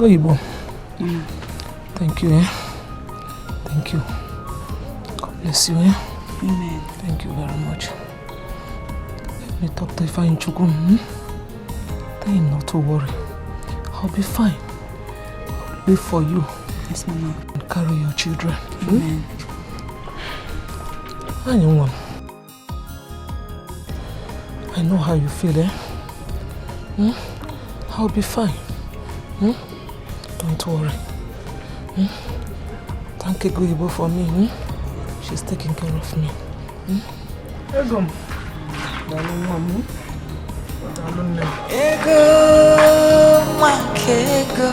Ibo. Thank you, eh? Thank you. God bless you, eh? Amen. Thank you very much. Let me talk to Ifeanyi Chukwu. Tell him not to worry. I'll be fine. I'll wait for you. Yes, Mama. And carry your children. Amen. Anyone. I know how you feel, eh? I'll be fine. Don't worry. Thank Ibo for me. She's taking care of me. Ego. Ego, makego.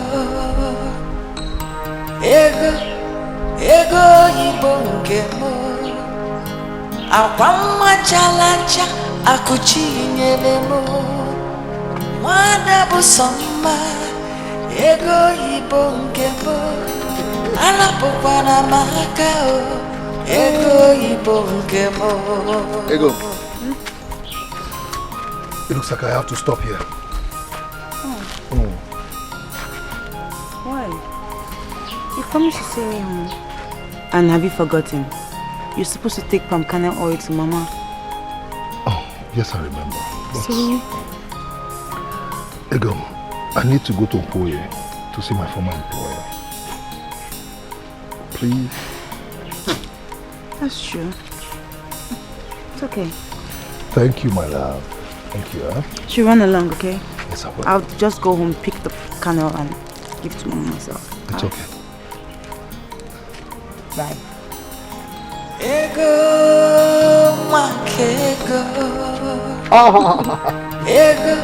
Ego Ibo ngemo. Akwama chalacha akuchinyelemo. Mwana busoma. Ego Ibo ngemo. Alapokwana makao. Ego Ibo ngemo. Ego. It looks like I have to stop here. Why? You promised to see me home. And have you forgotten? You're supposed to take palm kernel oil to Mama. Oh, yes, I remember. But See? Ego, I need to go to Okoye to see my former employer. Please? That's true. It's okay. Thank you, my love. Thank you, huh? She run along, okay? Yes, I will. I'll just go home, pick the kernel and give it to Mama myself. It's okay. Bye. Ego, makego. Ego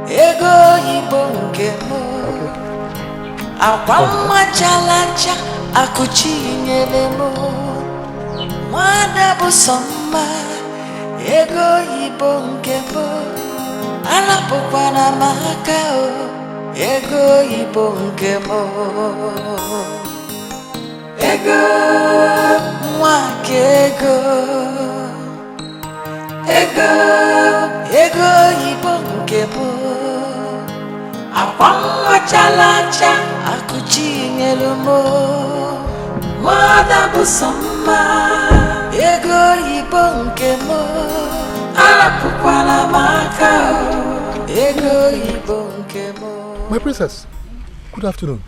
Ibo ngemo. Akwama chalacha akuchinyelemo. Mwana busoma. Ego Ibo ngemo. Alapokwana makao. Ego Ibo ngemo. Ego makego. Ego Ibo ngemo. Akwama chalacha akuchinyelemo. Mwana busoma. Ego Ibo ngemo. Alapokwana makao. Ego Ibo ngemo. My princess, good afternoon.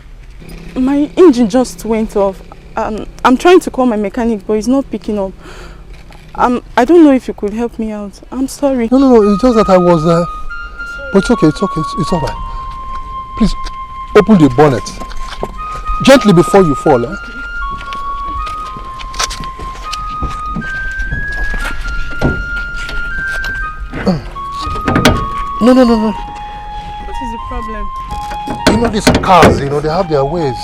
My engine just went off. I'm trying to call my mechanic, but he's not picking up. I don't know if you could help me out. I'm sorry. No, it's just that I was but it's okay, it's all right. Please, open the bonnet. Gently before you fall, eh? No. What is the problem? You know these cars, they have their ways.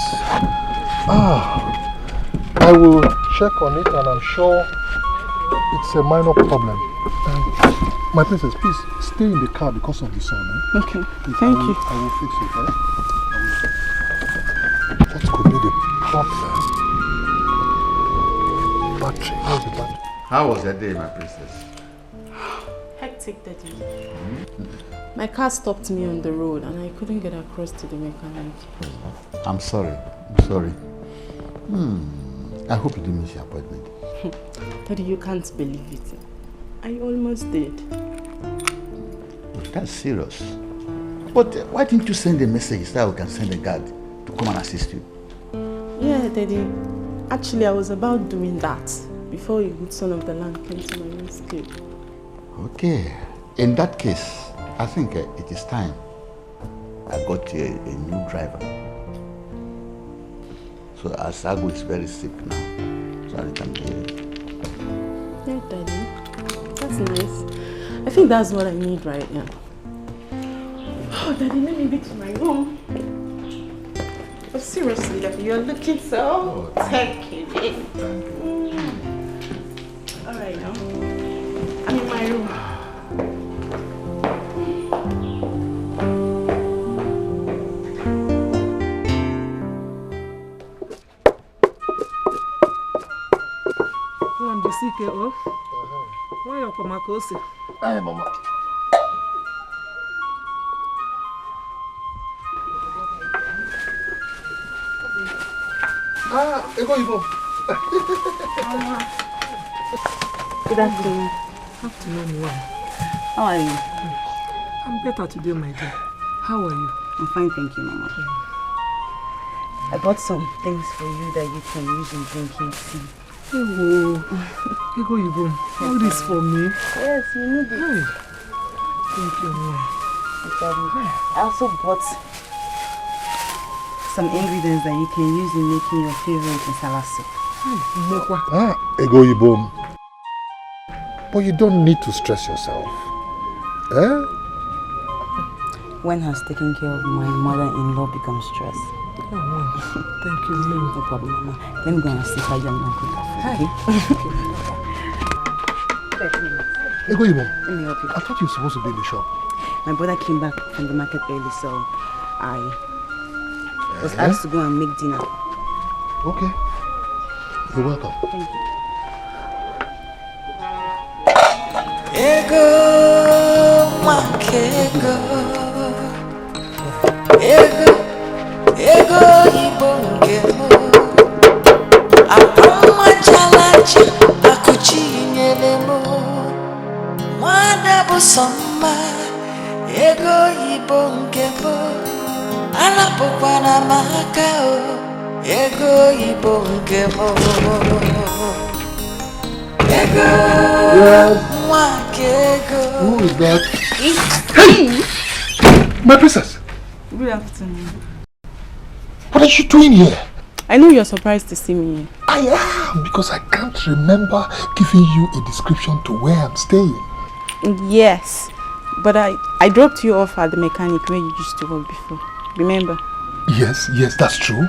I will check on it and I'm sure it's a minor problem. My princess, please stay in the car because of the sun. Eh? Okay, Please, thank you. I will fix it. What could be the problem? Battery. Where's the battery? How was that day, my princess? Hectic, Daddy. My car stopped me on the road and I couldn't get across to the mechanic. I'm sorry. I hope you didn't miss your appointment. Daddy, you can't believe it. I almost did. That's serious. But why didn't you send a message so we can send a guard to come and assist you? Yeah, Daddy. Actually, I was about doing that before a good son of the land came to my rescue. Okay. In that case, I think it is time I got a new driver. So Asago is very sick now, so I can be here. Yeah, Daddy. That's nice. I think that's what I need right now. Oh, Daddy, let me be to my room. But seriously, Daddy, you're looking so tacky. Thank you. All right, now. I'm in my room. Hey, Mama. Ego. Good afternoon. Afternoon, well. How are you? I'm better today, my dear. How are you? I'm fine, thank you, Mama. I bought some things for you that you can use in drinking tea. Oh, Ego Ibo, all this for me? Yes, you need it. Hey. Thank you, Mom. I also bought some ingredients that you can use in making your favorite masala soup. Ego Ibo. But you don't need to stress yourself. Eh? When has taking care of my mother-in-law become stress? Oh, Mom. Thank you, Mom. No problem, Mama. Let me go and see how young uncle is. Hey. Ego Ibo, Let me help you. I thought you were supposed to be in the shop. My brother came back from the market early, so I was asked to go and make dinner. Okay. You're welcome. Thank you. Ego makego ego ibongemo apama chalachi akuchinyelemo mwana busoma ego ibongemo anapokwana makao ego ibongemo ego Who is that? Hey! My princess! Good afternoon. What are you doing here? I know you're surprised to see me here. I am, because I can't remember giving you a description to where I'm staying. Yes, but I dropped you off at the mechanic where you used to work before. Remember? Yes, that's true.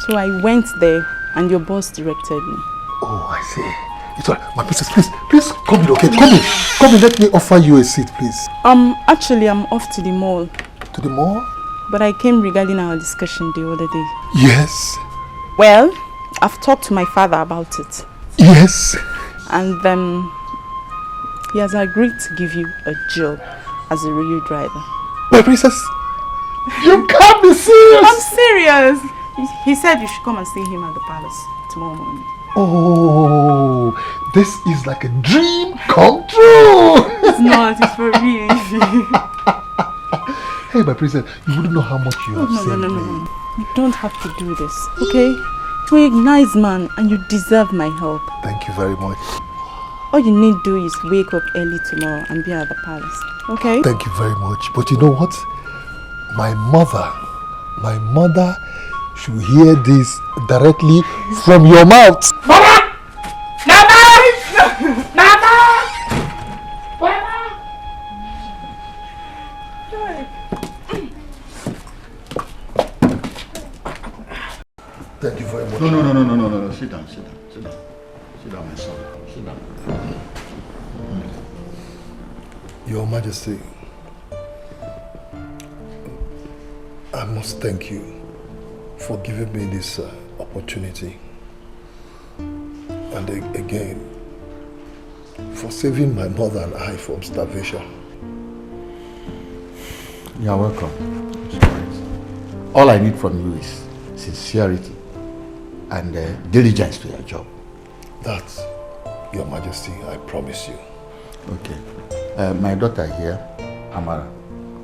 So I went there and your boss directed me. Oh, I see. It's all right. My princess, please come in, okay? Come in, let me offer you a seat, please. Actually, I'm off to the mall. To the mall? But I came regarding our discussion the other day. Yes. Well, I've talked to my father about it. Yes. And he has agreed to give you a job as a rail driver. My princess, you can't be serious! I'm serious! He said you should come and see him at the palace tomorrow morning. Oh, this is like a dream come true! It's not, it's for real. Hey, my princess, you wouldn't know how much you have saved me. No. You don't have to do this, okay? You're a nice man and you deserve my help. Thank you very much. All you need to do is wake up early tomorrow and be at the palace, okay? Thank you very much. But you know what? My mother should hear this directly from your mouth. Mama! Thank you very much. No. Sit down, my son. Sit down. Your Majesty, I must thank you for giving me this opportunity. And again, for saving my mother and I from starvation. You are welcome. All I need from you is sincerity and diligence to your job. That, Your Majesty, I promise you. Okay. My daughter here, Amara,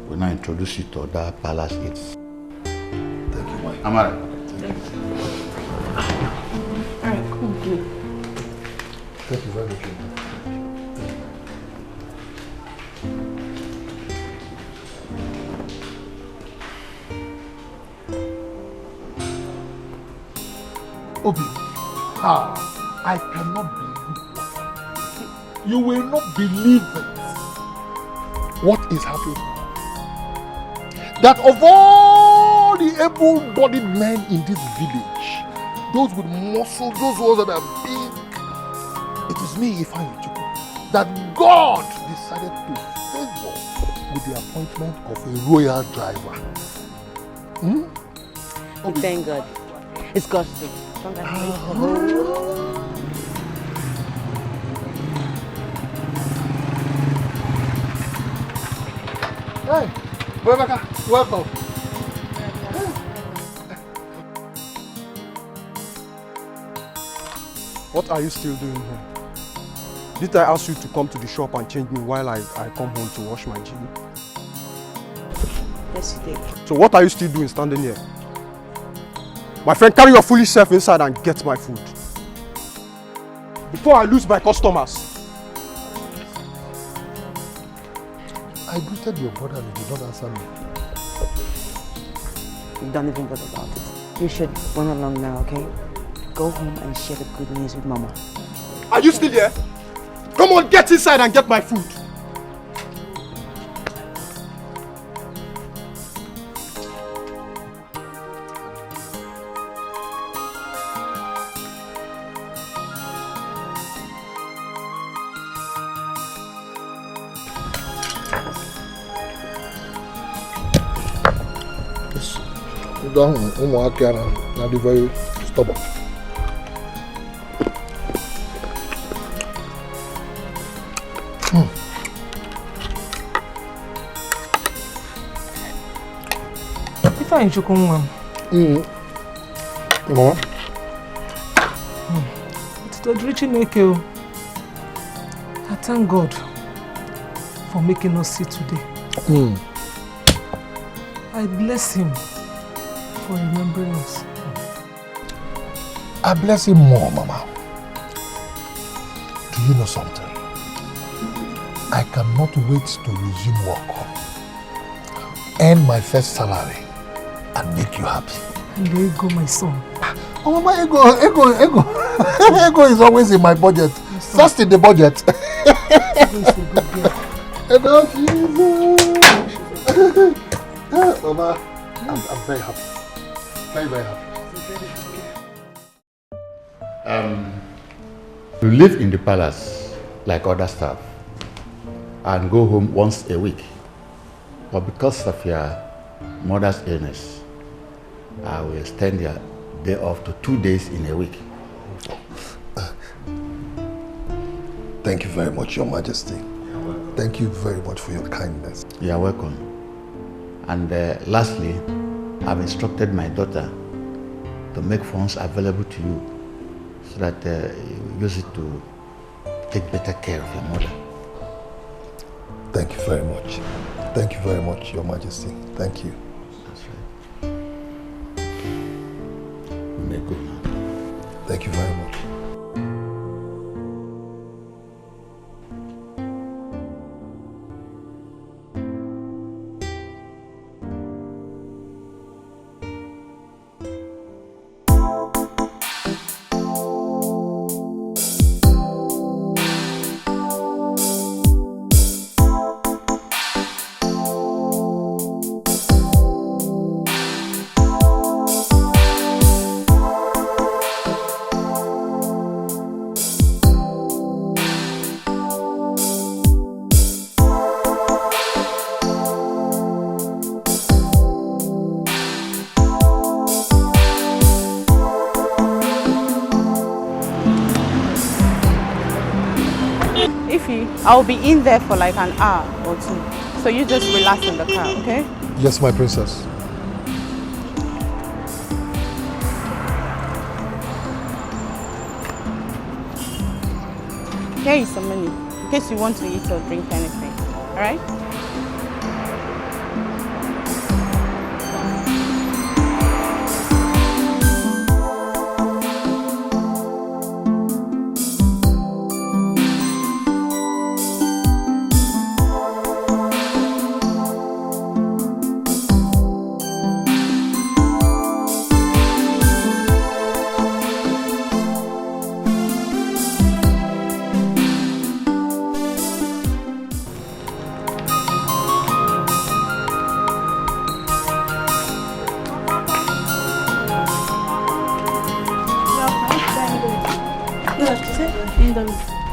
will now introduce you to other palace aides. Thank you, my Amara. Alright, cool. Thank you very much. Obi, I cannot believe it. You will not believe it. What is happening? That of all the able-bodied men in this village, those with muscle, those ones that are big, it is me, Ifeanyi Chukwu, that God decided to favor with the appointment of a royal driver. Obi. Thank God. It's God's thing. Hey, welcome. What are you still doing here? Did I ask you to come to the shop and change me while I come home to wash my jeans? Yes, you did. So what are you still doing standing here? My friend, carry your foolish self inside and get my food. Before I lose my customers. I greeted your brother and he did not answer me. Don't even bother about it. You should run along now, okay? Go home and share the good news with Mama. Are you still here? Come on, get inside and get my food. Umuaka na be very stubborn. If I ain't you come on. Mama. It's the reaching Eke. I thank God for making us see today. I bless him for remembering us. I bless him more, Mama. Do you know something? I cannot wait to resume work, earn my first salary, and make you happy. And there you go, my son. Oh, Mama, ego. Ego is always in my budget. First in the budget. Ego, Jesus. Mama, I'm very happy. Very, very happy. You live in the palace like other staff and go home once a week. But because of your mother's illness, I will extend your day off to 2 days in a week. Thank you very much, Your Majesty. Thank you very much for your kindness. You are welcome. And lastly, I've instructed my daughter to make funds available to you so that you use it to take better care of your mother. Thank you very much. Thank you very much, Your Majesty. Thank you. That's right. You may go now. Thank you very much. I'll be in there for like an hour or two. So you just relax in the car, okay? Yes, my princess. Here is some money in case you want to eat or drink anything. Alright?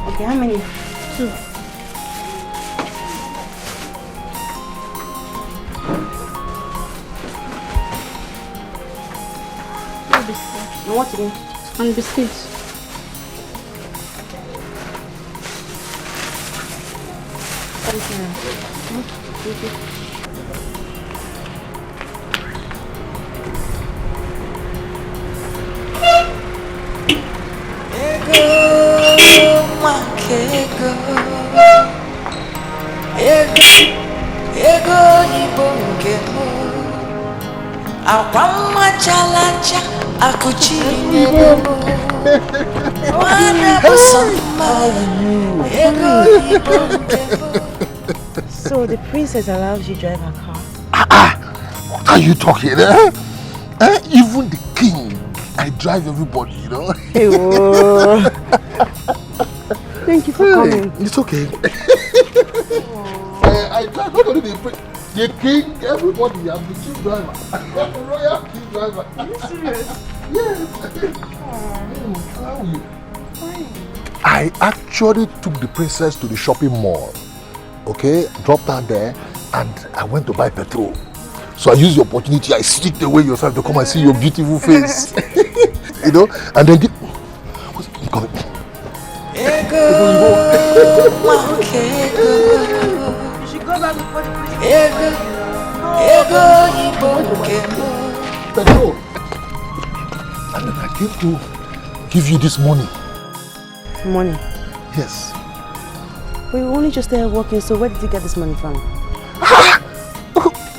Okay, how many? 2. And what again? And biscuits. Thank you. Ego Akwamma chalacha akuchi nyelemo. Wana busama ego ibongemo. So the princess allows you to drive her car? What are you talking? Even the king, I drive everybody, you know. Hey, whoa. Thank you for coming. It's okay. I drive not only the king, everybody. I'm the chief driver. I'm the royal king driver. Are you serious? Yes. How are you? Fine. I actually took the princess to the shopping mall. Okay, dropped her there, and I went to buy petrol. So I used the opportunity. I sneaked away yourself to come and see your beautiful face. You know, and then what's coming? You should go back before the princess. Petrol. And then I came to give you this money. Money? Yes. We were only just there working, so where did you get this money from?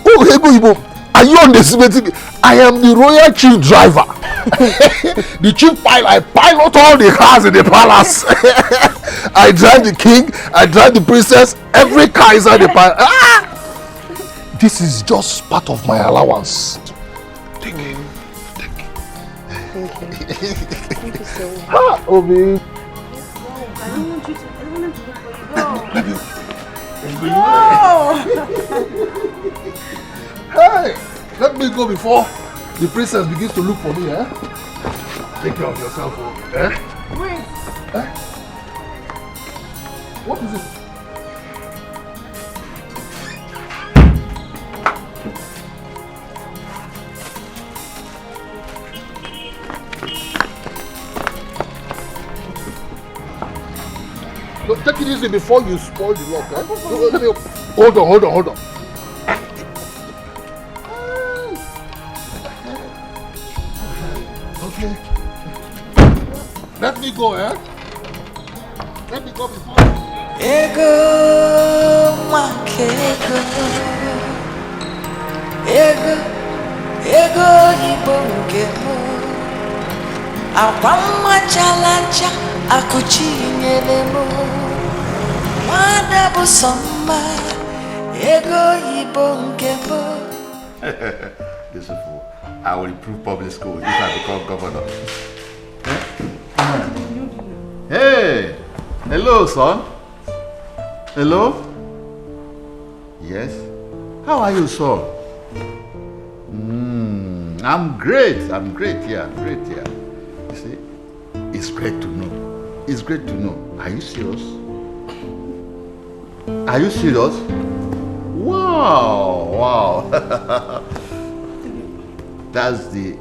Oh, Ego, are you underestimating me? I am the royal chief driver. The chief pilot. I pilot all the cars in the palace. I drive the king, I drive the princess, every car inside the palace. This is just part of my allowance. Thank you. Thank you. Thank you so much. Obi. I don't want you to. I don't want him to look for you. Hey, let me go before the princess begins to look for me, eh? Take care of yourself, eh? Wait. Eh? What is it? No, take it easy before you spoil the lock, eh? Let me, hold on. Okay. Let me go, eh? Let me go before. Ego makego. Ego ibongemo. Akwamma chalacha akuchi nyelemo. Wana busama ego ibongemo. This fool. I will improve public school if I become governor. Hey! Hello, son. Hello? Yes? How are you, son? I'm great. I'm great here. You see, it's great to know. It's great to know. Are you serious? Are you serious? Wow. That's the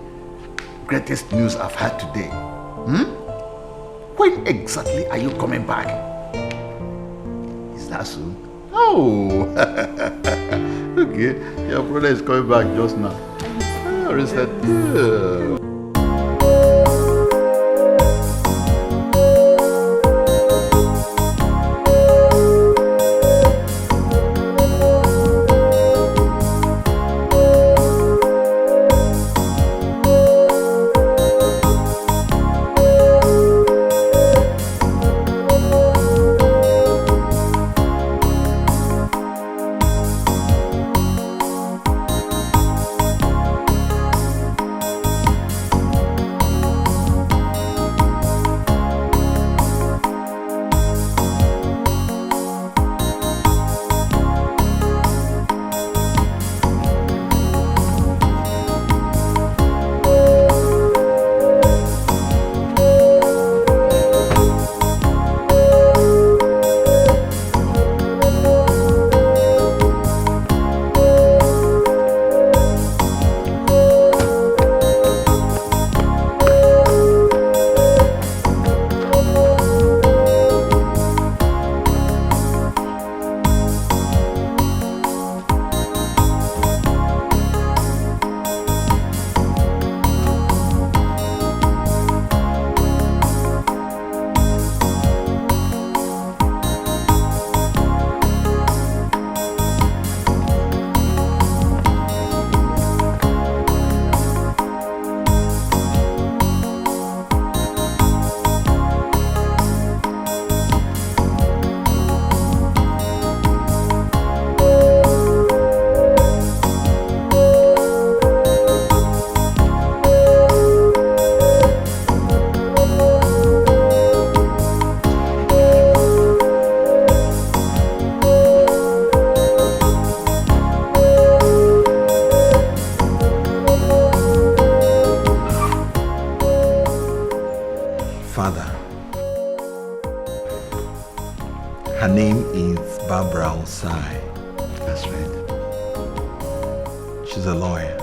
greatest news I've had today. When exactly are you coming back? Is that soon? Oh, okay. Your brother is coming back just now. father. Her name is Barbara Osai. That's right. She's a lawyer.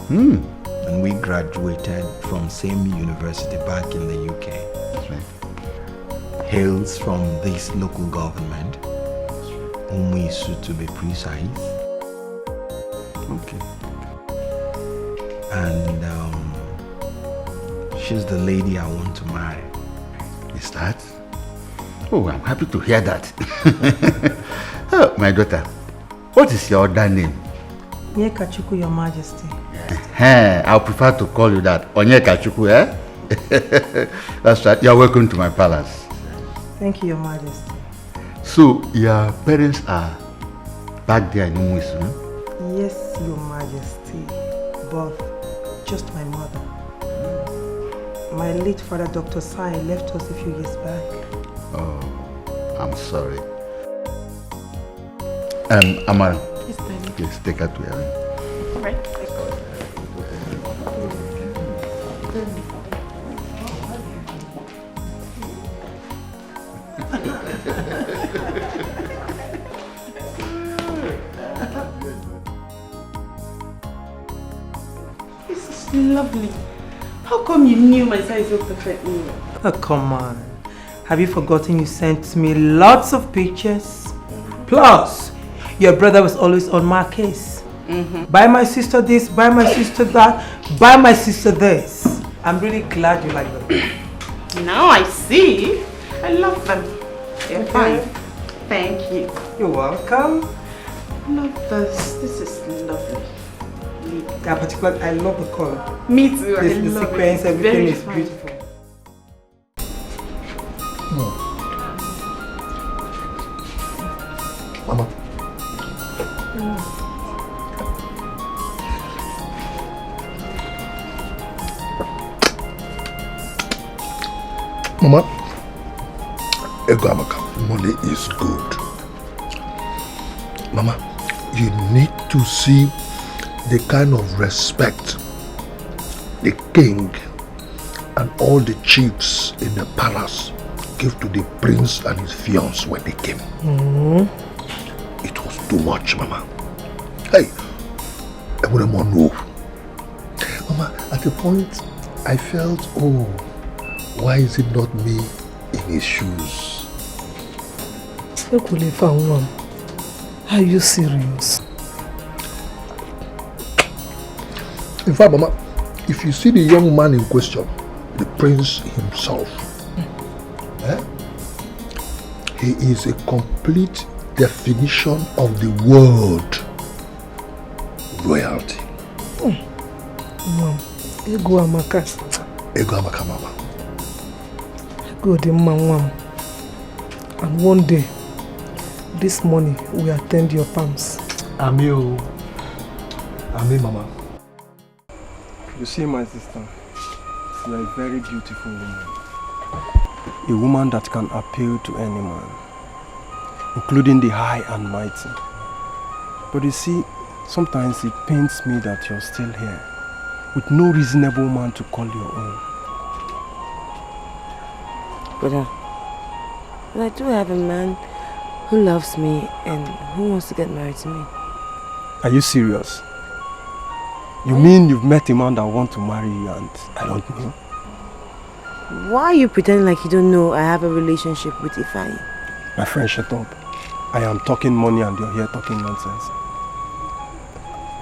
And we graduated from same university back in the UK. That's right. Hails from this local government, Umisu to be precise. Okay. And she's the lady I want to marry. Is that? Oh, I'm happy to hear that. Oh, my daughter, what is your other name? Onyekachuku, Your Majesty. I'll prefer to call you that. Onyekachuku, eh? That's right. You're welcome to my palace. Thank you, Your Majesty. So, your parents are back there in Umuisu? Yes, Your Majesty. But just my mother. My late father, Dr. Sai, left us a few years back. Oh, I'm sorry. Amara. Yes, Daddy. Please take her to her room. All right. This is lovely. How come you knew my size so perfectly? Oh, come on. Have you forgotten you sent me lots of pictures? Plus, your brother was always on my case. Buy my sister this, buy my sister that, buy my sister this. I'm really glad you like them. Now I see. I love them. They're fine. Thank you. You're welcome. I love this. This is lovely. Yeah, particularly, I love the color. Me too. I The love sequence, it. everything Very is fine. beautiful. Mama. Mama, Egamaka, money is good. Mama, you need to see the kind of respect the king and all the chiefs in the palace give to the prince and his fiancée when they came. It was too much, Mama. Hey, I wouldn't want to know. Mama, at the point, I felt, oh, why is it not me in his shoes? Are you serious? In fact, Mama, if you see the young man in question, the prince himself, he is a complete definition of the word royalty. Mom, ego amaka. Ego amaka, Mama. Ego the mom. And one day, this money will attend your palms. Ami, Mama. You see, my sister, you are a very beautiful woman. A woman that can appeal to any man, including the high and mighty. But you see, sometimes it pains me that you're still here, with no reasonable man to call your own. But I do have a man who loves me and who wants to get married to me. Are you serious? You mean you've met a man that wants to marry you and I don't know? Why are you pretending like you don't know I have a relationship with Ifeanyi? My friend, shut up. I am talking money and you're here talking nonsense.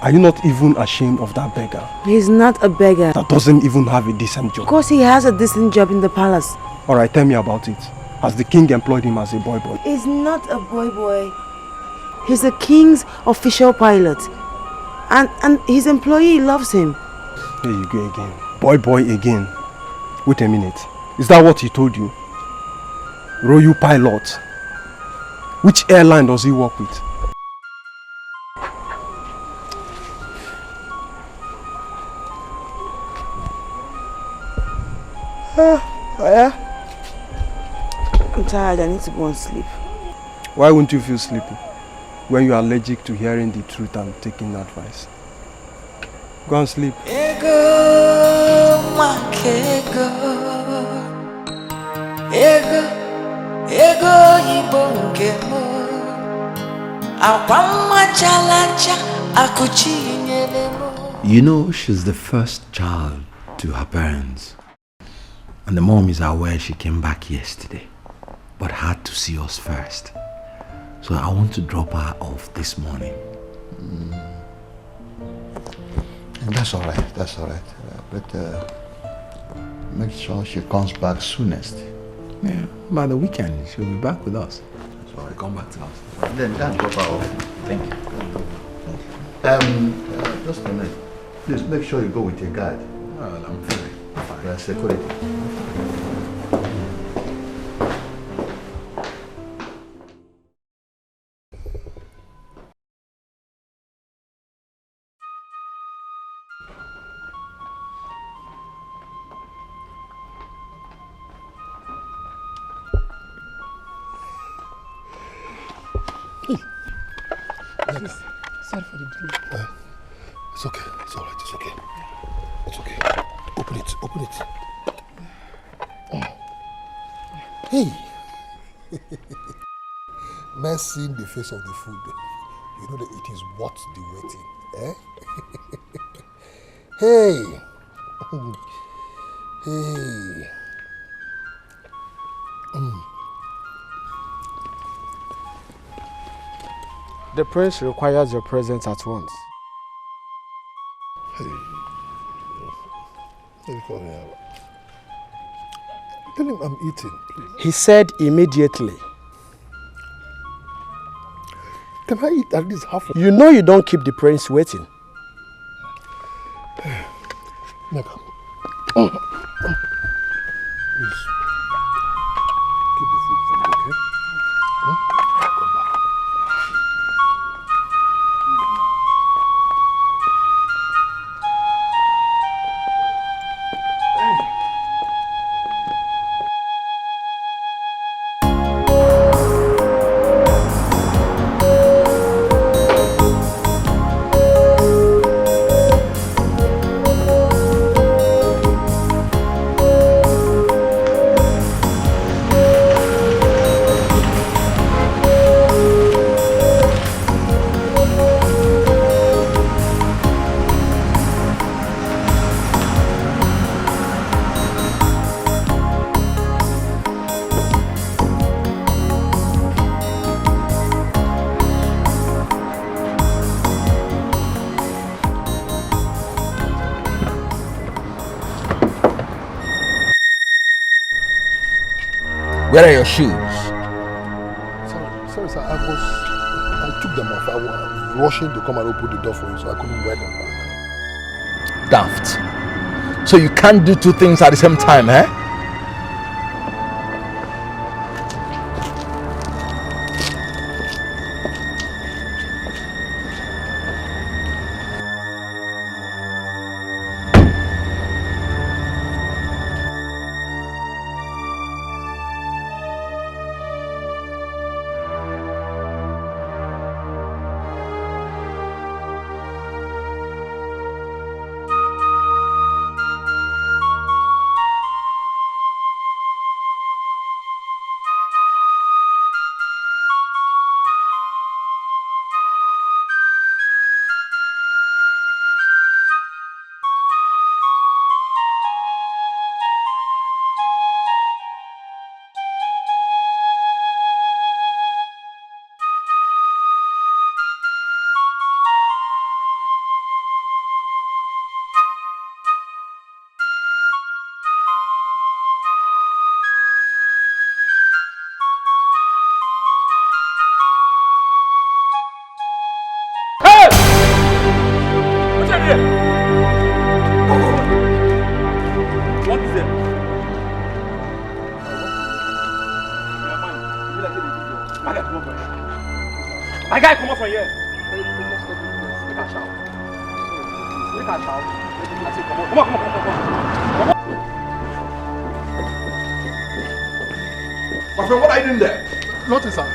Are you not even ashamed of that beggar? He's not a beggar. That doesn't even have a decent job. Of course he has a decent job in the palace. Alright, tell me about it. Has the king employed him as a boy? He's not a boy. He's the king's official pilot. And his employee loves him. There you go again. Boy again. Wait a minute. Is that what he told you? Royal pilot. Which airline does he work with? I'm tired. I need to go and sleep. Why won't you feel sleepy when you are allergic to hearing the truth and taking advice? Go and sleep. Ego, makego, ego ego ibo nke mo akwa machalacha akuchinyele mo. You know, she's the first child to her parents. And the mom is aware she came back yesterday, but had to see us first. So I want to drop her off this morning. That's all right, that's all right. But make sure she comes back soonest. Yeah, by the weekend, she'll be back with us. So I come back to us. Then drop her off. Thank you. Just a minute. Please make sure you go with your guide. Well, I'm fine. Security. Sorry for the delay. It's okay. It's all right. It's okay. It's okay. Open it. Open it. Oh. Hey. Now seeing the face of the food, you know that it is worth the waiting. Eh? Hey. Hey. The prince requires your presence at once. Hey. Let me call him out. Tell him I'm eating, please. He said immediately. Can I eat at least half? You know you don't keep the prince waiting. Please. Keep the food for me, okay? Come back. Where are your shoes? Sorry, sir. I took them off. I was rushing to come and open the door for you, so I couldn't wear them back. Daft. So you can't do two things at the same time, eh? My guy, come up from here. Make a shout. Make a shout. I say, come on. Come on. My friend, what are you doing there? Nothing, sir.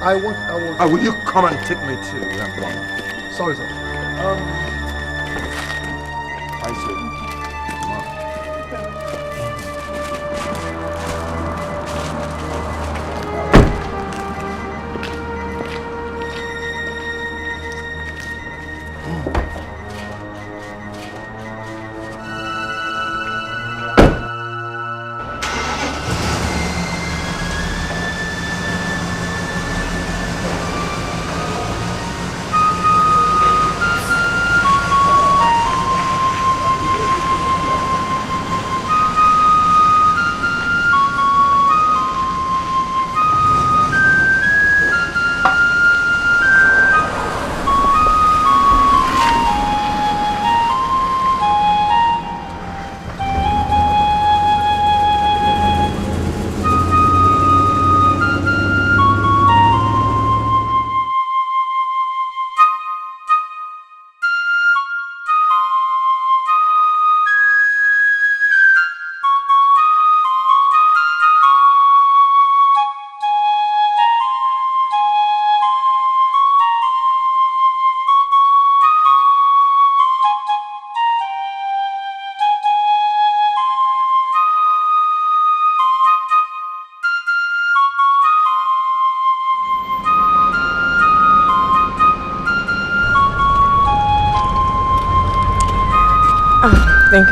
I want. Will you come and take me to Lamblon? Sorry, sir. I see.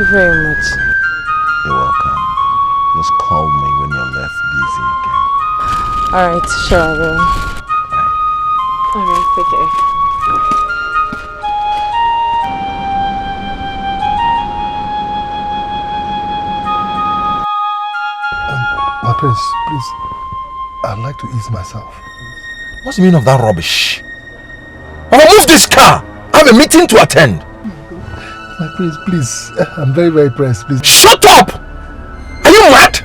you very much. You're welcome. Just call me when you're less busy, okay? Alright, sure I will. Right. Alright, take care. My prince, please, I'd like to ease myself. What's the meaning of that rubbish? Mama, move this car! I have a meeting to attend. My prince, please, I'm very, very pressed, please. Shut up! Are you mad?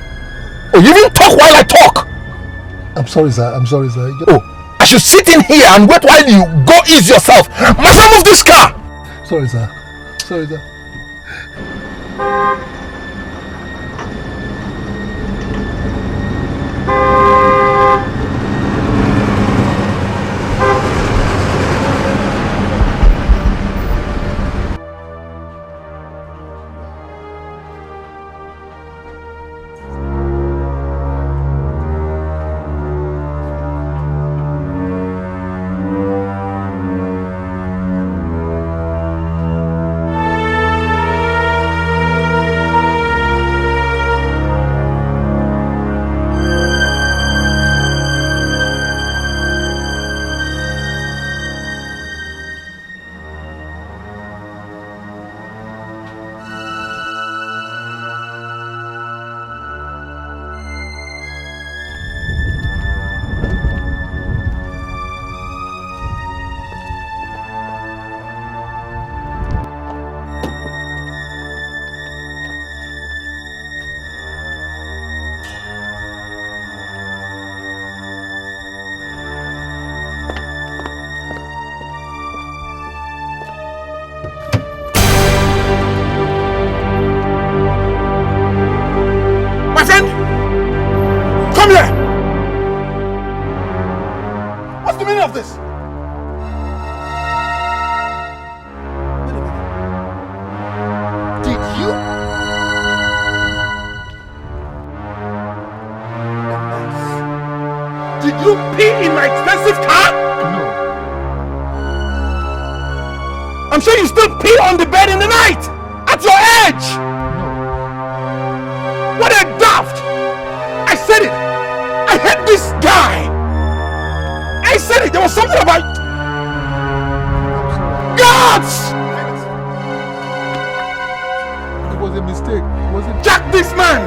Oh, you even talk while I talk? I'm sorry, sir. I'm sorry, sir. Oh, I should sit in here and wait while you go ease yourself. Must I move this car? Sorry, sir. Sorry, sir. I'm sure you still pee on the bed in the night! At your age! What a daft! I said it! I hate this guy! I said it! There was something about... Gods! It was a mistake. It was a... Jack this man!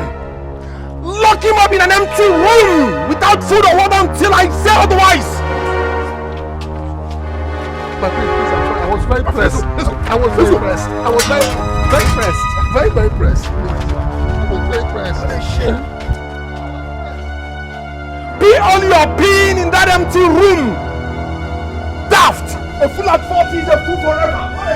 Lock him up in an empty room without food or water until I say otherwise! My prince, please, I'm sorry. I was very pressed. I was very pressed. I was very pressed. Very, very pressed. I was very pressed. Be on your peeing in that empty room! Daft! A fool at 40 is a fool forever! What a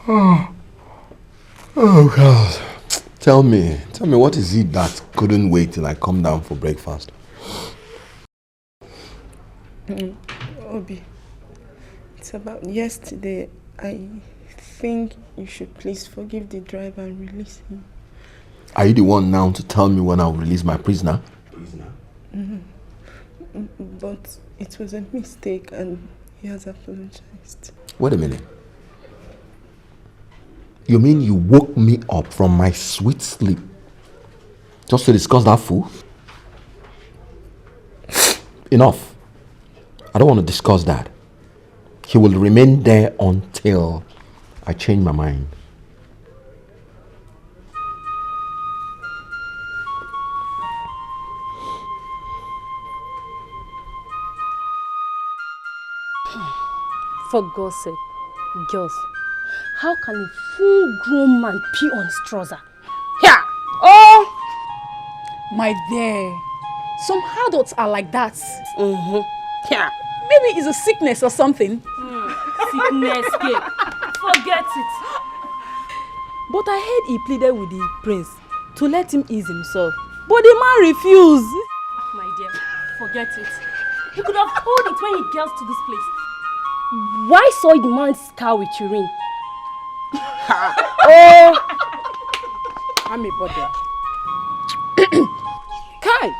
shame! Oh God. Tell me, what is it that couldn't wait till I come down for breakfast? Obi, it's about yesterday. I think you should please forgive the driver and release him. Are you the one now to tell me when I'll release my prisoner? But it was a mistake and he has apologized. Wait a minute. You mean you woke me up from my sweet sleep just to discuss that fool? Enough. I don't want to discuss that. He will remain there until I change my mind. For God's sake, girls, how can a full-grown man pee on his trouser? Yeah! Oh! My dear, some adults are like that. Yeah. Maybe it's a sickness or something. Sickness, kid. Forget it. But I heard he pleaded with the prince to let him ease himself. But the man refused. My dear, forget it. You could have told it when he gets to this place. Why soil the man's car with urine? Oh! I'm a bother. Kai!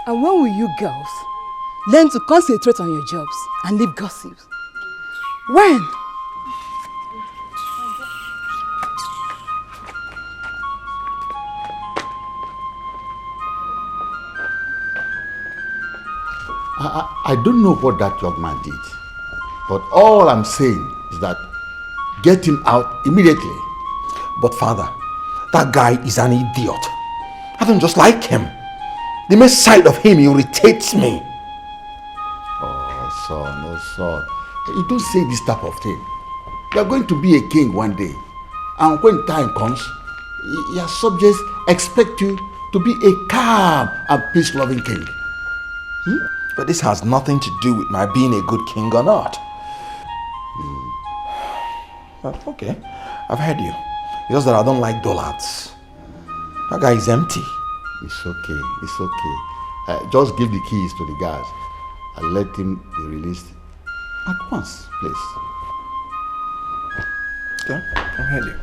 And when will you girls Learn to concentrate on your jobs and leave gossips. When? I don't know what that young man did, but all I'm saying is that get him out immediately. But father, that guy is an idiot. I don't just like him. The mere sight of him irritates me. Oh son, you don't say this type of thing. You are going to be a king one day, and when time comes, your subjects expect you to be a calm and peace-loving king. But this has nothing to do with my being a good king or not. But okay, I've heard you. It's just that I don't like dullards. That guy is empty. It's okay. Just give the keys to the guards and let him be released at once, please. Okay, I've heard you.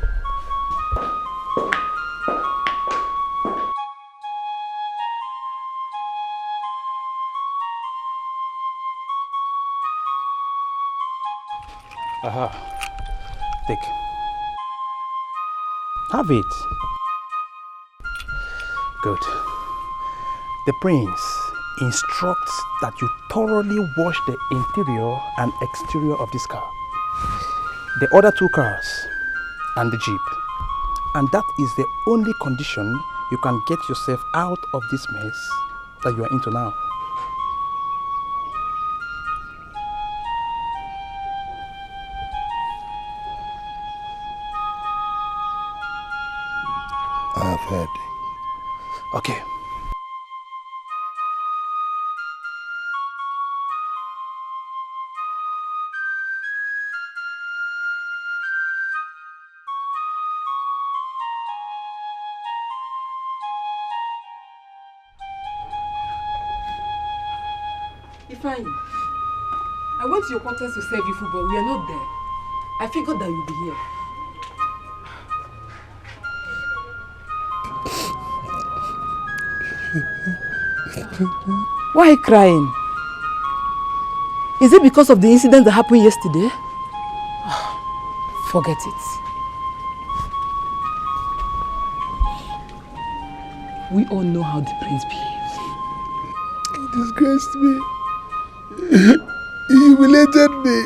Aha. Take. Have it. Good. The prince instructs that you thoroughly wash the interior and exterior of this car, the other 2 cars, and the jeep. And that is the only condition you can get yourself out of this mess that you are into now. I have heard. Okay. Ifeanyi, I went to your quarters to serve you food, but we are not there. I figured that you'd be here. Why are you crying? Is it because of the incident that happened yesterday? Forget it. We all know how the prince behaves. He disgraced me. He humiliated me.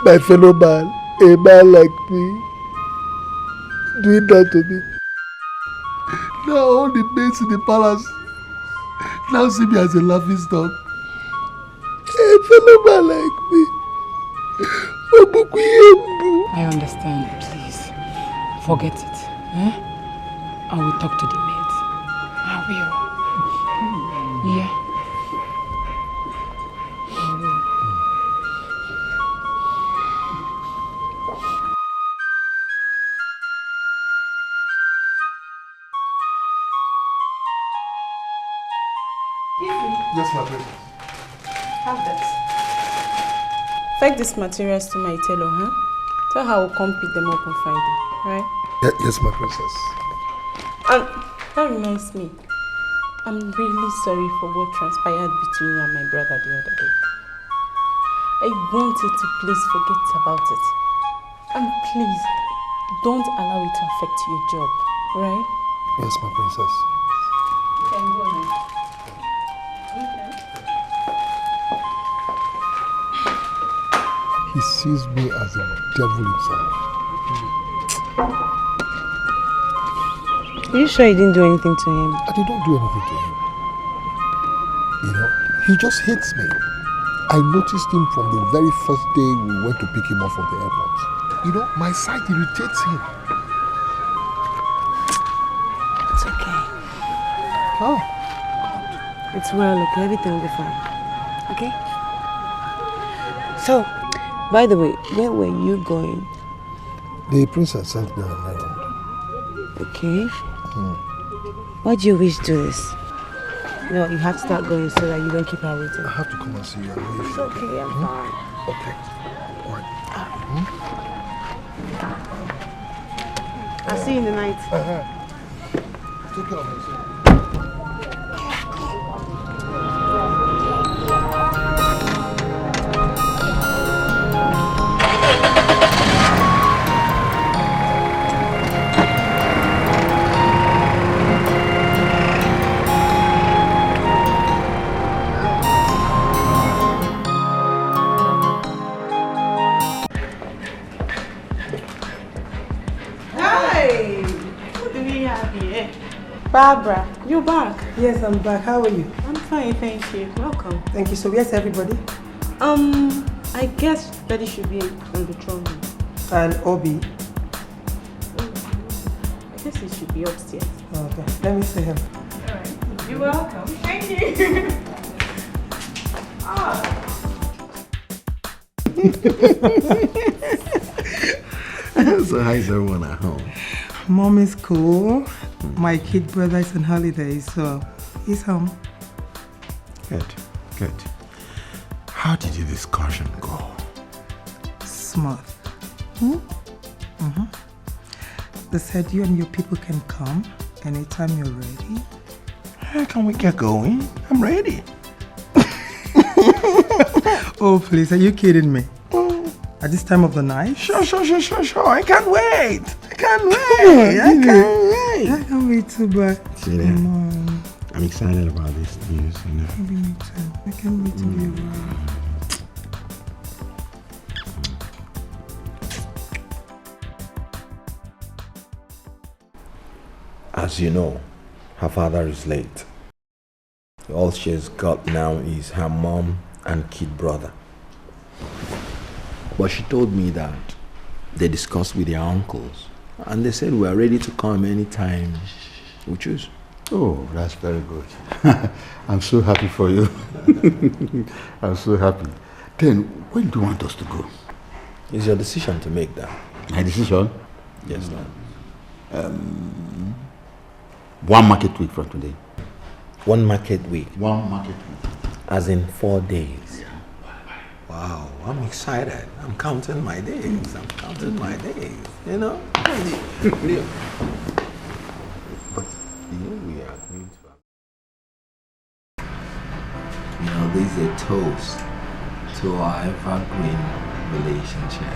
My fellow man, a man like me, doing that to me. Now all the maids in the palace now see me as a laughing stock. A fellow man like me. I understand, please. Forget it. Eh? I will talk to the maids. I will. Yeah. I will. Yes, my princess. Have that. Take these materials to my tailor, huh? Tell her I will come pick them up on Friday, right? Yes, my princess. And that reminds me, I'm really sorry for what transpired between you and my brother the other day. I want you to please forget about it. And please, don't allow it to affect your job, right? Yes, my princess. You can go now. Okay. He sees me as the devil himself. Are you sure you didn't do anything to him? I did not do anything to him. You know, he just hates me. I noticed him from the very first day we went to pick him up from the airport. You know, my sight irritates him. It's okay. Oh. It's well, okay? Everything will be fine. Okay? So, by the way, where were you going? The princess sent me on an errand. Okay. Why do you wish to do this? No, you have to start going so that you don't keep her waiting. I have to come and see you. It's okay, I'm fine. Okay. All right. I'll see you in the night. Take care of yourself. Barbara, you're back. Yes, I'm back. How are you? I'm fine, thank you. Welcome. Thank you. So, yes, everybody. I guess Daddy should be on the throne. And Obi. I guess he should be upstairs. Okay, let me see him. Alright. You're welcome. Thank you. So how is everyone at home? Mom is cool. My kid brother is on holiday, so he's home. Good, good. How did your discussion go? Smooth. They said you and your people can come anytime you're ready. Can we get going? I'm ready. Oh, please, are you kidding me? At this time of the night? Sure. I can't wait. I can't wait too, but see that? I'm excited about this news, you know. Maybe me too. I can't wait to be around. As you know, her father is late. All she's got now is her mom and kid brother. But she told me that they discussed with their uncles and they said we are ready to come anytime we choose. Oh, that's very good. I'm so happy for you. I'm so happy. Then, when do you want us to go? It's your decision to make that. My decision? Yes, Lord. 1 market week from today. 1 market week? 1 market week. As in 4 days? Wow, I'm excited. I'm counting my days. You know? But we are going to... You know, this is a toast to our evergreen relationship.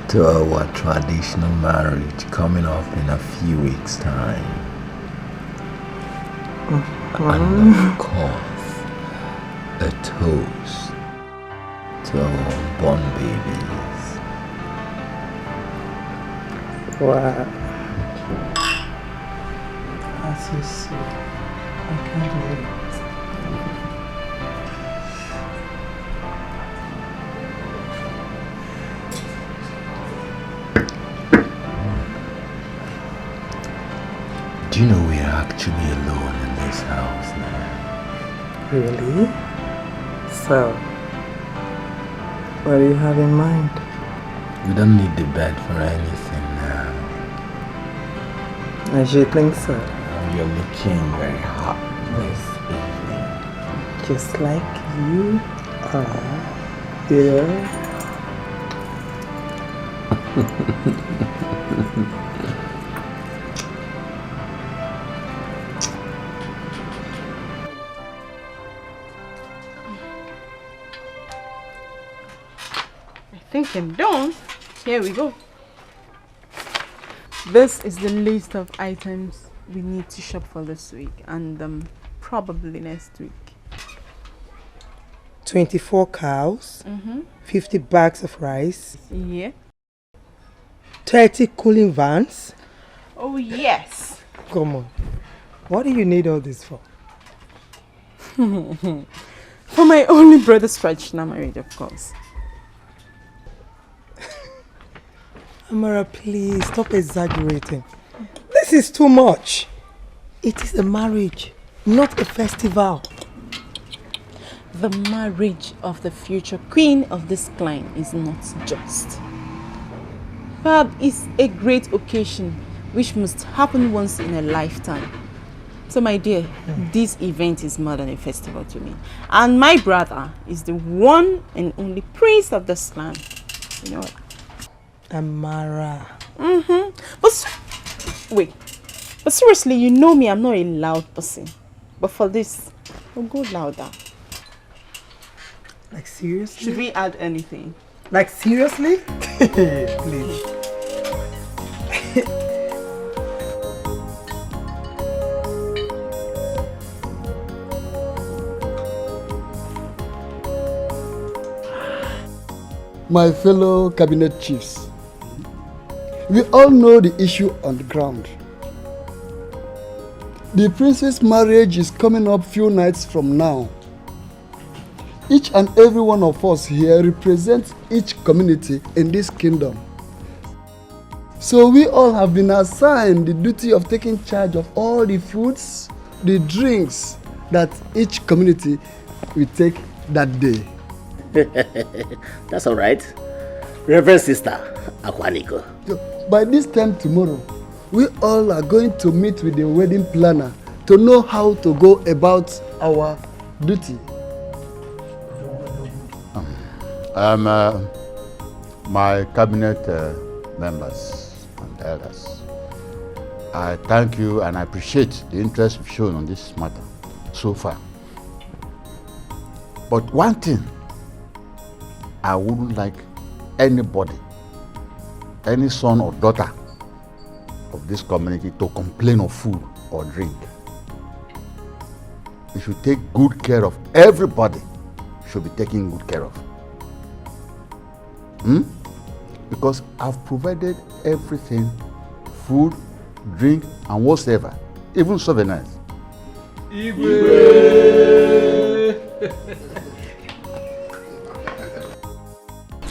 To our traditional marriage coming up in a few weeks' time. And of course, a toast to our born babies. Wow. That's so sweet. I can't wait. Do you know we are actually alone in this house now? Really? So, what do you have in mind? We don't need the bed for anything now. I should think so. You're looking very hot this evening. Just like you are, dear. I think I'm done. Here we go. This is the list of items we need to shop for this week and probably next week. 24 cows, 50 bags of rice, Yeah. 30 cooling vans. Oh yes. Come on. What do you need all this for? For my only brother's traditional marriage, of course. Amara, please stop exaggerating. This is too much. It is a marriage, not a festival. The marriage of the future queen of this clan is not just. But it's a great occasion which must happen once in a lifetime. So my dear, this event is more than a festival to me. And my brother is the one and only prince of this clan. You know what? Amara. But wait. But seriously, you know me, I'm not a loud person. But for this, I'll go louder. Like seriously? Should we add anything? Like seriously? Please. My fellow cabinet chiefs, we all know the issue on the ground. The prince's marriage is coming up few nights from now. Each and every one of us here represents each community in this kingdom. So we all have been assigned the duty of taking charge of all the foods, the drinks that each community will take that day. That's all right. Reverend Sister Akwaniko. By this time tomorrow, we all are going to meet with the wedding planner to know how to go about our duty. My cabinet members and elders, I thank you and I appreciate the interest you've shown on this matter so far. But one thing I wouldn't like anybody, any son or daughter of this community to complain of food or drink. You should take good care of everybody. Should be taken good care of. Because I've provided everything, food, drink, and whatsoever, even souvenirs.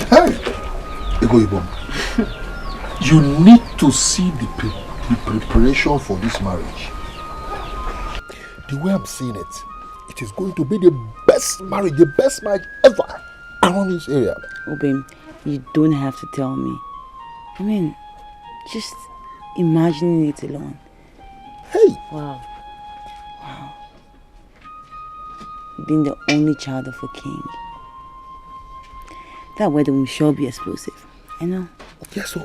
Hey, Igwe, you need to see the preparation for this marriage. The way I'm seeing it, it is going to be the best marriage ever around this area. Obim, you don't have to tell me. I mean, just imagining it alone. Hey! Wow. Being the only child of a king. That wedding will sure be explosive. I know. Yes, so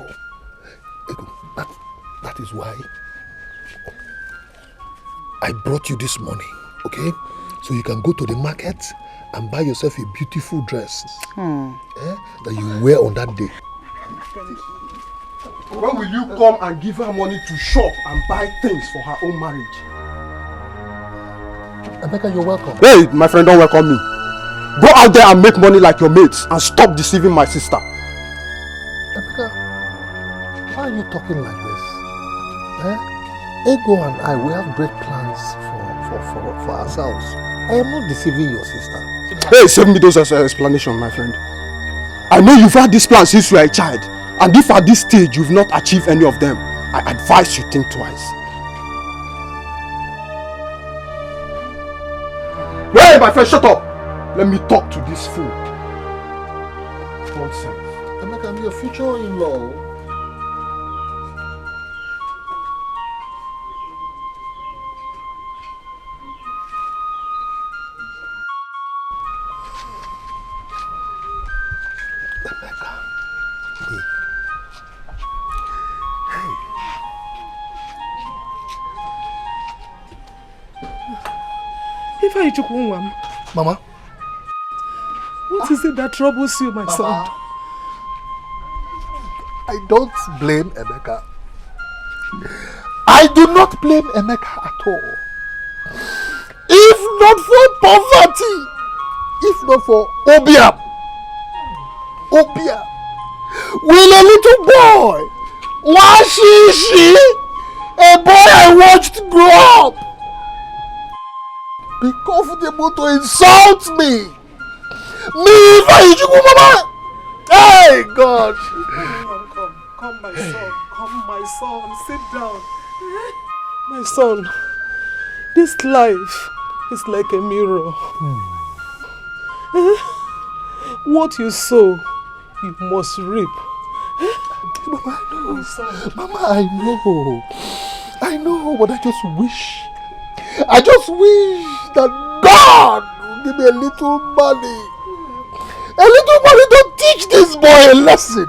that is why I brought you this morning, okay? So you can go to the market and buy yourself a beautiful dress that you wear on that day. When will you come and give her money to shop and buy things for her own marriage? Emeka, you're welcome. Hey, my friend, don't welcome me. Go out there and make money like your mates and stop deceiving my sister. Emeka, why are you talking like this? Ego and I, we have great plans for ourselves. I am not deceiving your sister. Hey, save me those explanations, my friend. I know you've had this plan since you were a child, and if at this stage you've not achieved any of them, I advise you think twice. Hey, my friend, shut up! Let me talk to this fool. Nonsense. Emeka, I'm your future in-law. Mama, what is it that troubles you, my son? I don't blame Emeka. I do not blame Emeka at all. If not for poverty, if not for opium, will a little boy, Washishi, a boy I watched grow up, be comfortable to insult me? Me, Mama! Hey, God! Come, my son. Come, my son. Sit down. My son, this life is like a mirror. What you sow, you must reap. Mama, I know. Mama, I know, but I just wish that God will give me a little money. A little money to teach this boy a lesson.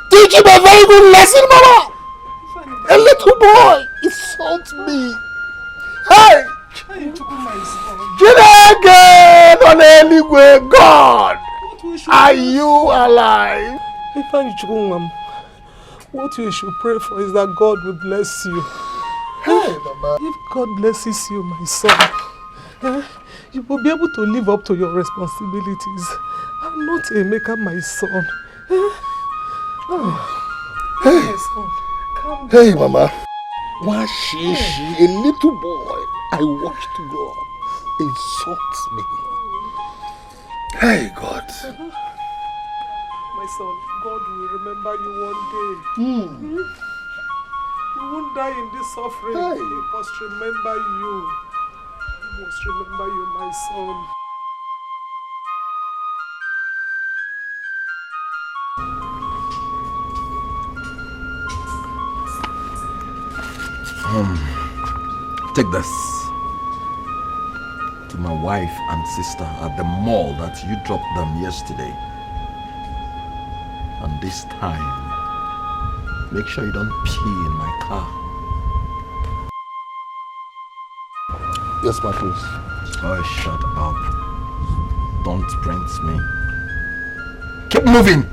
Teach him a very good lesson, Mama. A little boy insults me. Hey! God! Are you alive? What you should pray for is that God will bless you. Hey, Mama. If God blesses you, my son, you will be able to live up to your responsibilities. I'm not Emeka, my son. Hey, Mama. a little boy I watched grow up, insults me. Hey, God. My son, God will remember you one day. You won't die in this suffering. Hey. He must remember you. He must remember you, my son. Take this to my wife and sister at the mall that you dropped them yesterday. And this time, make sure you don't pee in my car. Yes, my prince. Oh, shut up. Don't print me. Keep moving.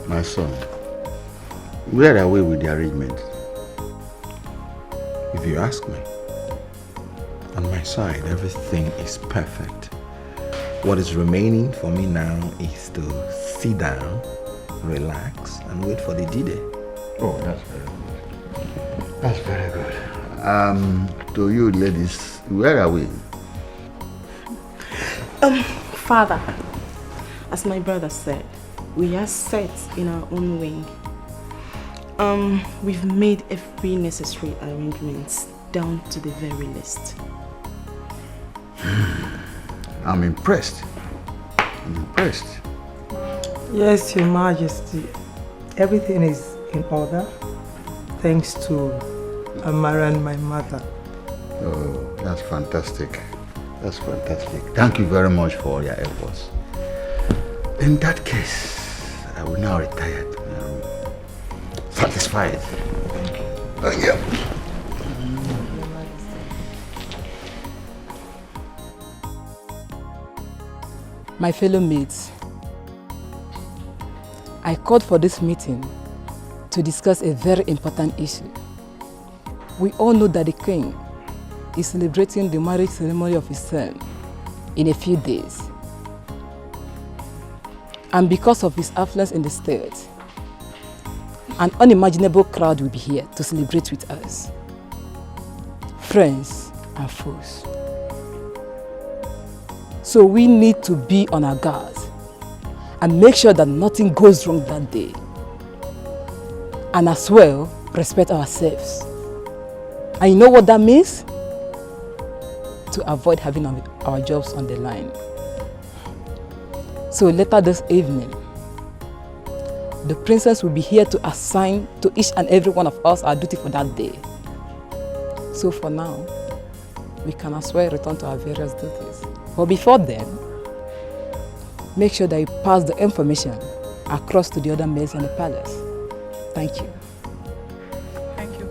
My son, where are we with the arrangement? If you ask me, on my side, everything is perfect. What is remaining for me now is to sit down, relax, and wait for the D-Day. Oh, that's very good. That's very good. To you ladies, where are we? Father, as my brother said, we are set in our own wing. We've made every necessary arrangements down to the very least. I'm impressed. Yes, Your Majesty. Everything is in order, thanks to Amara and my mother. Oh, that's fantastic. That's fantastic. Thank you very much for all your efforts. In that case, I will now retire to my room. Satisfied. Thank you. My fellow mates, I called for this meeting to discuss a very important issue. We all know that the king is celebrating the marriage ceremony of his son in a few days. And because of his affluence in the state, an unimaginable crowd will be here to celebrate with us. Friends and foes. So we need to be on our guard and make sure that nothing goes wrong that day. And as well, respect ourselves. And you know what that means? To avoid having our jobs on the line. So later this evening, the princess will be here to assign to each and every one of us our duty for that day. So for now, we can as well return to our various duties. But before then, make sure that you pass the information across to the other maids in the palace. Thank you. Thank you.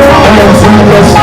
I am serious.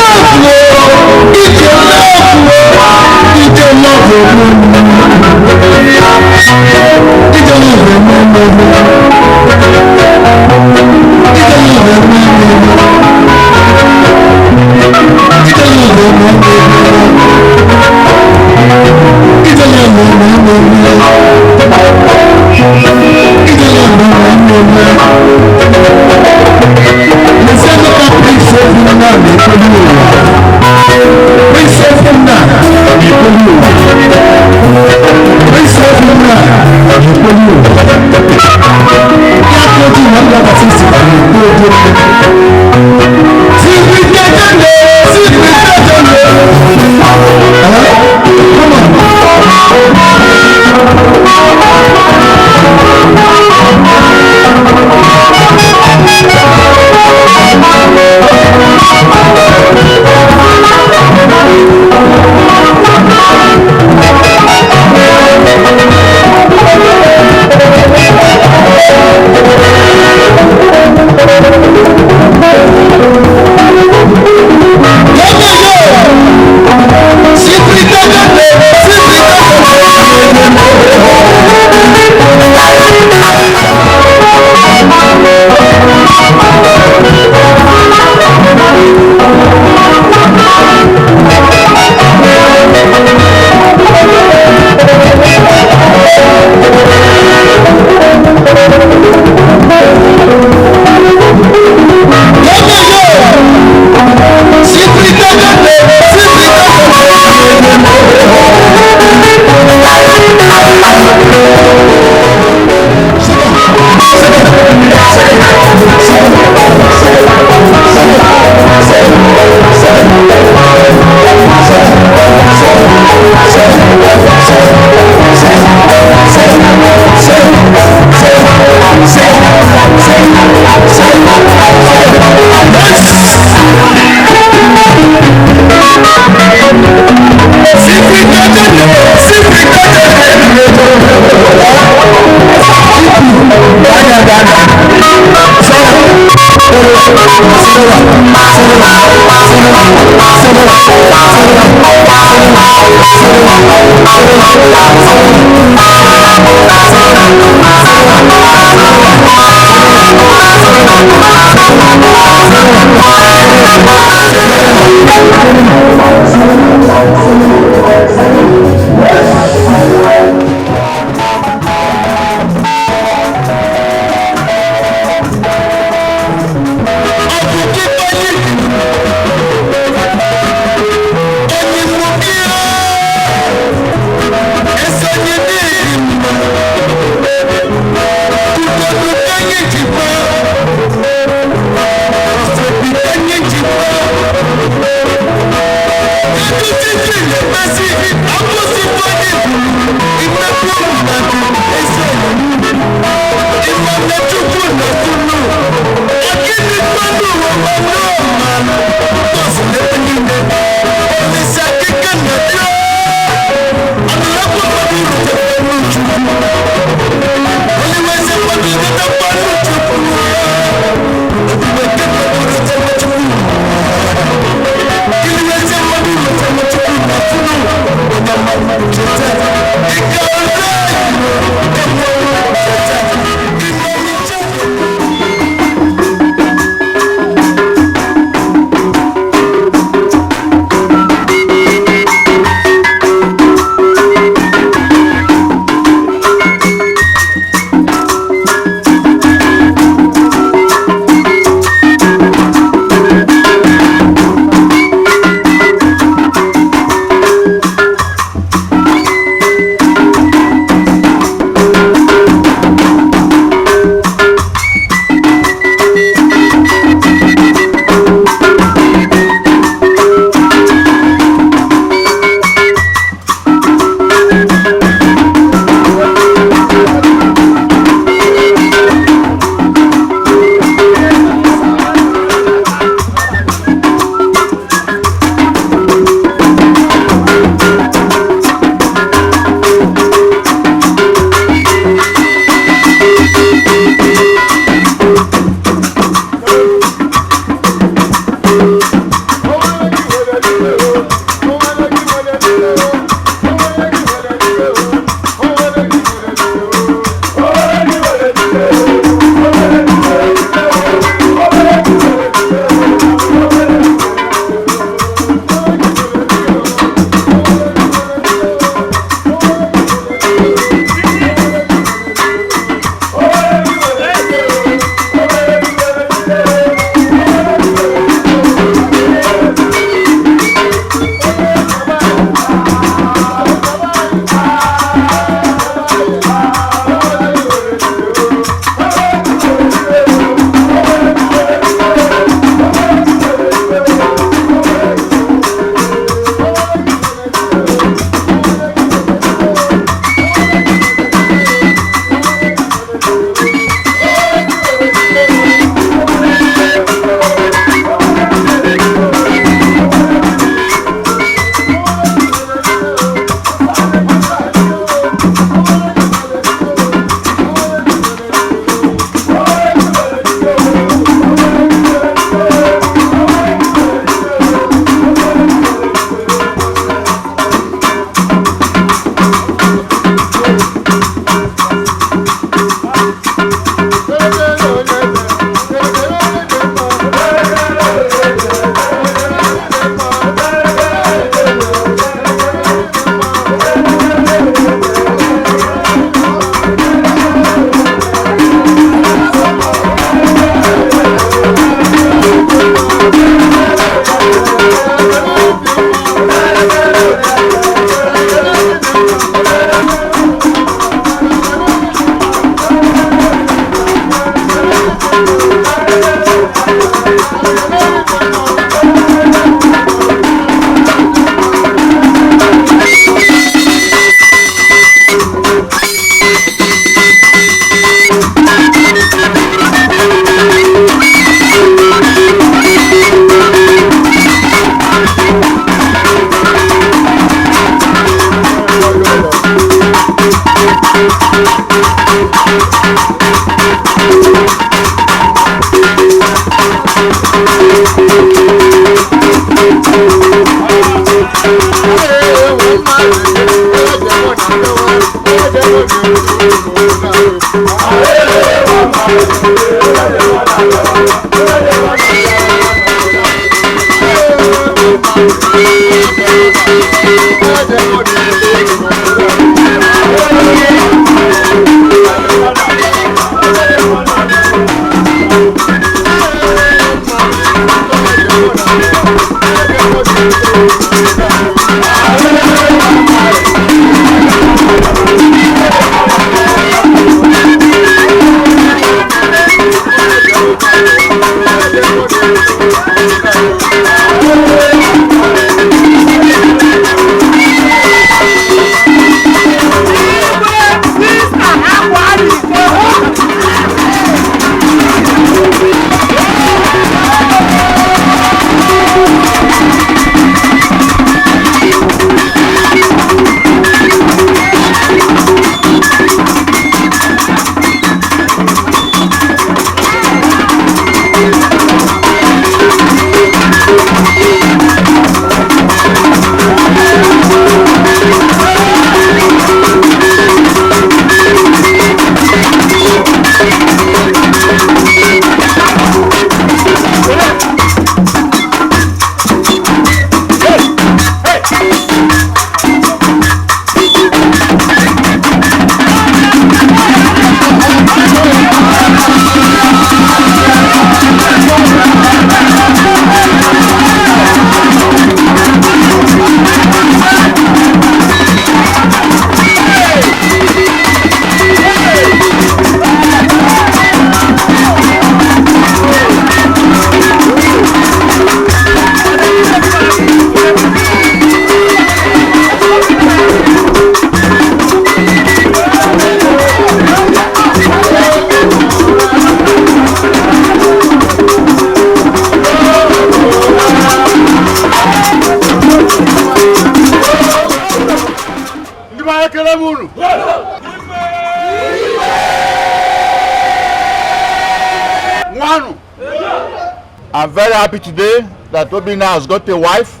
I'm very happy today that Obina has got a wife,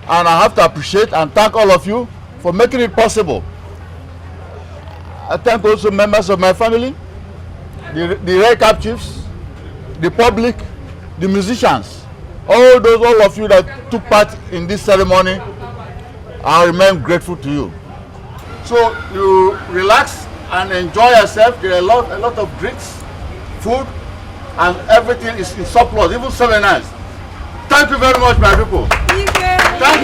and I have to appreciate and thank all of you for making it possible. I thank also members of my family, the Red Cap chiefs, the public, the musicians, all of you that took part in this ceremony. I remain grateful to you. So you relax and enjoy yourself. There are a lot of drinks, food, and everything is in surplus, even souvenirs. Thank you very much, my people. Thank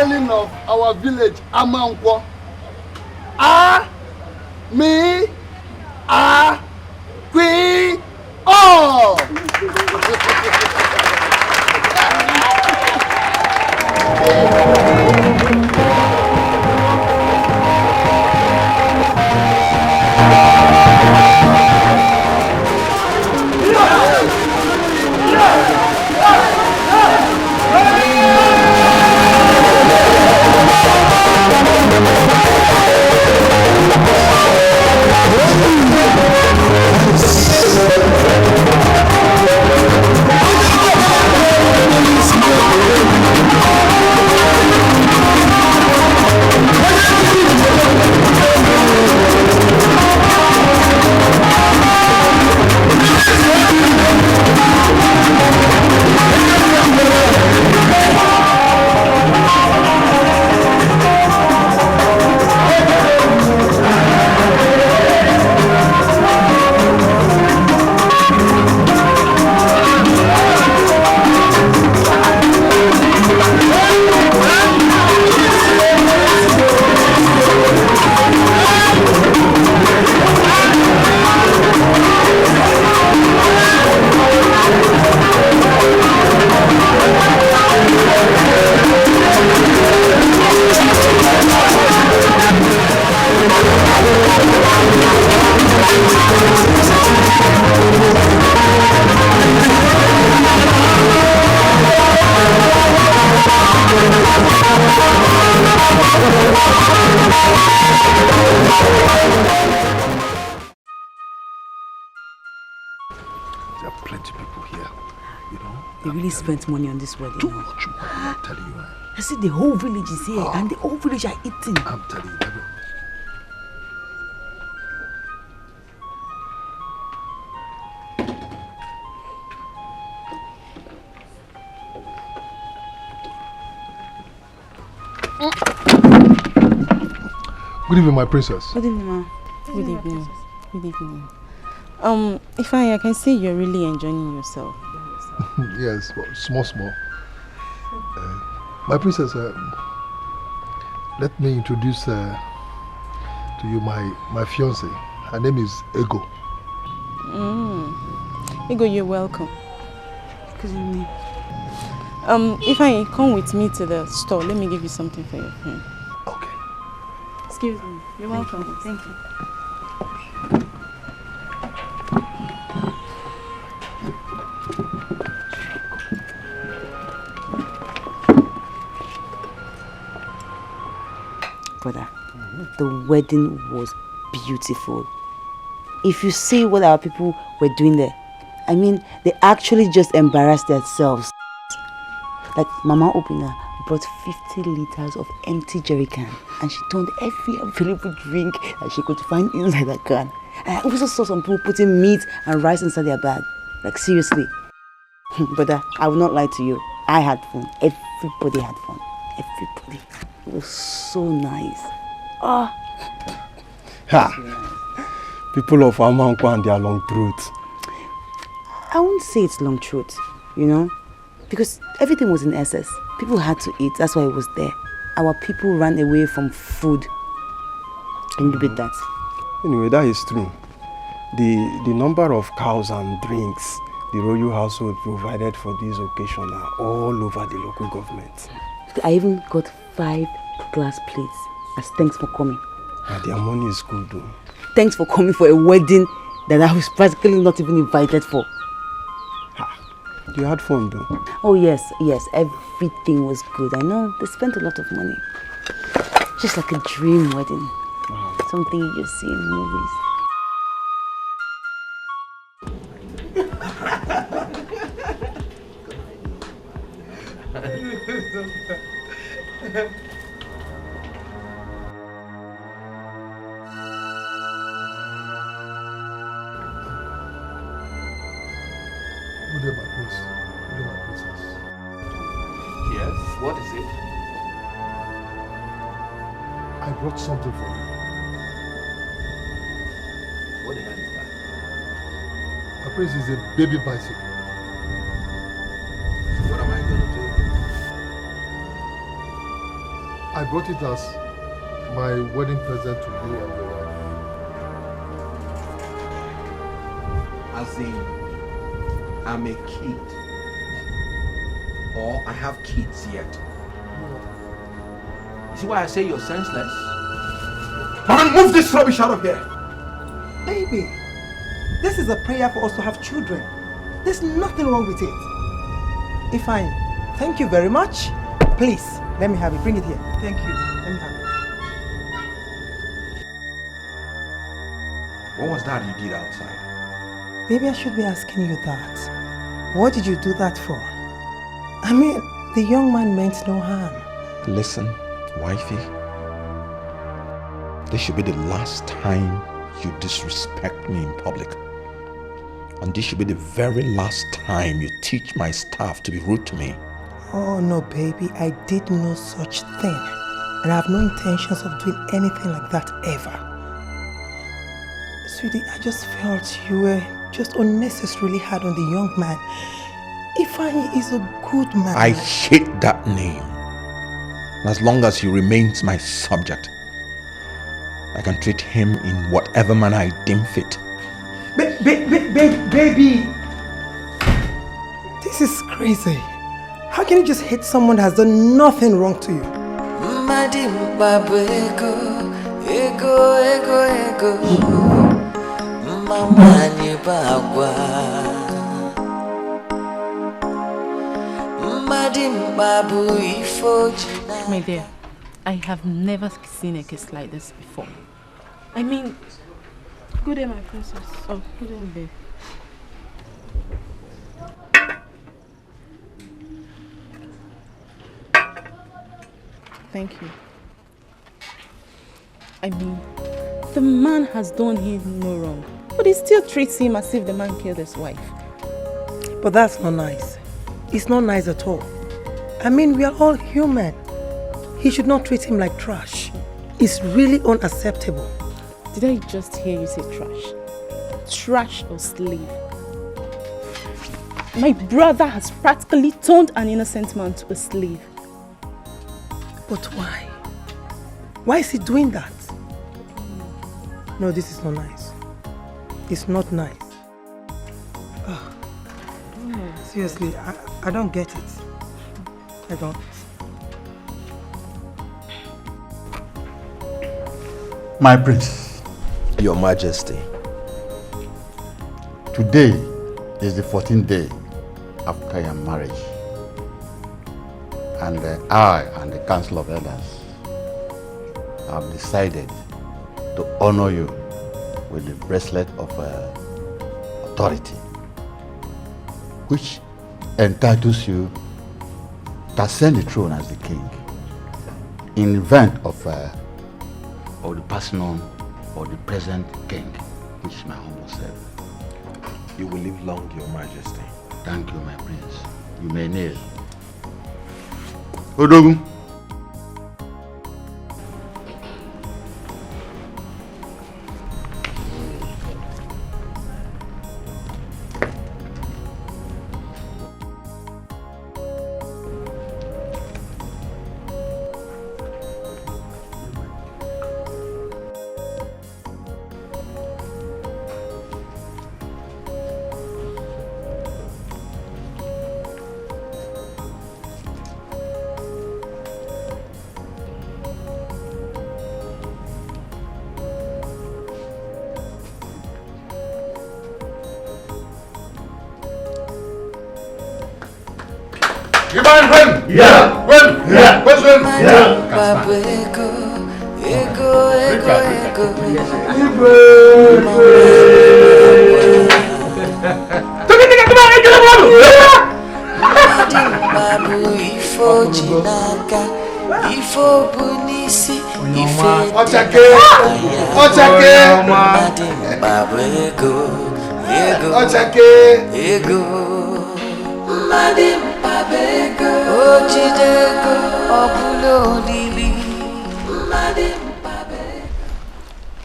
unveiling of our village, Amankwo. Ah, me, ah, Queen, oh! There are plenty of people here, you know. They really spent money on this wedding. Too much money, I'm telling you. I see the whole village is here and the whole village are eating. I'm telling you. Good evening, my princess. Good evening, ma. Good evening. Good evening. Ifeanyi, I can see you're really enjoying yourself. Yes, well, small. My princess, let me introduce to you my fiance. Her name is Ego. Ego, you're welcome. Excuse me. Ifeanyi, come with me to the store. Let me give you something for your friend. Okay. Excuse me. You're welcome. Thank you. Brother, the wedding was beautiful. If you see what our people were doing there, I mean, they actually just embarrassed themselves. Like Mama Opina brought 50 liters of empty jerry can and she turned every available drink that she could find inside that can. And I also saw some people putting meat and rice inside their bag. Like seriously. Brother, I will not lie to you. I had fun. Everybody had fun. Everybody. It was so nice. Ah. Ha! People of Amankwa and their long throats. I won't say it's long throat, you know, because everything was in excess. People had to eat. That's why it was there. Our people ran away from food. Can you beat that? Anyway, that is true. The number of cows and drinks the royal household provided for this occasion are all over the local government. I even got 5 glass plates as thanks for coming. And their money is good though. Thanks for coming for a wedding that I was practically not even invited for. You had fun though? Oh yes, everything was good. I know, they spent a lot of money. Just like a dream wedding. Something you just see in movies. Good day, my prince. Good day, my princess. Yes, what is it? I brought something for you. What the hell is that? My prince is a baby bicycle. What am I going to do? brought it as my wedding present to you and your wife. As in, I'm a kid. Or I have kids yet. You see why I say you're senseless? Man, move this rubbish out of here! Baby, this is a prayer for us to have children. There's nothing wrong with it. Ifeanyi, thank you very much. Please, let me have it. Bring it here. Thank you. Let me have it. What was that you did outside? Maybe I should be asking you that. What did you do that for? I mean, the young man meant no harm. Listen, wifey. This should be the last time you disrespect me in public. And this should be the very last time you teach my staff to be rude to me. Oh no, baby, I did no such thing. And I have no intentions of doing anything like that ever. Sweetie, I just felt you were just unnecessarily hard on the young man. Ifeanyi is a good man. I hate that name. And as long as he remains my subject, I can treat him in whatever manner I deem fit. Baby! This is crazy. How can you just hate someone that has done nothing wrong to you? My dear, I have never seen a kiss like this before. I mean, good day, my princess. Oh, good day, babe. Thank you. I mean, the man has done him no wrong, but he still treats him as if the man killed his wife. But that's not nice. It's not nice at all. I mean, we are all human. He should not treat him like trash. It's really unacceptable. Did I just hear you say trash? Trash or slave? My brother has practically turned an innocent man to a slave. But why? Why is he doing that? No, this is not nice. It's not nice. Oh. Seriously, I don't get it. I don't. My prince, Your Majesty. Today is the 14th day after your marriage. And I and the Council of Elders have decided to honor you with the bracelet of authority, which entitles you to ascend the throne as the king in event of the passing on of the present king, which is my humble self. You will live long, Your Majesty. Thank you, my prince. You may kneel. Odogun. You mind when? Yeah. When? Yeah. Where's when? Yeah.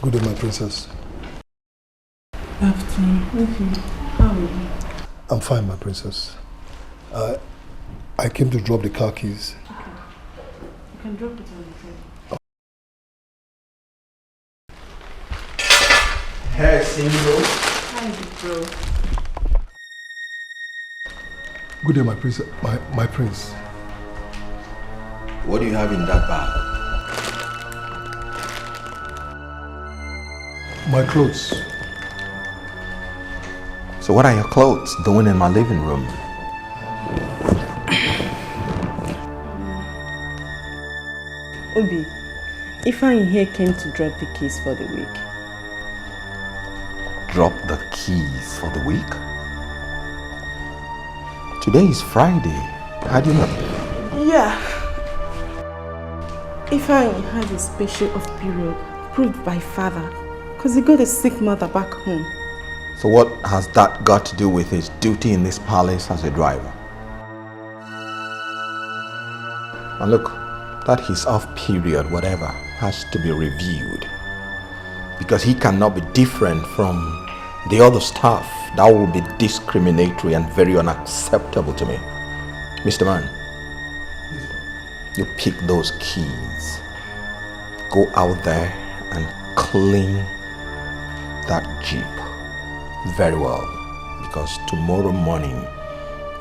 Good day, my princess. Afternoon. How are you? I'm fine, my princess. I came to drop the car keys. Okay. can drop it on the table. Hey, single. Hi, big bro. Good day, my prince. My prince. What do you have in that bag? My clothes. So what are your clothes doing in my living room? Obi, Ifeanyi here came to drop the keys for the week. Drop the keys for the week? Today is Friday. How do you know? Yeah. Ifeanyi had a special off period approved by father because he got a sick mother back home. So what has that got to do with his duty in this palace as a driver? And look, that his off period, whatever, has to be reviewed. Because he cannot be different from the other staff. That will be discriminatory and very unacceptable to me. Mr. Man, you pick those keys. Go out there and clean that Jeep very well. Because tomorrow morning,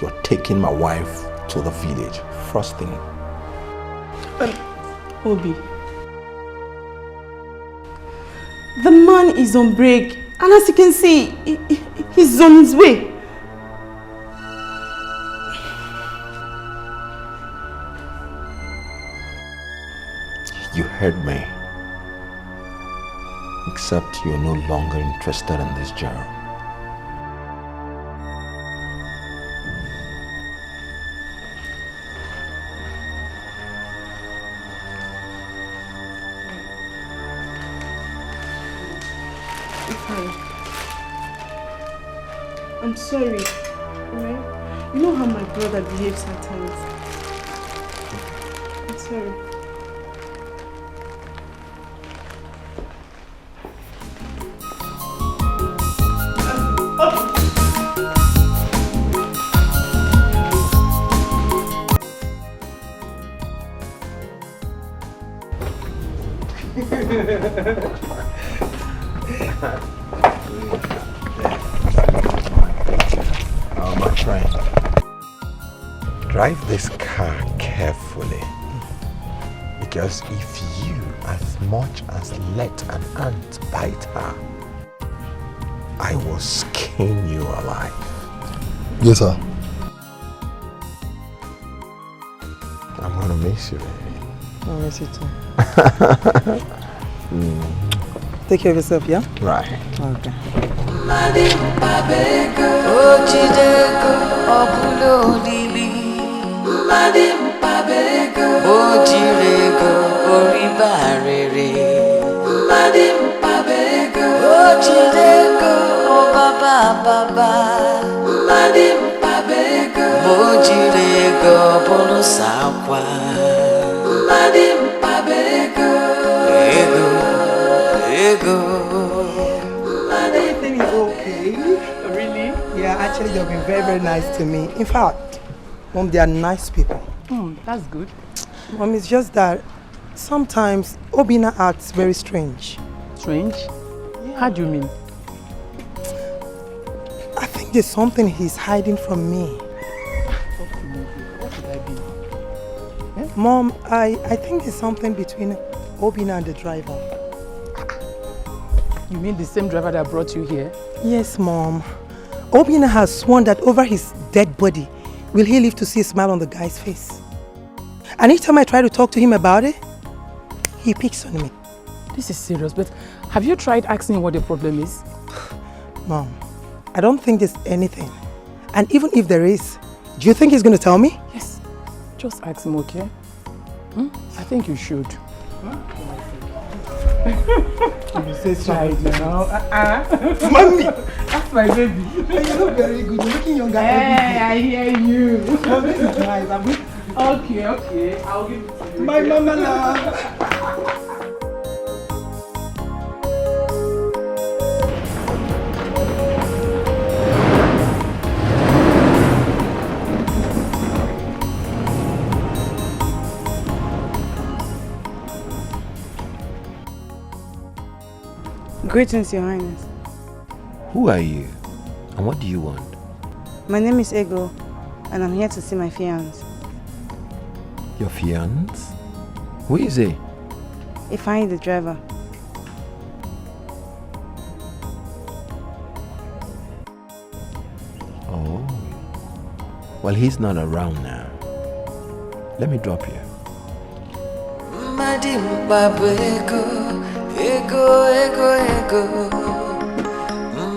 you're taking my wife to the village. First thing. Obi, the man is on break, and as you can see, he's on his way. You heard me. Except you're no longer interested in this job. I'm sorry, alright? You know how my brother behaves at times. I'm sorry. Oh, my friend. Drive this car carefully. Because if you as much as let an ant bite her, I will skin you alive. Yes, sir. I'm gonna miss you, baby. I'll miss you too. Take care of yourself, yeah? Right. Okay. Everything is okay. Really? Yeah, actually they've been very, very nice to me. In fact, Mom, they are nice people. That's good. Mom, it's just that sometimes Obina acts very strange. Strange? How do you mean? I think there's something he's hiding from me. What could I be? Mom, I think there's something between Obina and the driver. You mean the same driver that brought you here? Yes, Mom. Obina has sworn that over his dead body, will he live to see a smile on the guy's face. And each time I try to talk to him about it, he picks on me. This is serious, but have you tried asking him what the problem is? Mom, I don't think there's anything. And even if there is, do you think he's going to tell me? Yes. Just ask him, okay? I think you should. You say child now. Mommy! That's my baby. You look very good. You're looking younger. Hey, I hear you. This is nice. Okay. I'll give it to you. My mama now. Greetings, Your Highness. Who are you? And what do you want? My name is Ego, and I'm here to see my fiancé. Your fiancé? Who is he? Ifeanyi, the driver. Oh. Well, he's not around now. Let me drop you. Madim babu ego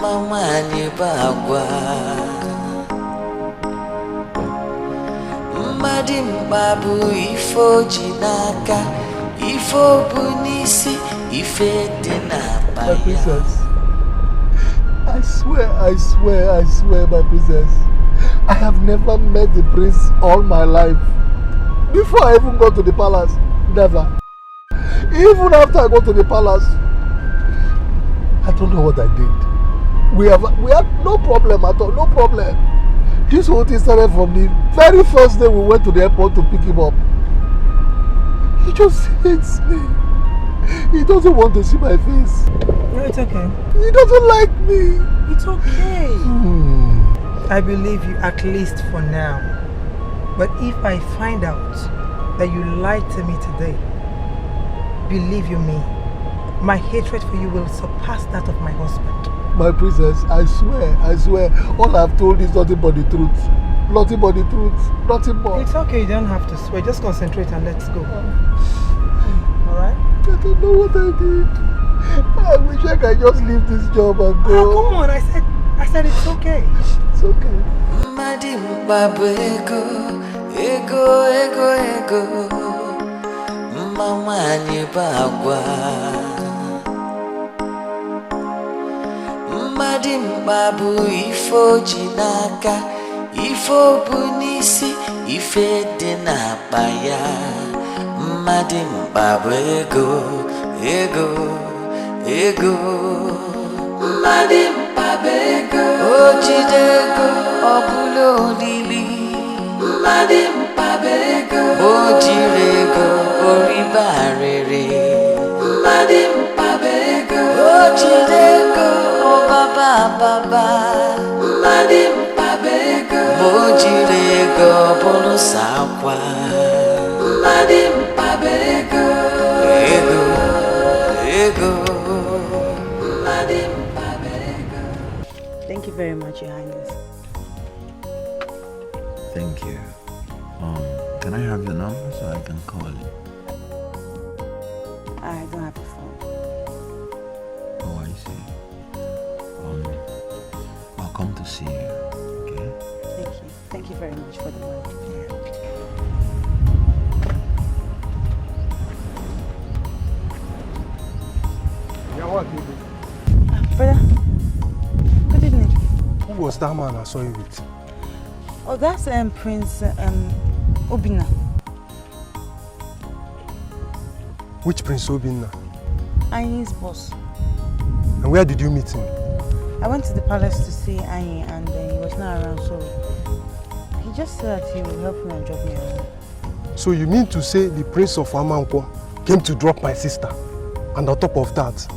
mama ni bagwa Madim babu ifo jinaka ifo bunisi ife dinapaya. My princess, I swear, my princess, I have never met the prince all my life. Before I even got to the palace, never. Even after I got to the palace, I don't know what I did. We had no problem at all, no problem. This whole thing started from the very first day we went to the airport to pick him up. He just hates me. He doesn't want to see my face. No, it's okay. He doesn't like me. It's okay. I believe you at least for now. But if I find out that you lied to me today, believe you me, my hatred for you will surpass that of my husband. My princess, I swear, all I've told is nothing but the truth. Nothing but the truth. Nothing more. It's okay, you don't have to swear. Just concentrate and let's go. Alright? I don't know what I did. I wish I could just leave this job and go. Oh, come on, I said it's okay. It's okay. Madim babu ego mama ni bagwa Madim babu ifo jinaka ifo bunisi ife dinapaya. Madim babu ego Madim babu ojidego obulo lili. Madim babu ojirego oribarere. Madim babu ojidego baba. Madim babu ojirego bolusakwa. Madim babu ego Madim babu. Thank you very much, Your Highness. Thank you. Can I have your number so I can call you? I don't have a phone. Oh, I see. I'll come to see you, okay? Thank you. Thank you very much for the money. Brother, good evening. Who was that man I saw you with? Oh, that's Prince Obina. Which Prince Obina? Anyi's boss. And where did you meet him? I went to the palace to see Anyi and he was not around, so he just said that he will help me and drop me around. So you mean to say the Prince of Amankwa came to drop my sister, and on top of that,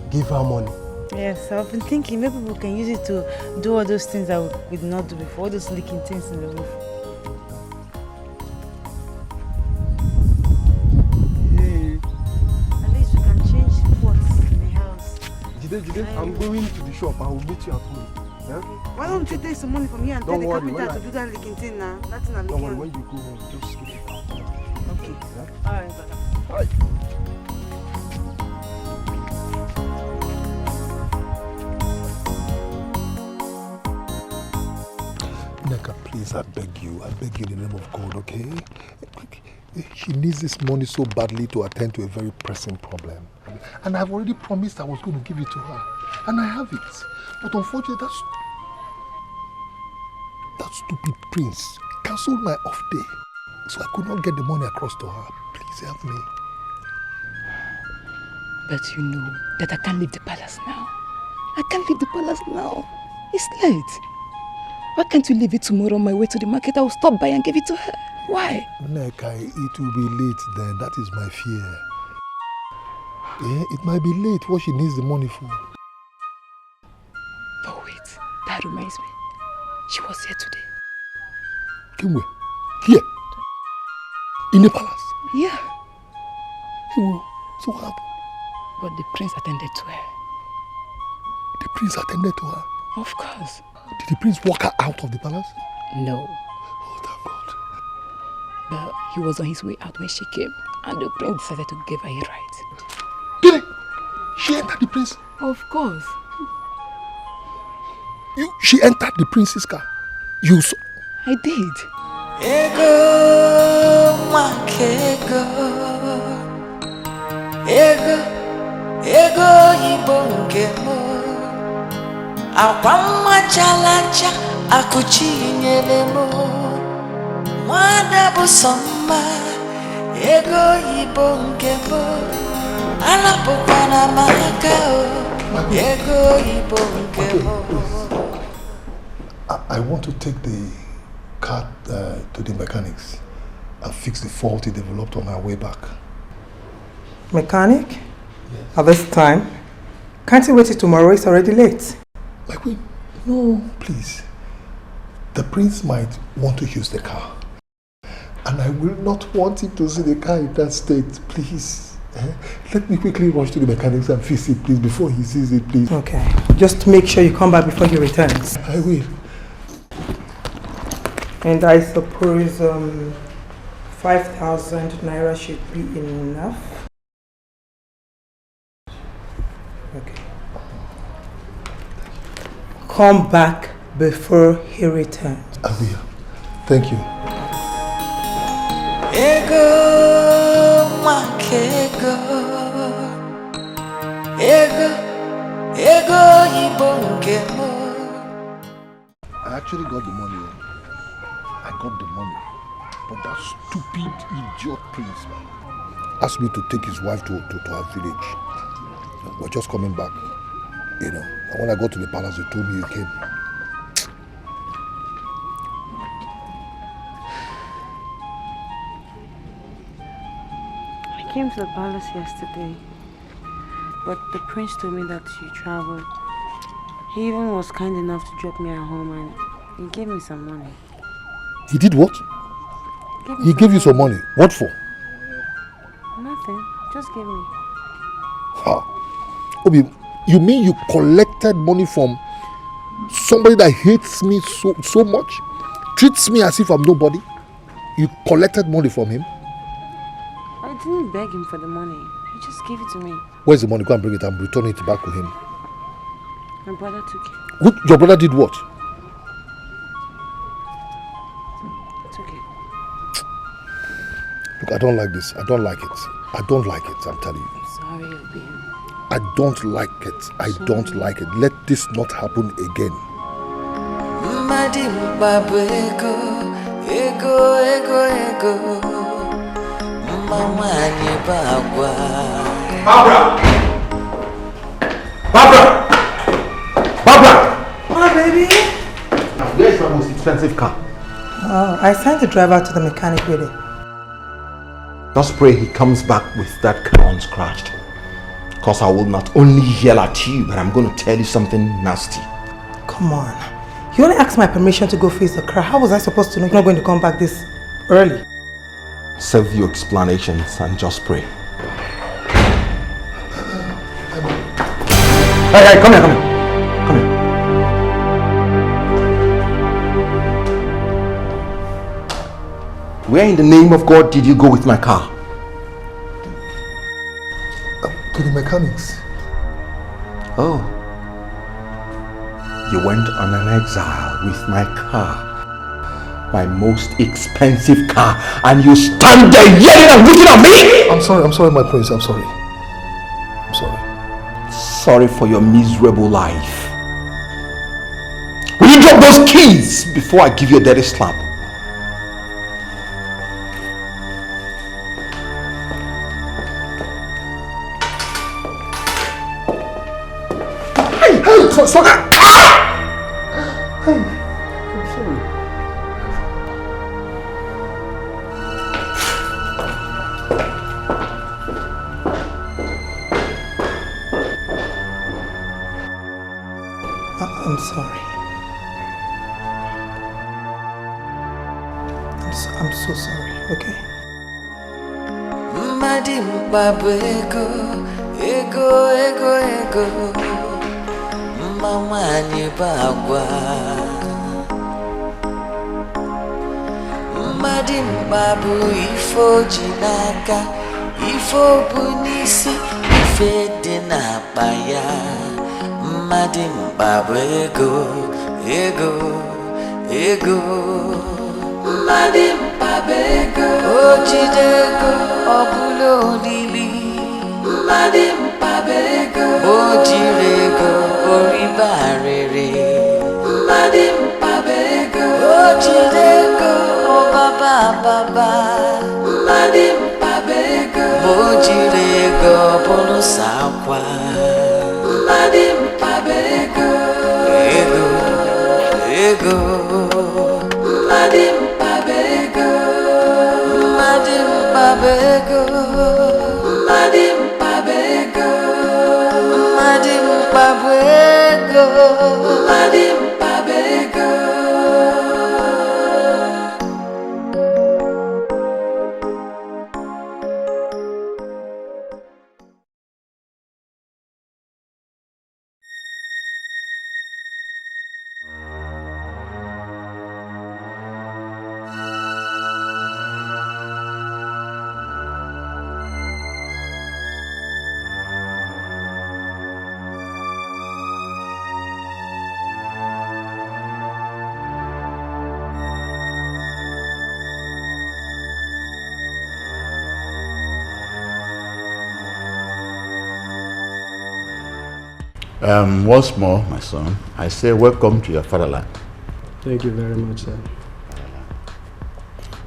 give her money? Yes, I've been thinking maybe we can use it to do all those things that we did not do before, all those leaking things in the roof. At least we can change pots in the house. Jide, I'm going to the shop. I will meet you at home. Yeah? Why don't you take some money from here and tell the carpenter to do that leaking thing now? That's not Don't leaking. worry, when you go home, just give it back. Okay. Yeah? All right, brother. Bye. Neka, please, I beg you in the name of God, okay? She needs this money so badly to attend to a very pressing problem. And I've already promised I was going to give it to her. And I have it. But unfortunately, that stupid prince cancelled my off day. So I could not get the money across to her. Please help me. But you know that I can't leave the palace now. I can't leave the palace now. It's late. Why can't you leave it tomorrow on my way to the market? I will stop by and give it to her. Why? Neka, it will be late then. That is my fear. It might be late. What she needs the money for. But wait, that reminds me. She was here today. Came where? Here? In the palace? Yeah. So what happened? But the prince attended to her. The prince attended to her? Of course. Did the prince walk her out of the palace? No. Oh, thank God. But he was on his way out when she came, and the prince decided to give her a ride. Did he? She entered the prince? Of course. She entered the prince's car? You saw? I did. Ego makego, ego ibongemo, akwama chalacha akuchinyelemo, mwana busoma, ego ibongemo, alapokana makao, ego ibongemo. I want to take the car to the mechanics and fix the fault he developed on our way back. Mechanic? Yes. At this time? Can't you wait till tomorrow? It's already late. My queen, no, please. The prince might want to use the car. And I will not want him to see the car in that state, please. Let me quickly rush to the mechanics and fix it, please, before he sees it, please. Okay. Just make sure you come back before he returns. I will. And I suppose 5,000 naira should be enough. Okay. Come back before he returns. I will. Thank you. Ego makego, ego ibongemo. I actually got the money. I got the money. But that stupid idiot prince asked me to take his wife to our village. We're just coming back, you know. And when I got to the palace, they told me you came. I came to the palace yesterday, but the prince told me that you traveled. He even was kind enough to drop me at home and he gave me some money. He did what? He gave you some money. What for? Nothing. Just give me. Ha. Obi, you mean you collected money from somebody that hates me so much? Treats me as if I'm nobody? You collected money from him? I didn't beg him for the money. He just gave it to me. Where's the money? Go and bring it and return it back to him. My brother took it. Your brother did what? It's okay. Look, I don't like this. I don't like it. I don't like it, I'm telling you. Sorry, Obi. I don't like it. I don't like it. Let this not happen again. Barbara! Barbara! Barbara! Hi, baby. Where is my most expensive car? Oh, I sent the driver to the mechanic with it. Just pray he comes back with that car unscratched. Because I will not only yell at you, but I'm going to tell you something nasty. Come on. You only asked my permission to go fix the car. How was I supposed to know you're not going to come back this early? Save your explanations and just pray. Hey, come here, come here. Come here. Where in the name of God did you go with my car? To the mechanics. Oh. You went on an exile with my car. My most expensive car. And you stand there yelling and looking at me? I'm sorry, my prince, I'm sorry. I'm sorry. Sorry for your miserable life. Will you drop those keys before I give you a dirty slap? Hey, stop that! Hey, I'm sorry. sorry. I'm so sorry, okay? Mmadụ mkpabụ ego, ego, ego, ego. Mma nwanyị bụ agwa. Mmadụ mkpabụ ife o ji n'aka, ife o bu n'isi, ife dị n'akpa ya. Mmadụ mkpabụ ego, ego, ego. Mmadụ mkpabụ ego, o jide ego, ọ bụla olili. Mmadụ mkpabụ ego, o jiri ego, o riba arịrị. Mmadụ mkpabụ ego, o jide ego, ọ baba baba. Mmadụ mkpabụ ego, o jiri ego, ọ bụrụ sakwa. Mmadụ mkpabụ ego, ego, ego. Mmadụ mkpabụ ego, mmadụ mkpabụ ego, mmadụ mkpabụ ego, mmadụ mkpabụ ego, mmadụ mkpabụ ego. Once more, my son, I say welcome to your fatherland. Thank you very much, sir.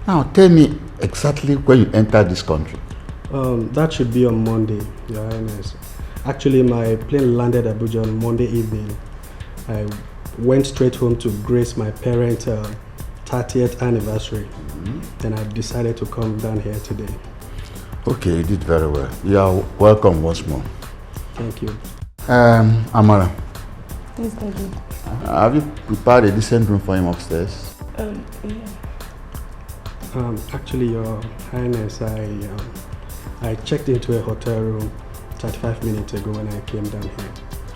Now, tell me exactly when you entered this country. That should be on Monday, Your Highness. Actually, my plane landed at Abuja on Monday evening. I went straight home to grace my parents' 30th anniversary. Then I decided to come down here today. Okay, you did very well. You are welcome once more. Thank you. Amara. Yes, Daddy. Have you prepared a decent room for him upstairs? Yeah. Actually, Your Highness, I checked into a hotel room 35 minutes ago when I came down here.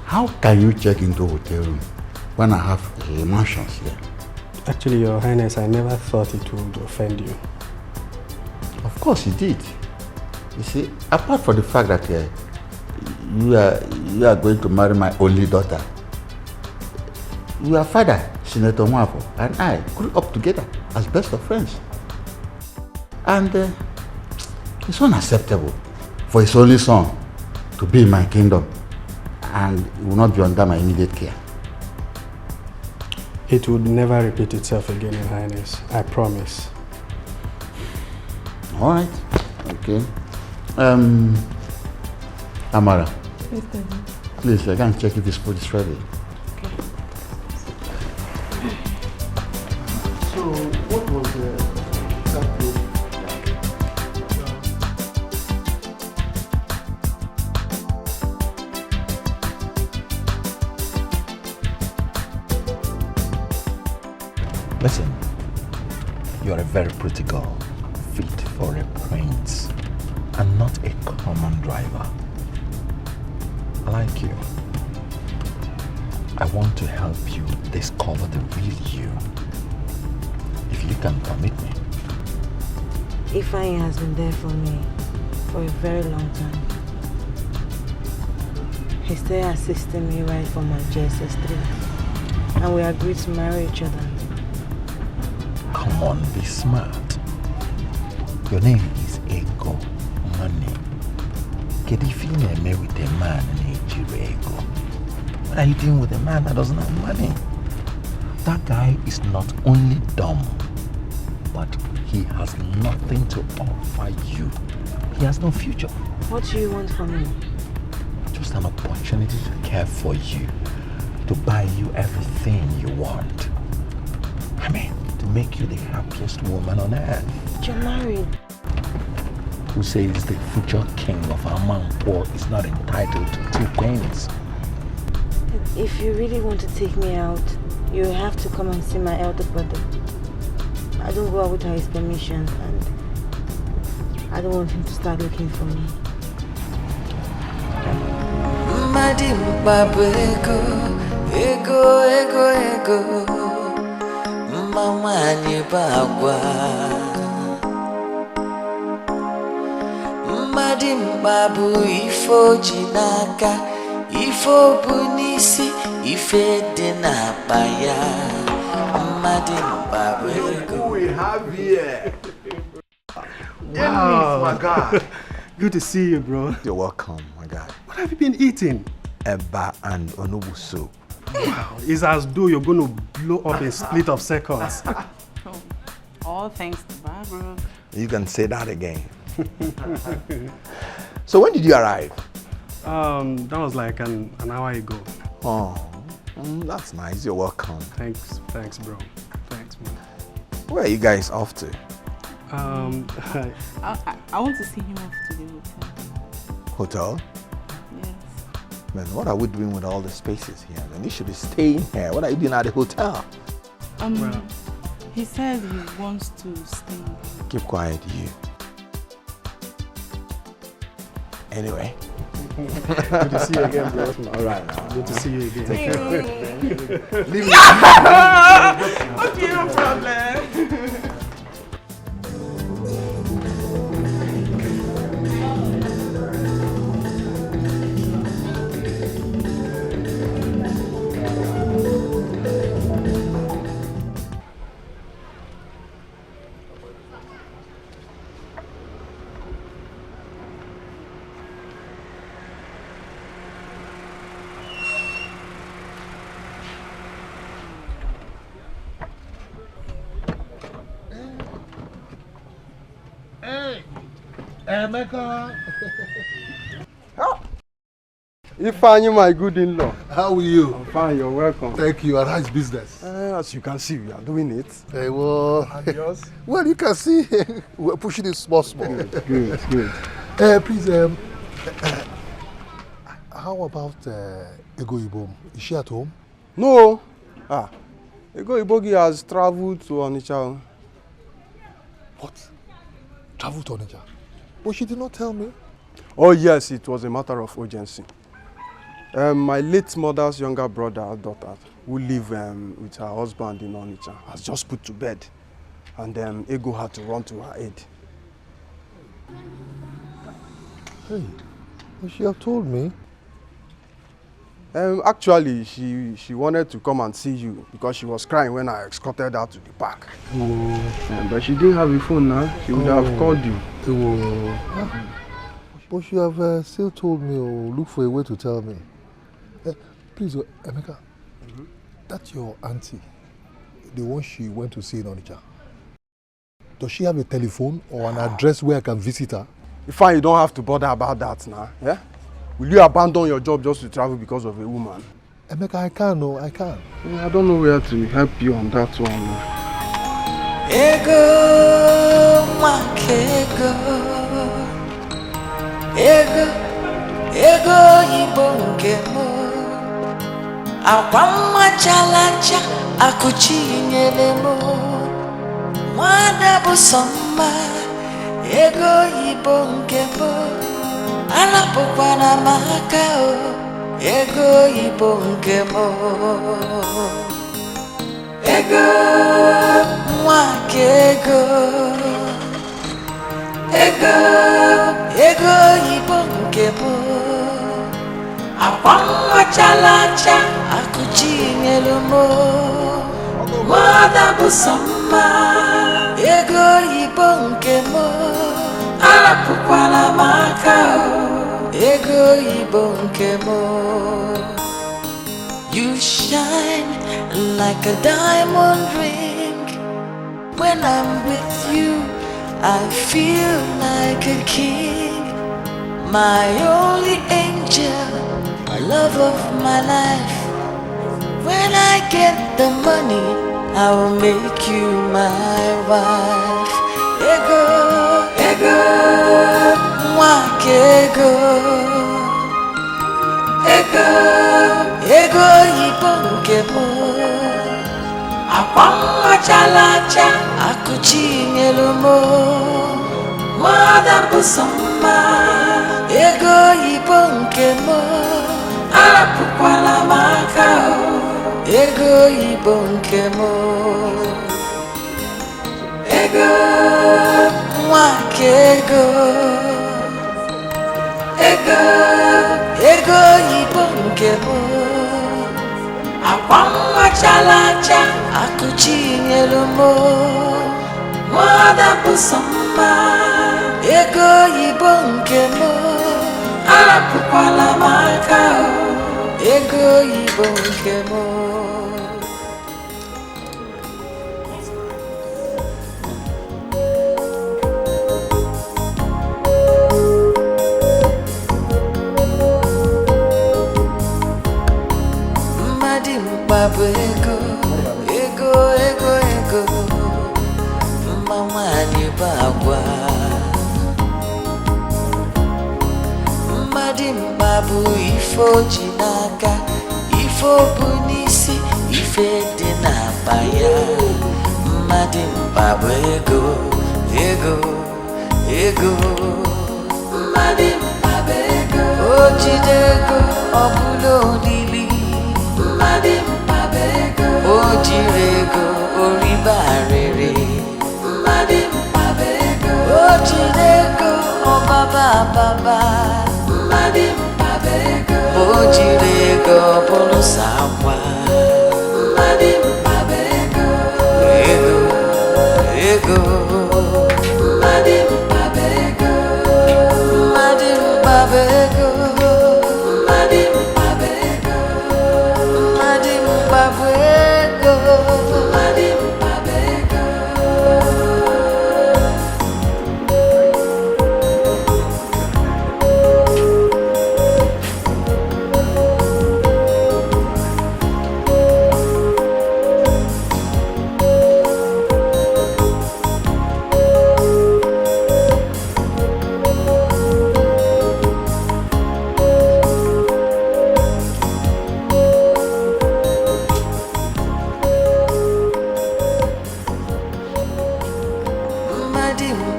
How can you check into a hotel room when I have a mansion here? Actually, Your Highness, I never thought it would offend you. Of course it did. You see, apart from the fact that you are going to marry my only daughter, your father, Senator Mwafo, and I grew up together as best of friends. And it's unacceptable for his only son to be in my kingdom and he will not be under my immediate care. It would never repeat itself again, Your Highness. I promise. All right. Okay. Amara. Yes, Daddy. Please, I can check if his food is ready. Okay. So, what was exactly? Listen, you're a very pretty girl, fit for a prince, and not a common driver. I like you. I want to help you discover the real you. If you can commit me. Ifeanyi has been there for me for a very long time. He's still assisting me right from my JSS 3. And we agreed to marry each other. Come on, be smart. Your name is Ego, money. Get if you marry with a man in Ego. What are you doing with a man that doesn't have money? That guy is not only dumb, but he has nothing to offer you. He has no future. What do you want from me? Just an opportunity to care for you, to buy you everything you want. I mean, to make you the happiest woman on earth. But you're married. Who says the future king of Amanpo is not entitled to 2 pennies? If you really want to take me out, you have to come and see my elder brother. I don't go out without his permission, and I don't want him to start looking for me. Madim babu ego, ego, ego, ego. Mama ni bagwa. Madim babu ifo jinaka, ifo bunisi, ife dena baya. Madim babu ego. Who we have here? Wow. My God. Good to see you, bro. You're welcome, my guy. What have you been eating? Eba and onubu soup. Wow, it's as though you're going to blow up in split of seconds. All thanks to Barbara. You can say that again. So when did you arrive? That was like an hour ago. Oh, that's nice. You're welcome. Thanks, bro. Thanks, man. Where are you guys off to? I want to see him off to the hotel. Hotel? Man, what are we doing with all the spaces here? Man, you should be staying here. What are you doing at the hotel? He said he wants to stay. Keep quiet, you. Anyway. Good to see you again, bro. All right, now. Good to see you again. Take care. Leave me. Okay, no problem. Emeka. Ifeanyi, my good in-law. How are you? I'm fine, you're welcome. Thank you. And how's business? As you can see, we are doing it. Hey, well, And yours? well, you can see we're pushing it small. Good. Please, how about Ego Ibom? Is she at home? No. Ego Ibogi has traveled to Onitsha. What? Travel to Naija? But she did not tell me. Oh yes, it was a matter of urgency. My late mother's younger brother, daughter, who live with her husband in Onitsha, has just put to bed. And Ego had to run to her aid. Hey, well, she have told me. Actually, she wanted to come and see you because she was crying when I escorted her to the park. Oh. But she didn't have a phone now. She would have called you. But she have still told me or look for a way to tell me. Please, Emeka, that's your auntie, the one she went to see in Onitsha. Does she have a telephone or an address where I can visit her? Fine, you don't have to bother about that now. Yeah? Will you abandon your job just to travel because of a woman? Emeka, I can't. No, I can't. I don't know where to help you on that one. Ego, makego. Ego, ibongemo. Akwamma chalacha, akuchinyelemo. Mwada busoma. Ego, ibongemo. Anapokwana makao. Ego, ibongemo. Ego, mwakego. Ego, ibongemo. Akwamma chalacha, akuchinyelemo. Mwada busoma. Ego, ibongemo. Anapokwana makao. Ego, ibongemo. You shine like a diamond ring. When I'm with you, I feel like a king. My only angel, love of my life. When I get the money, I will make you my wife. Ego, mwakego. Ego, mo Akwa chalacha akuchinyelu mo Mada busama ego ibo nke mo Arapukwala maka ego ibo nke mo Ego mwakego Ego ibo nke mo Akwa chalacha akuchinyelu mo Mada busama ego ibo nke mo Arapukwala maka ego ibo nke mo Babu ego mama ni bagwa Madi babu ifo jinaka ifo bunisi ife dị na baya Madi babu ego Madi babu ego ojidego obulo dili Madi Ojirego oribarere Madi Mbabego Ojirego obaba Madi Mbabego Ojirego bolusakwa Madi Mbabego Ego Madi Mbabego Madi Mbabego Madi Mbabego Madi Mbabego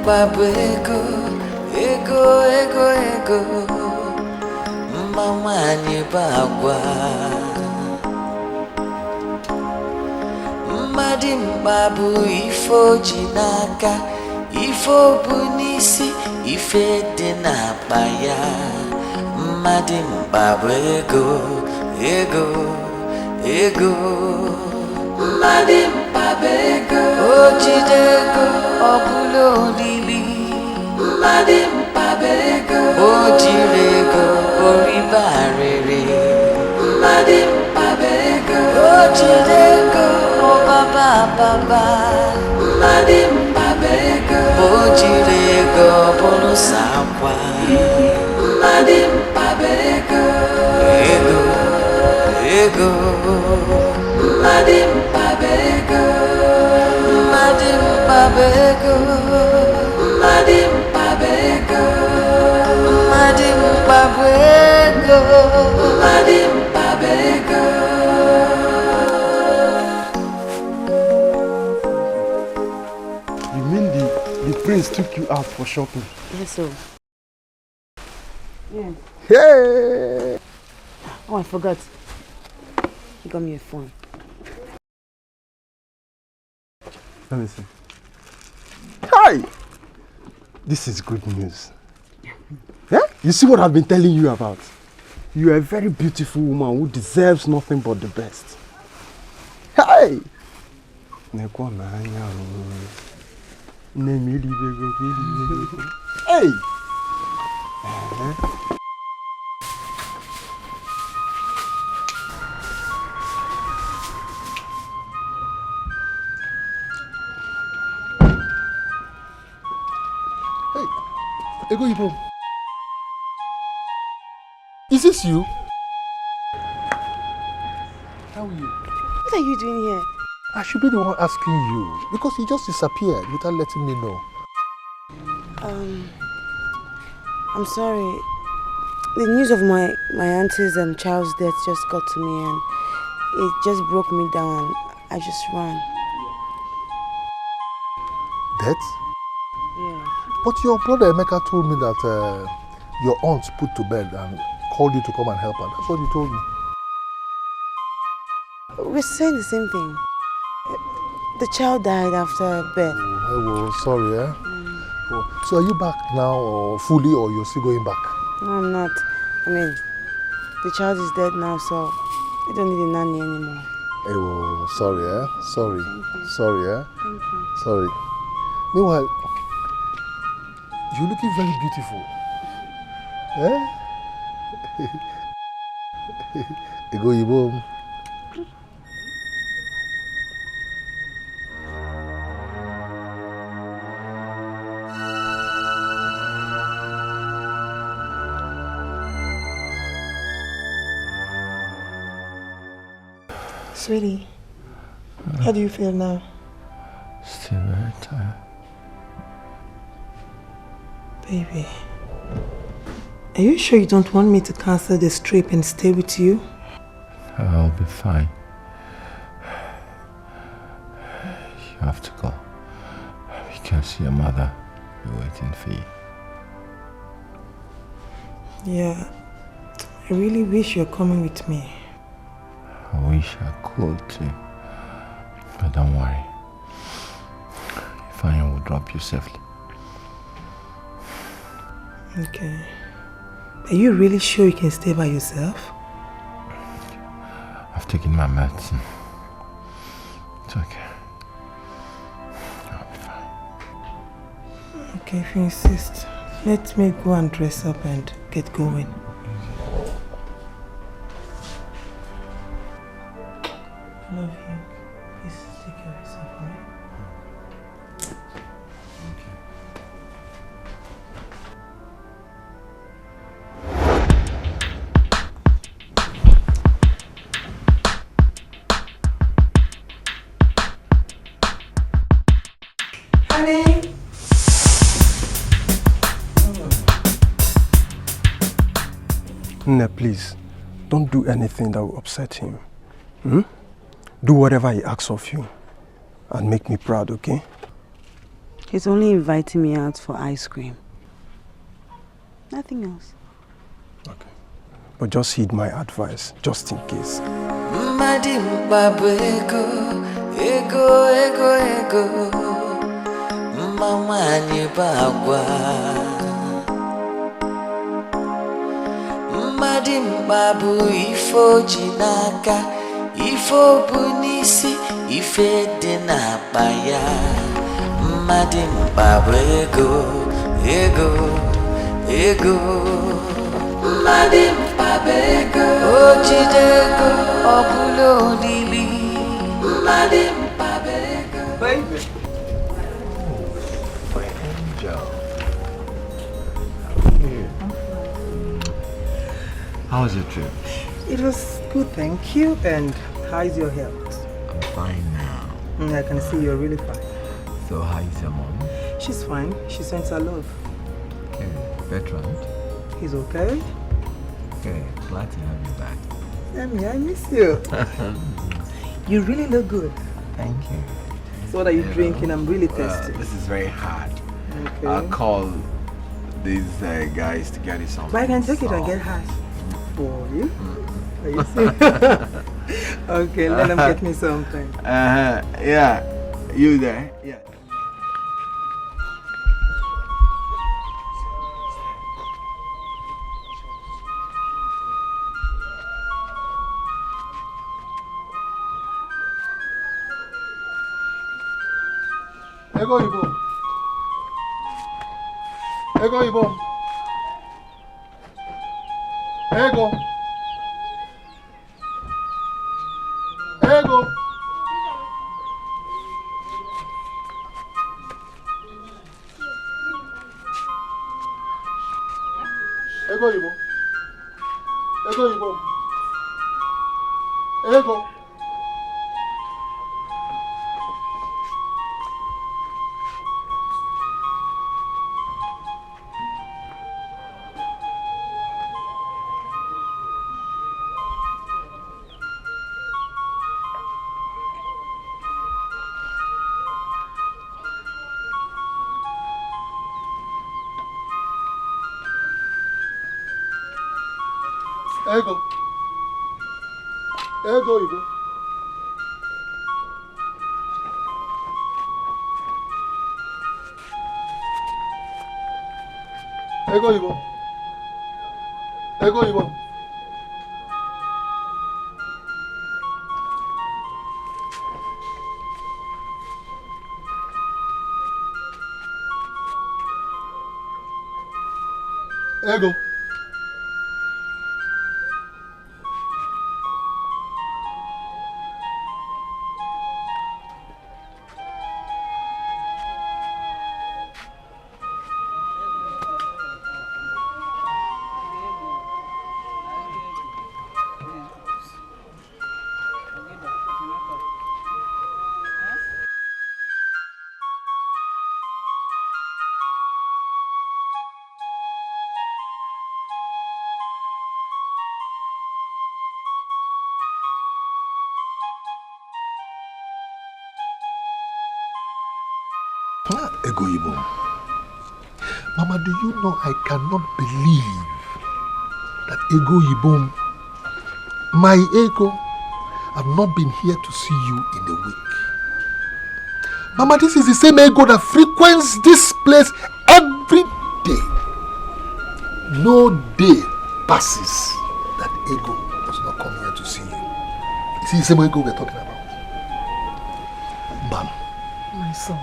Babu ego mama ni bagwa Madi babu ifo jinaka ifo bunisi ife dị na baya Madi babu ego Madi babu ego ojidego obulo dili Madi Mbabego Ojirego oribarere Madi Mbabego Ojirego obaba Madi Mbabego Ojirego bolusakwa Madi Mbabego Ego Madi Mbabego Madi Mbabego Madi Mbabego Madi Mbabego Madi Mbabego You mean the prince took you out for shopping? Yes, sir. Yeah. Hey! Oh, I forgot. He got me a phone. Let me see. Hi! This is good news. Yeah? You see what I've been telling you about? You are a very beautiful woman who deserves nothing but the best. Hey! Hey! Ego Ibo. Is this you? How are you? What are you doing here? I should be the one asking you because he just disappeared without letting me know. I'm sorry. The news of my auntie's child's death just got to me, and it just broke me down and I just ran. Death? Yes. But your brother Emeka told me that your aunt put to bed and called you to come and help her. That's what you told me. We're saying the same thing. The child died after birth. Oh, well, sorry, eh? Oh, so are you back now or fully or you're still going back? No, I'm not. I mean, the child is dead now, so we don't need a nanny anymore. Hey, well, sorry, eh? Sorry. Sorry, eh? Thank you. Sorry. Meanwhile, you're looking very beautiful. Eh? Ego Ibo. Sweetie, how do you feel now? Still very tired. Baby, are you sure you don't want me to cancel this trip and stay with you? I'll be fine. You have to go because your mother is waiting for you. Yeah, I really wish you're coming with me. I wish I could too, but don't worry. Ifeanyi will drop you safely. Okay. Are you really sure you can stay by yourself? I've taken my medicine. It's okay. I'll be fine. Okay, if you insist. Let me go and dress up and get going. I love you. Please take care of yourself, alright? Honey! Nne, please, don't do anything that will upset him. Hmm? Do whatever he asks of you and make me proud, okay? He's only inviting me out for ice cream. Nothing else. But just heed my advice, just in case. Madimba ego, ego, ego, ego. Mama nyibagwa. Madimba bu ifo jinaka, ifo bunisi, ife dinapa ya. Madimba ego, ego, ego. Madimba ego, ojidego, obulo lili. Madimba ego, baby. My angel. How was your trip? It was good, thank you. And how is your health? I'm fine now. I can see you're really fine. So how is your mom? She's fine. She sends her love. Okay, Bertrand. He's okay. Okay, glad to have you back. Sammy, I miss you. You really look good. Thank you. So what are you drinking? I'm really thirsty. This is very hard. Okay. I'll call these guys to get you some. But I can take it and get high for you. Are you serious? Okay, let them get me something. Yeah. You there? Yeah. Ego Ibo. Ego Ibo. Ego. Ego. Ego Ibo. Ego Ibo. Ego. Ego. Ego, Ego. Ego, Ego. Ego, Ego. Ego. Ego Ibo. Mama, do you know I cannot believe that Ego Ibo, my Ego, have not been here to see you in a week. Mama, this is the same Ego that frequents this place every day. No day passes that Ego does not come here to see you. Is it the same Ego we're talking about? Mama. My son.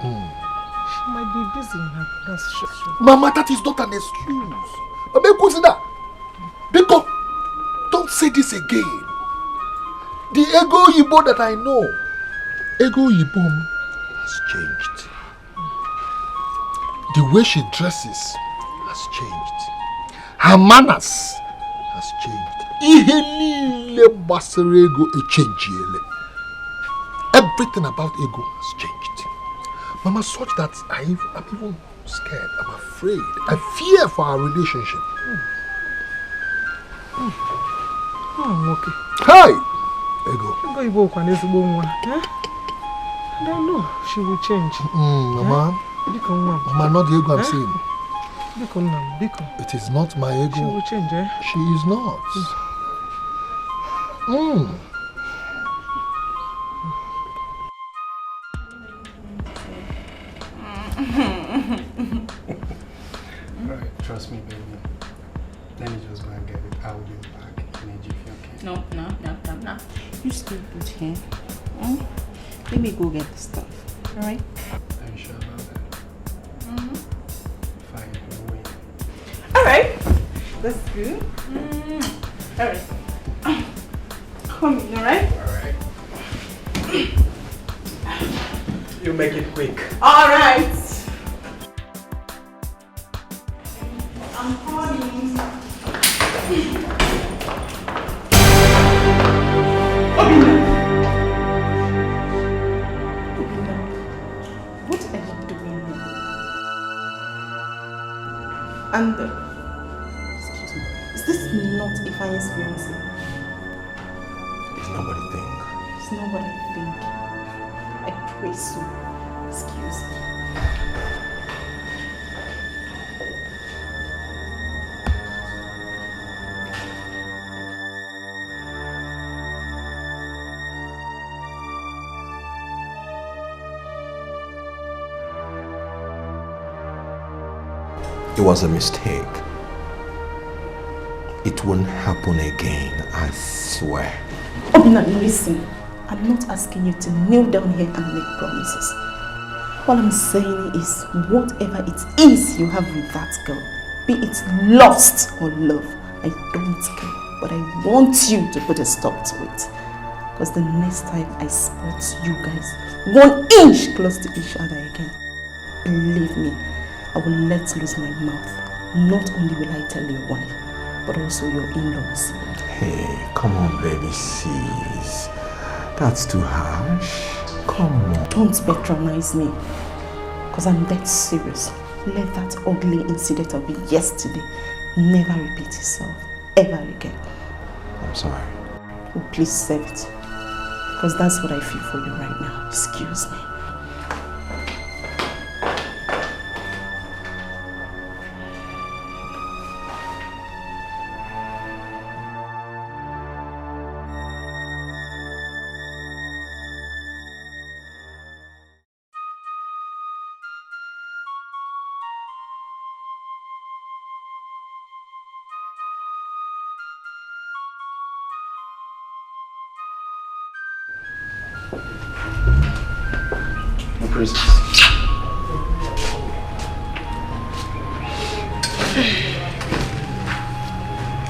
She might be busy in her brother's shop. Mama, that is not an excuse. Biko, don't say this again. The Ego Yibo that I know, Ego Yibo has changed. The way she dresses has changed. Her manners has changed. Everything about Ego has changed. Mama, such that I'm even scared. I'm afraid. I fear for our relationship. I'm okay. Hi! Ego. Ego Ibo Kwanezubonwa. And I know she will change. Mama. Mama, not the Ego I'm saying. Biko. It is not my Ego. She will change, eh? She is not. Alright, trust me, baby. Let me just go and get it. I will be back in a jiffy, okay? No. You stay put here. Let me go get the stuff. Alright? Are you sure about that? Fine, we'll wait. Alright. That's good. Alright. Come in, alright? Alright. You make it quick. Alright. I'm calling. What are you doing here? And excuse me, is this not Ifeanyi's fiancé? It's nobody think. It's not what I think. I pray so. Excuse me. It was a mistake. It won't happen again, I swear. Obina, listen. I'm not asking you to kneel down here and make promises. All I'm saying is, whatever it is you have with that girl, be it lust or love, I don't care. But I want you to put a stop to it. Because the next time I spot you guys 1 inch close to each other again, believe me, I will let loose my mouth. Not only will I tell your wife, but also your in-laws. Hey, come on, baby, sis. That's too harsh. Come on. Don't patronize me. Because I'm that serious. Let that ugly incident of yesterday never repeat itself. Ever again. I'm sorry. Oh, please save it. Because that's what I feel for you right now. Excuse me. My princess.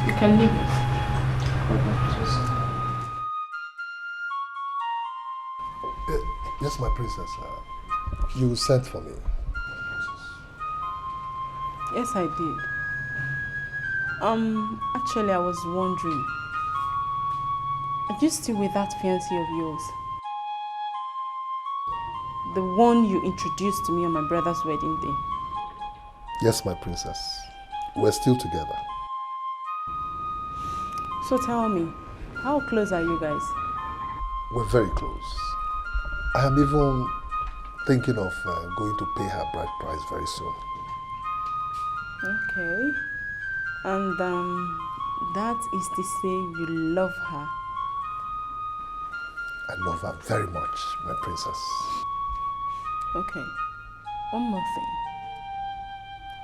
You can leave it. Yes, my princess. You sent for me. Yes, I did. Actually, I was wondering, are you still with that fiancé of yours? The one you introduced to me on my brother's wedding day? Yes, my princess. We're still together. So tell me, how close are you guys? We're very close. I am even thinking of going to pay her bride price very soon. Okay. And that is to say you love her? I love her very much, my princess. Okay. One more thing.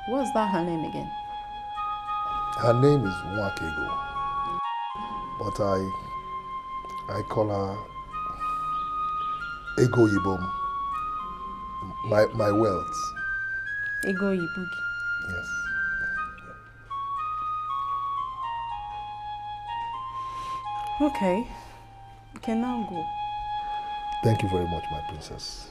What's that her name again? Her name is Nwakego. But I call her Ego Yibom. My wealth. Ego Ibugi. Yes. Okay. You can now go. Thank you very much, my princess.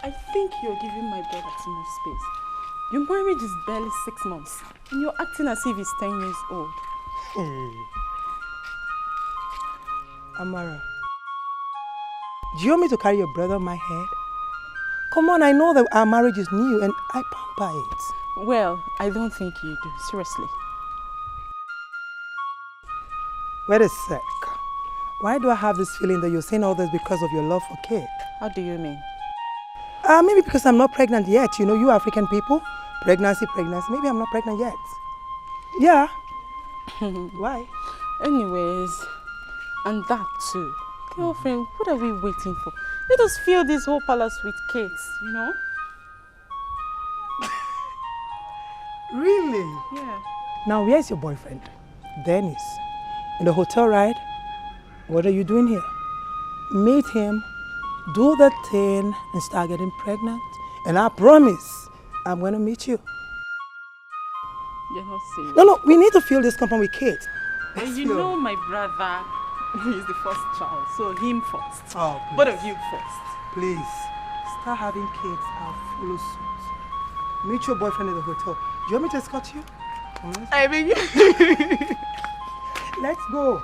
I think you're giving my brother too much space. Your marriage is barely 6 months, and you're acting as if he's 10 years old. Amara, do you want me to carry your brother on my head? Come on, I know that our marriage is new and I pamper it. Well, I don't think you do, seriously. Wait a sec. Why do I have this feeling that you're saying all this because of your love for Kate? How do you mean? Maybe because I'm not pregnant yet. You know, you African people, pregnancy. Maybe I'm not pregnant yet. Yeah. Why? Anyways, and that too. Girlfriend, what are we waiting for? Let us fill this whole palace with cakes, you know? Really? Yeah. Now, where's your boyfriend? Dennis. In the hotel, right? What are you doing here? Meet him, do that thing, and start getting pregnant. And I promise, I'm going to meet you. You're not serious. No, we need to fill this compound with Kate. And you know my brother is the first child, so him first. Oh, please. Both of you first. Please, start having kids. I'll follow suit. Meet your boyfriend in the hotel. Do you want me to escort you? I mean, let's go.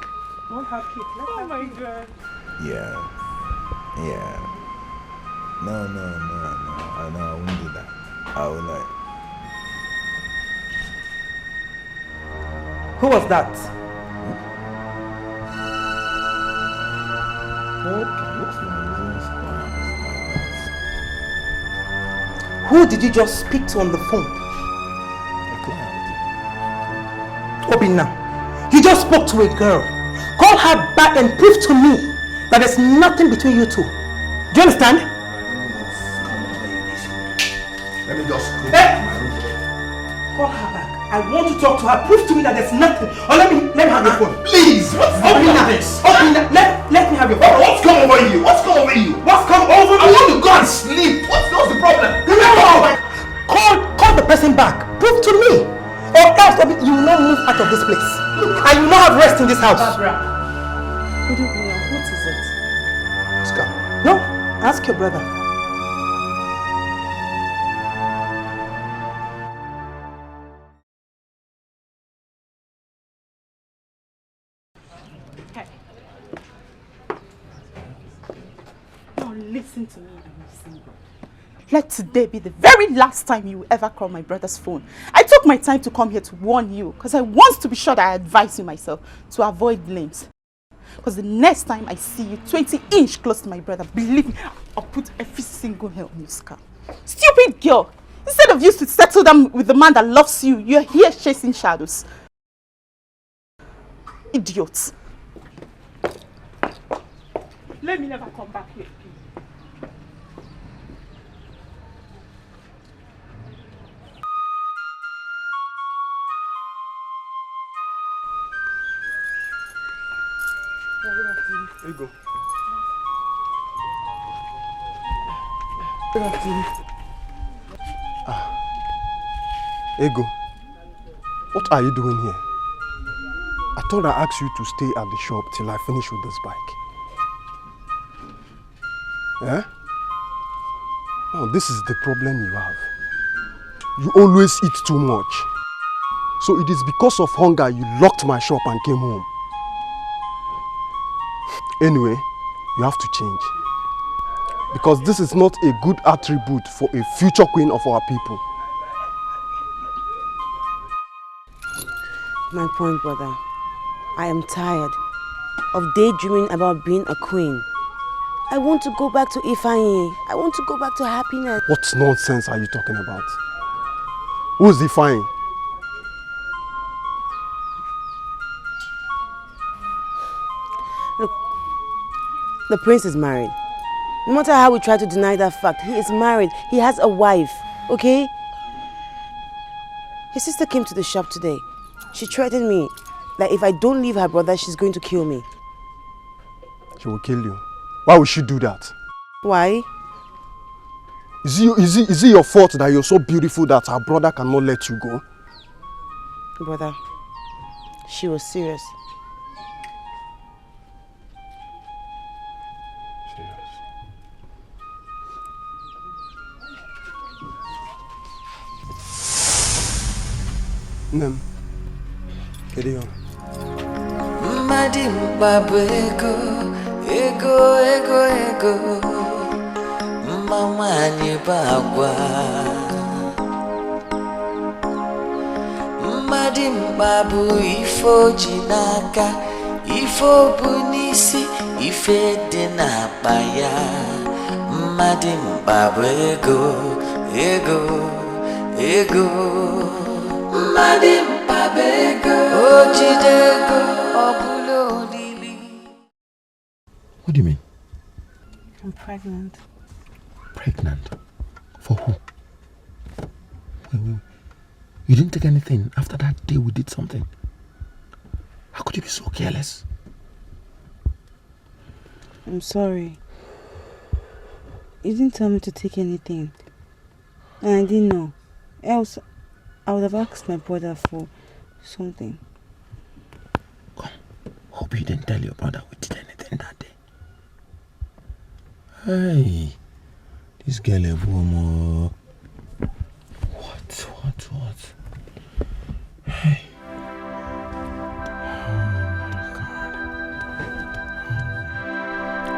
Don't have kids. Let's oh my God. Yeah. No. I won't do that. I will not. Who was that? Who did you just speak to on the phone? Obina, you just spoke to a girl. Call her back and prove to me that there's nothing between you two. Do you understand? Let me just go. Hey! Call her back. I want to talk to her. Prove to me that there's nothing. Or let me have your phone. Please, what's wrong with this? Obina, let me have your phone. What's come over you? What's come over you? What's come over me? I want to go and sleep. What's the problem? No! Call the person back. Prove to me. Or else you will not move out of this place. And you will not have rest in this house. Barbara. What is it? Oscar. No, ask your brother. Hey. Now listen to me and listen. Let today be the very last time you will ever call my brother's phone. I took my time to come here to warn you because I want to be sure that I advise you myself to avoid blames. Because the next time I see you 20-inch close to my brother, believe me, I'll put every single hair on your scalp. Stupid girl! Instead of you to settle down with the man that loves you, you're here chasing shadows. Idiots. Let me never come back here. Ego. Ego, what are you doing here? I thought I asked you to stay at the shop till I finish with this bike. Eh? Now this is the problem you have. You always eat too much. So it is because of hunger you locked my shop and came home. Anyway, you have to change. Because this is not a good attribute for a future queen of our people. My point, brother. I am tired of daydreaming about being a queen. I want to go back to Ifeanyi. I want to go back to happiness. What nonsense are you talking about? Who is Ifeanyi? Look, the prince is married. No matter how we try to deny that fact, he is married. He has a wife, okay? His sister came to the shop today. She threatened me that if I don't leave her brother, she's going to kill me. She will kill you. Why would she do that? Why? Is it your fault that you're so beautiful that her brother cannot let you go? Brother, she was serious. Nem. Kedu Mmadụ mkpabụ ego, ego, ego, ego. Mma nwanyị bụ agwa. Mmadụ mkpabụ ife o ji n'aka, ife o bu n'isi, ife dị n'akpa ya. Mmadụ mkpabụ ego, ego, ego. Mmadụ mkpabụ ego, o jide ego, ọ bụla olili. What do you mean? I'm pregnant. Pregnant? For who? Wait. You didn't take anything after that day we did something? How could you be so careless? I'm sorry. You didn't tell me to take anything. And I didn't know. Else, I would have asked my brother for something. Come. Hope you didn't tell your brother we did anything that day. Hey. This girl a woman. What? Hey.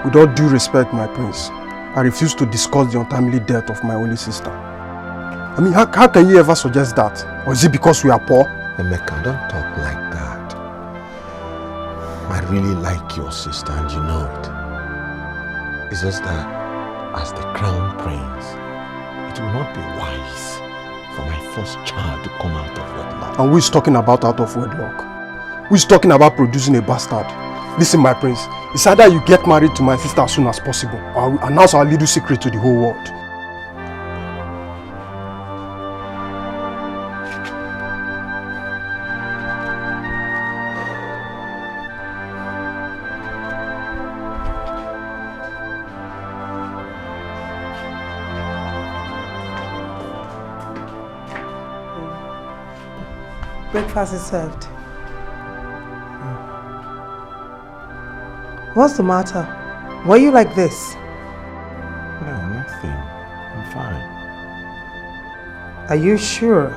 With all due respect, my prince, I refuse to discuss the untimely death of my only sister. I mean, how can you ever suggest that? Or is it because we are poor? Emeka, don't talk like that. I really like your sister and you know it. It's just that, as the crown prince, it will not be wise for my first child to come out of wedlock. And who is talking about out of wedlock? Who is talking about producing a bastard? Listen, my prince, it's either you get married to my sister as soon as possible, or I will announce our little secret to the whole world. Breakfast is served. What's the matter? Why are you like this? No, nothing. I'm fine. Are you sure?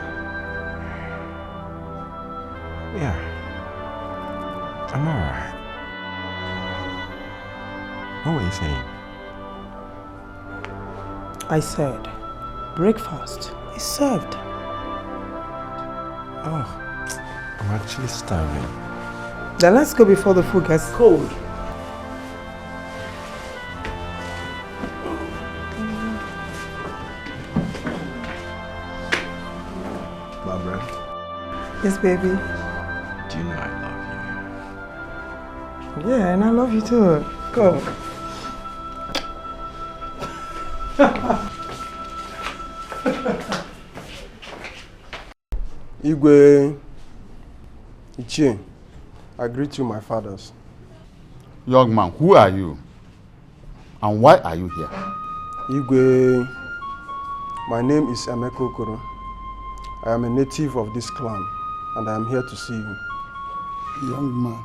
Yeah. I'm alright. What were you saying? I said, breakfast is served. Oh, I'm actually starving. Then let's go before the food gets cold. Yes, baby. Do you know I love Yeah, and I love you too. Go. Igwe, Ichie, I greet you, my fathers. Young man, who are you? And why are you here? Igwe, my name is Emeko Okoro. I am a native of this clan, and I am here to see you. Young man,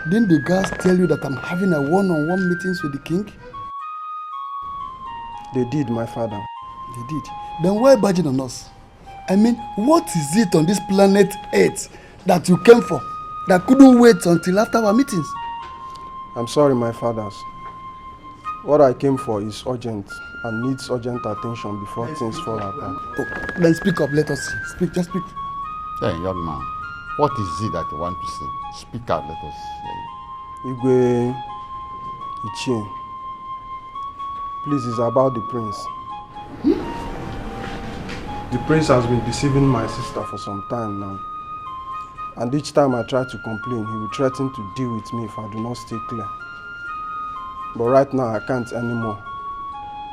didn't the guards tell you that I'm having a one-on-one meetings with the king? They did, my father. They did. Then why barging on us? I mean, what is it on this planet Earth that you came for that couldn't wait until after our meetings? I'm sorry, my fathers. What I came for is urgent and needs urgent attention before things fall apart. Oh, then speak up, let us see. Speak, just speak. Hey, young man, what is it that you want to say? Speak out, let us hear you. Igwe, Ichie, please, it's about the prince. The prince has been deceiving my sister for some time now. And each time I try to complain, he will threaten to deal with me if I do not stay clear. But right now I can't anymore,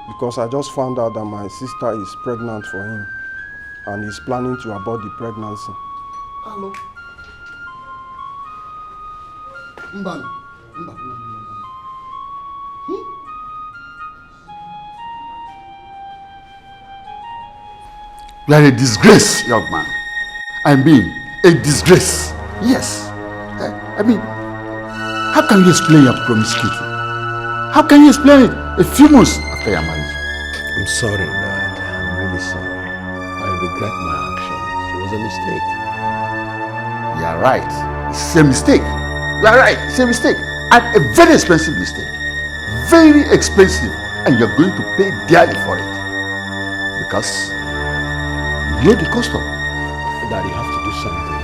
because I just found out that my sister is pregnant for him and he's planning to abort the pregnancy. Hello. Mbano. You are a disgrace, young man. I mean, a disgrace. Yes. I mean, how can you explain your promiscuity? How can you explain it a few months after your marriage? I'm sorry, Dad. I'm really sorry. I regret my actions. It was a mistake. You are right. It's a mistake. You are right. It's a mistake. And a very expensive mistake. Very expensive. And you're going to pay dearly for it. Because you know the cost of it. Dad, you have to do something.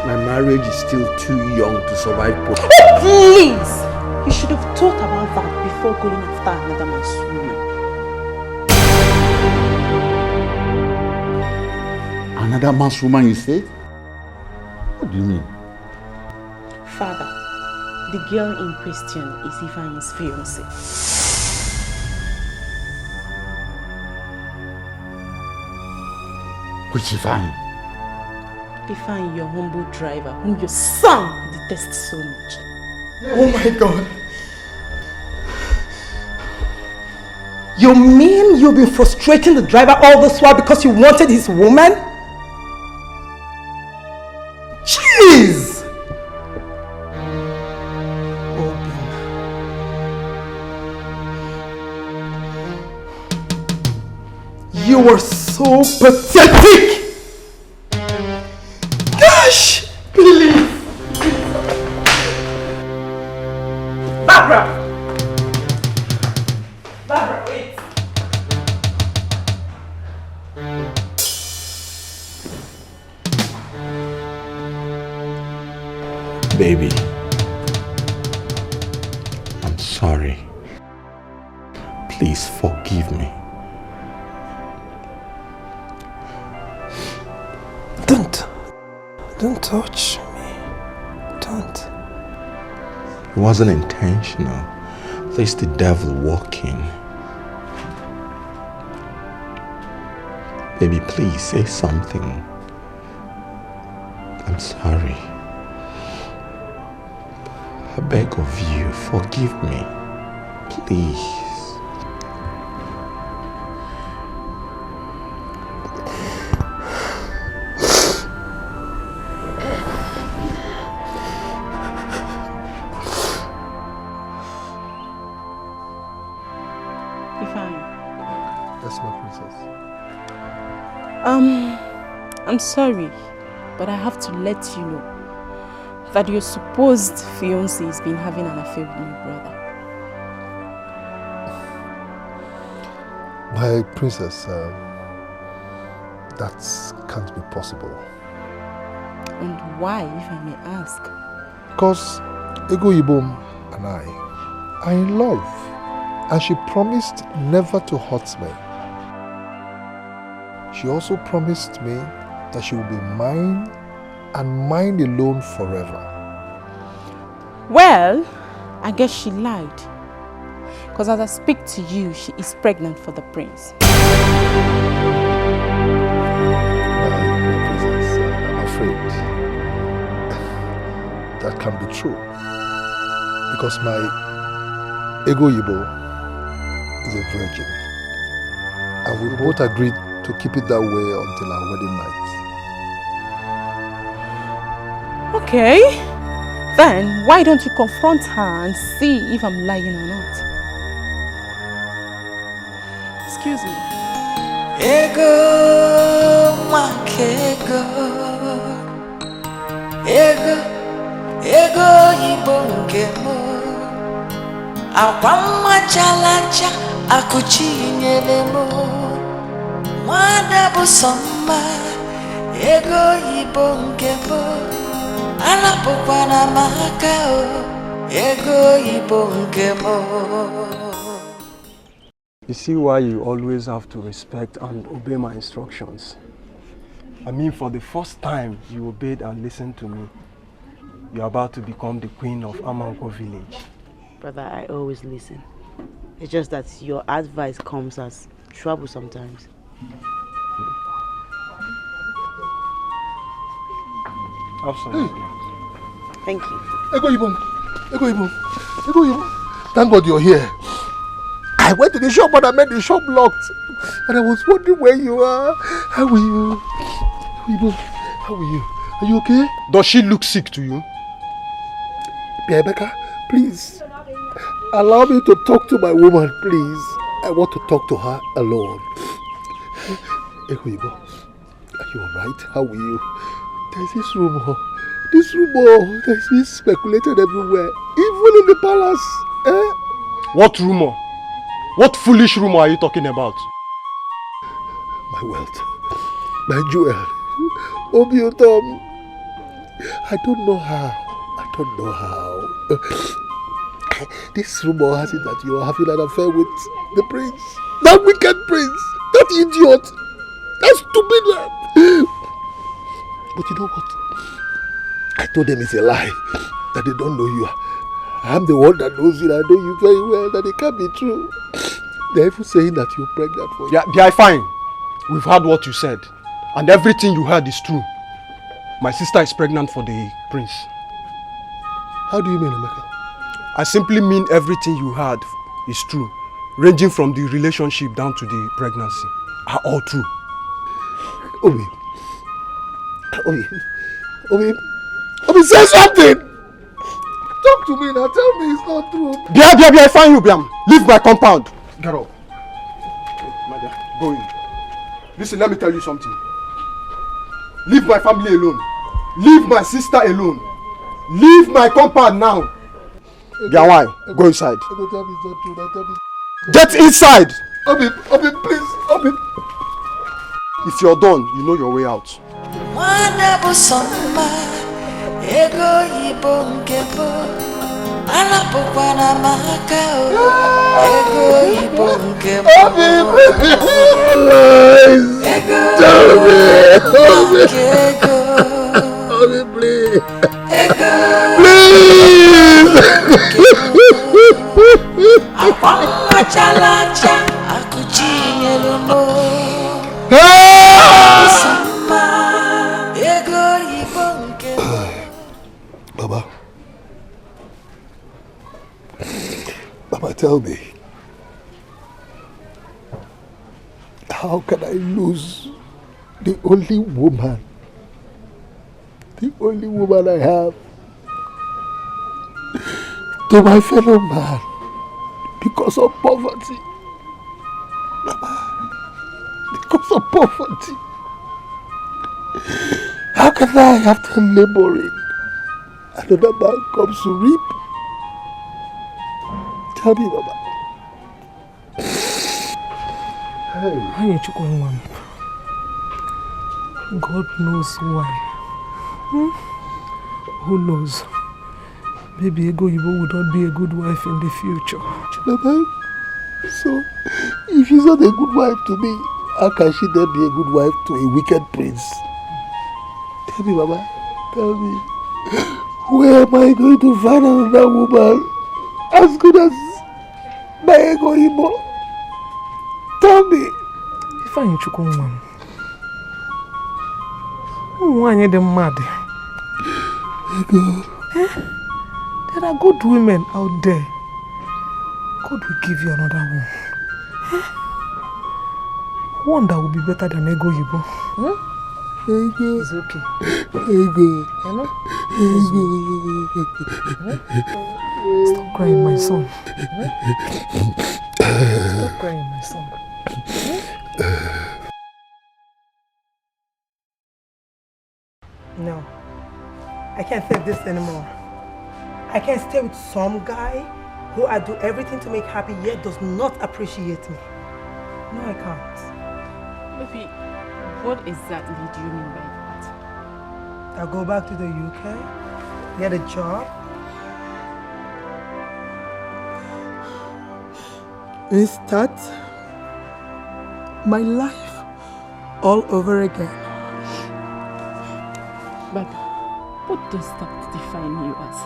My marriage is still too young to survive. Please! You should have thought about that before going after another man's woman. Another man's woman, you say? What do you mean? Father, the girl in question is Ifeanyi's fiancée. Which Ifeanyi? Ifeanyi, your humble driver, whom your son detests so much. Oh my God. You mean you've been frustrating the driver all this while because you wanted his woman? Jeez! You are so pathetic! Gosh! Please! Barbara! Barbara, wait! Baby, I'm sorry. Please forgive me. Don't touch me. Don't. It wasn't intentional. There's the devil walking. Baby, please say something. I'm sorry. I beg of you, forgive me. Please. Yes, my princess. I'm sorry, but I have to let you know that your supposed fiancé has been having an affair with my brother. My princess, that can't be possible. And why, if I may ask? Because Ego Ibom and I are in love, and she promised never to hurt me. She also promised me that she will be mine and mine alone forever. Well, I guess she lied. Because as I speak to you, she is pregnant for the prince. My princess, I'm afraid that can be true. Because my Ego Yibo is a virgin. And we both agreed to keep it that way until our wedding night. Okay. Then, why don't you confront her and see if I'm lying or not? Excuse me. Ego makego, ego ibongemo, akwama chalacha akuchinyelemo, mwana busoma, ego ibongemo, anapokwana makao, ego ibongemo. You see why you always have to respect and obey my instructions. I mean, for the first time you obeyed and listened to me, you're about to become the queen of Amanko village. Brother, I always listen. It's just that your advice comes as trouble sometimes. Absolutely. Thank you. Ego Ibom. Thank God you're here. I went to the shop but I met the shop locked. And I was wondering where you are. How are you? How are you? Are you okay? Does she look sick to you? Rebecca, please. Allow me to talk to my woman, please. I want to talk to her alone. Ego, are you alright? How are you? There's this rumor. There's been speculated everywhere. Even in the palace. What rumor? What foolish rumor are you talking about? My wealth. My jewel. Obiotom. I don't know how. This rumor has it that you are having an affair with the prince. That wicked prince. That idiot. That stupid man. But you know what? I told them it's a lie. That they don't know you. I'm the one that knows it. I know you very well. That it can't be true. They're even saying that you're pregnant for you. Yeah, fine. We've heard what you said. And everything you heard is true. My sister is pregnant for the prince. How do you mean, Emeka? I simply mean everything you heard is true. Ranging from the relationship down to the pregnancy. Are all true. Obi, say something! Talk to me now, tell me it's not true. Bia, fine you, Biam. Leave my compound. Get up. My dear, go in. Listen, let me tell you something. Leave my family alone. Leave my sister alone. Leave my compound now. Biawai, go inside. Get inside! Obi, please, Obi. If you're done, you know your way out. Mwana busoma, ego ibongemo, anapokwana makao, ego ibongemo. Obi, please. Apanga chalacha, akuchinyelemo. Baba, tell me, how can I lose the only woman I have to my fellow man because of poverty? Baba, because of poverty. How can I, after laboring, another man comes to reap? Tell me, Baba. Hey, God knows why. Who knows? Maybe Ego Yibo would not be a good wife in the future. Baba, so if she's not a good wife to me, how can she then be a good wife to a wicked prince? Tell me, Mama. Tell me. Where am I going to find another woman as good as my ego Igbo? Tell me. If I ain't Chukwuma, who are you mad? Ego. There are good women out there. God will give you another one. One that will be better than Ego Yibo. Ego. It's okay. Ego. Ego. Stop crying, my son. Stop crying, my son. No. I can't take this anymore. I can't stay with some guy who I do everything to make happy yet does not appreciate me. No, I can't. Baby, what exactly do you mean by that? I'll go back to the UK, get a job, and start my life all over again. Baby, what does that define you as?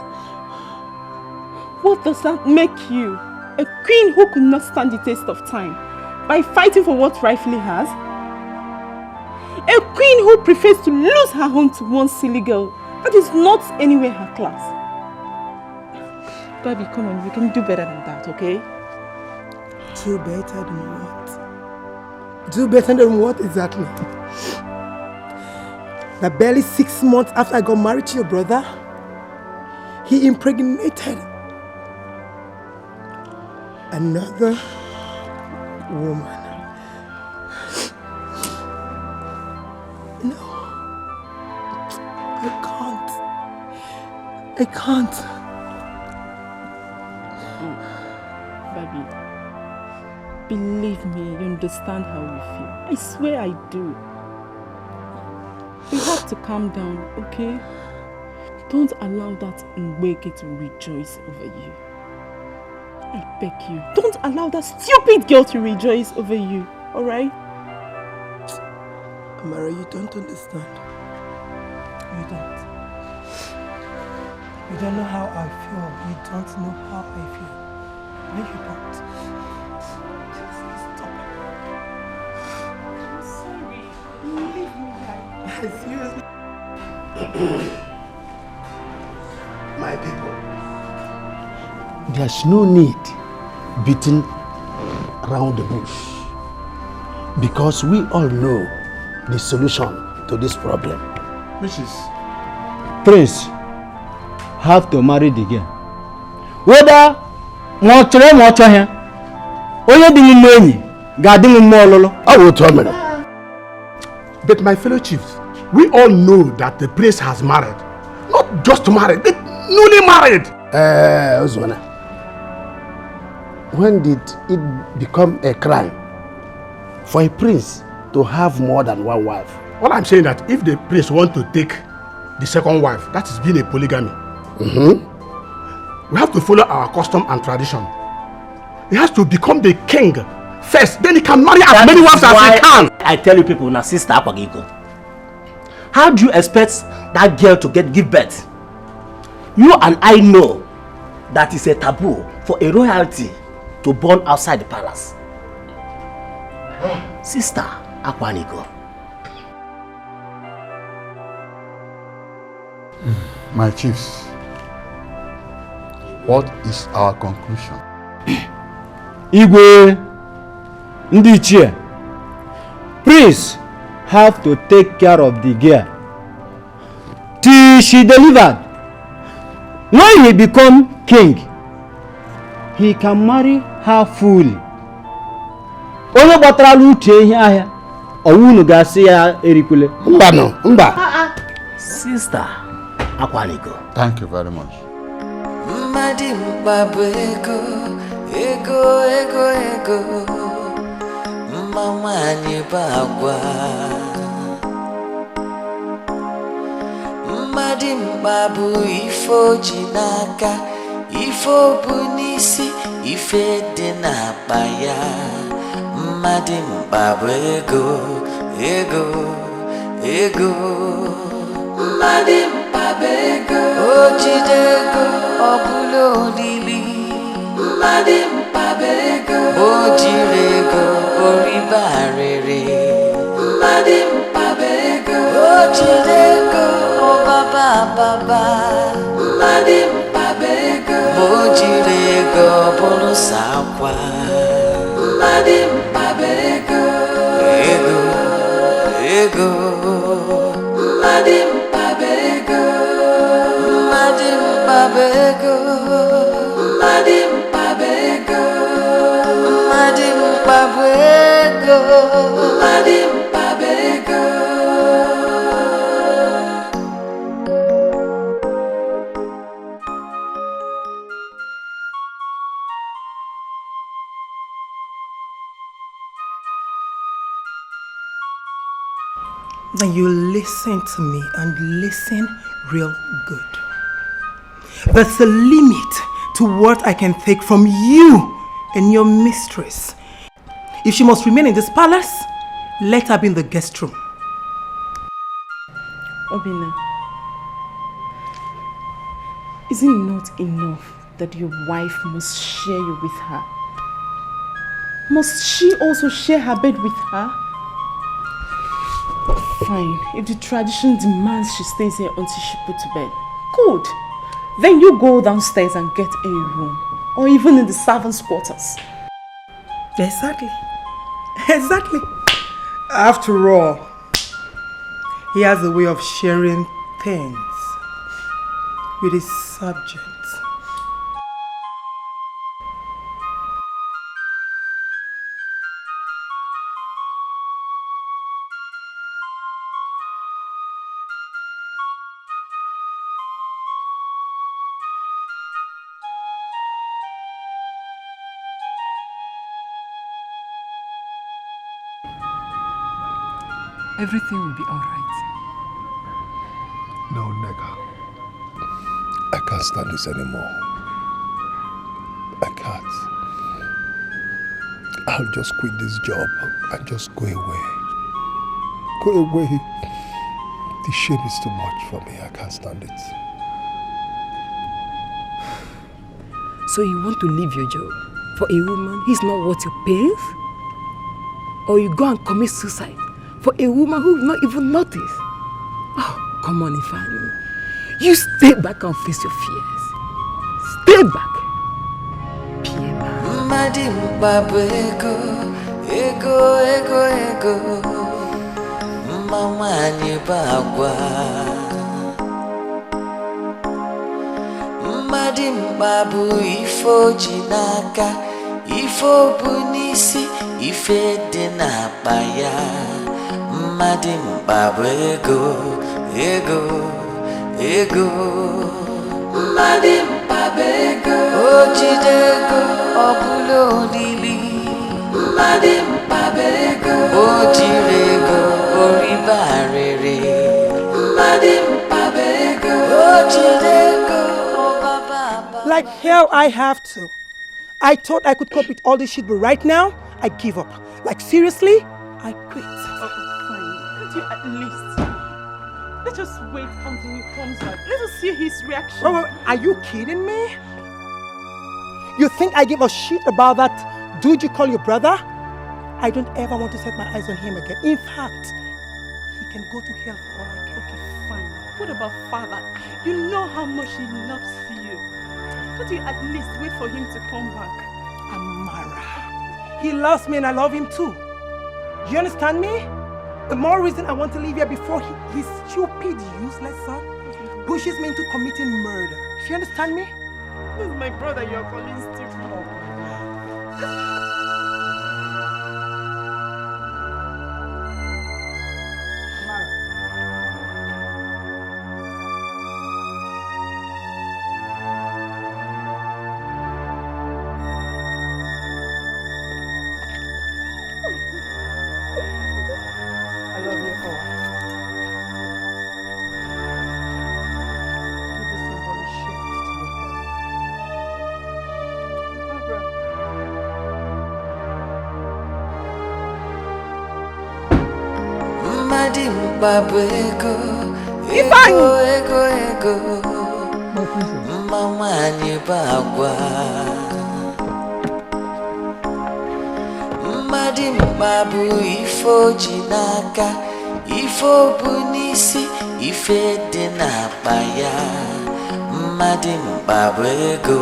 What does that make you? A queen who could not stand the test of time by fighting for what rightfully hers? A queen who prefers to lose her home to one silly girl that is not anywhere her class. Baby, come on, you can do better than that, okay? Do better than what? Do better than what exactly? That barely 6 months after I got married to your brother, he impregnated another woman. No, I can't. Baby, believe me, you understand how you feel. I swear I do. You have to calm down, okay? Don't allow that Nweke to rejoice over you. I beg you. Don't allow that stupid girl to rejoice over you, alright? Amara, you don't understand. You don't. You don't know how I feel. You don't know how I feel. No, you don't. Just stop it. I'm sorry. Leave me, guys. Seriously. My people, there's no need beating around the bush because we all know the solution to this problem. Which is? Prince have to marry the girl. Whether but my fellow chiefs, we all know that the prince has married. Not just married, but newly married. Ozwana, when did it become a crime for a prince to have more than one wife? Well, I'm saying that if the prince wants to take the second wife, that is being a polygamy. We have to follow our custom and tradition. He has to become the king first, then he can marry as many wives as he can. I tell you people, now sister Akwagigo, how do you expect that girl to give birth? You and I know that it's a taboo for a royalty to born outside the palace. Sister Akwagigo. My chiefs, what is our conclusion? Igwe, Ndichie, Prince have to take care of the girl till she delivered. When he become king, he can marry her fully. Onye gbatara uche ihe ahịa, ọwụnụ ga-asị ya erikule. Mba. Sister Akwagigo. Thank you very much. Madi mbabu ego mama anyị bagwa Madi mbabu ifo ji n'aka ifo bụ n'isi ife dị n'akpa ya Madi mbabu ego Madim Babego, Ojidego, Obulo Lili. Madim Babego, Ojirego, Oribarere. Madim Babego, Ojidego, Obaba Baba. Madim Babego, Ojirego, Bonusakwa. Madim Babego, Ego, Ego. Madim Babego, Madim Babego, Madim Babego, Madim Babego, Madim Babego. Now you listen to me and listen real good. There's a limit to what I can take from you and your mistress. If she must remain in this palace, let her be in the guest room. Obina, is it not enough that your wife must share you with her? Must she also share her bed with her? Fine, if the tradition demands she stays here until she puts to bed, good. Then you go downstairs and get a room, or even in the servants' quarters. Exactly. Exactly. After all, he has a way of sharing things with his subjects. Everything will be all right. No, Nega. I can't stand this anymore. I can't. I'll just quit this job and just go away. Go away. The shame is too much for me. I can't stand it. So you want to leave your job for a woman who's not worth your pains? Or you go and commit suicide for a woman who will not even notice? Oh, come on, Ifeanyi. You stay back and face your fears. Stay back. Madim Babego, Ego, Ego, Ego. Mama Nyebagwa. Madim Babu Ifo Jinaka, Ifo Bunisi, Ife Denapaya. Madim Babu Ego, Ego, Ego. Madim Babego, Ojidego, Obulo Lili. Madim Babego, Ojirego, Oribarere. Madim Babego, Ojidego, Obaba. Like hell I have to. I thought I could cope with all this shit, but right now, I give up. Like seriously, I quit. Oh, fine. Can't you at least... Let's just wait until he comes back. Let us see his reaction. Oh, are you kidding me? You think I give a shit about that dude you call your brother? I don't ever want to set my eyes on him again. In fact, he can go to hell for all I care. Okay, fine. What about father? You know how much he loves you. Can't you at least wait for him to come back? Amara, he loves me and I love him too. You understand me? The more reason I want to leave here before his stupid, useless son pushes me into committing murder. Do you understand me? This is my brother you're calling stupid. I love you all. Give this symbolic shift to your brother. Madim Babego, ego mama anyị bagwa mmadụ mkpa bụ ife oji n'aka ife obu n'isi ife dị n'akpa ya mmadụ mkpa bụ ego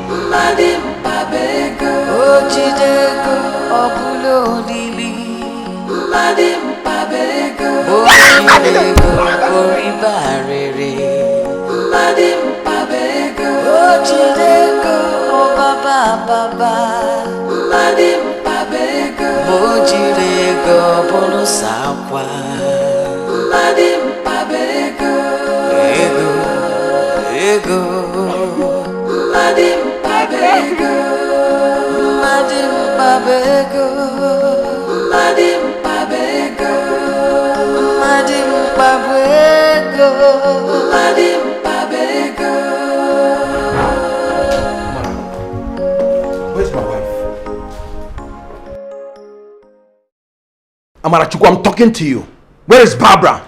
mmadụ mkpa bụ ego o jide ego ọ bụla olili mmadụ mkpa bụ ego oribarịrị mmadụ mkpa bụ ego o jide ego ọbaba ababa mmadụ mkpa bụ ego o jiri ego bụrụ sakwa mmadụ mkpa bụ ego mmadụ mkpa bụ ego mmadụ mkpa bụ ego mmadụ mkpa bụ ego mmadụ mkpa bụ ego mmadụ mkpa bụ ego. Where's my wife? Amarachukwu, I'm talking to you. Where is Barbara?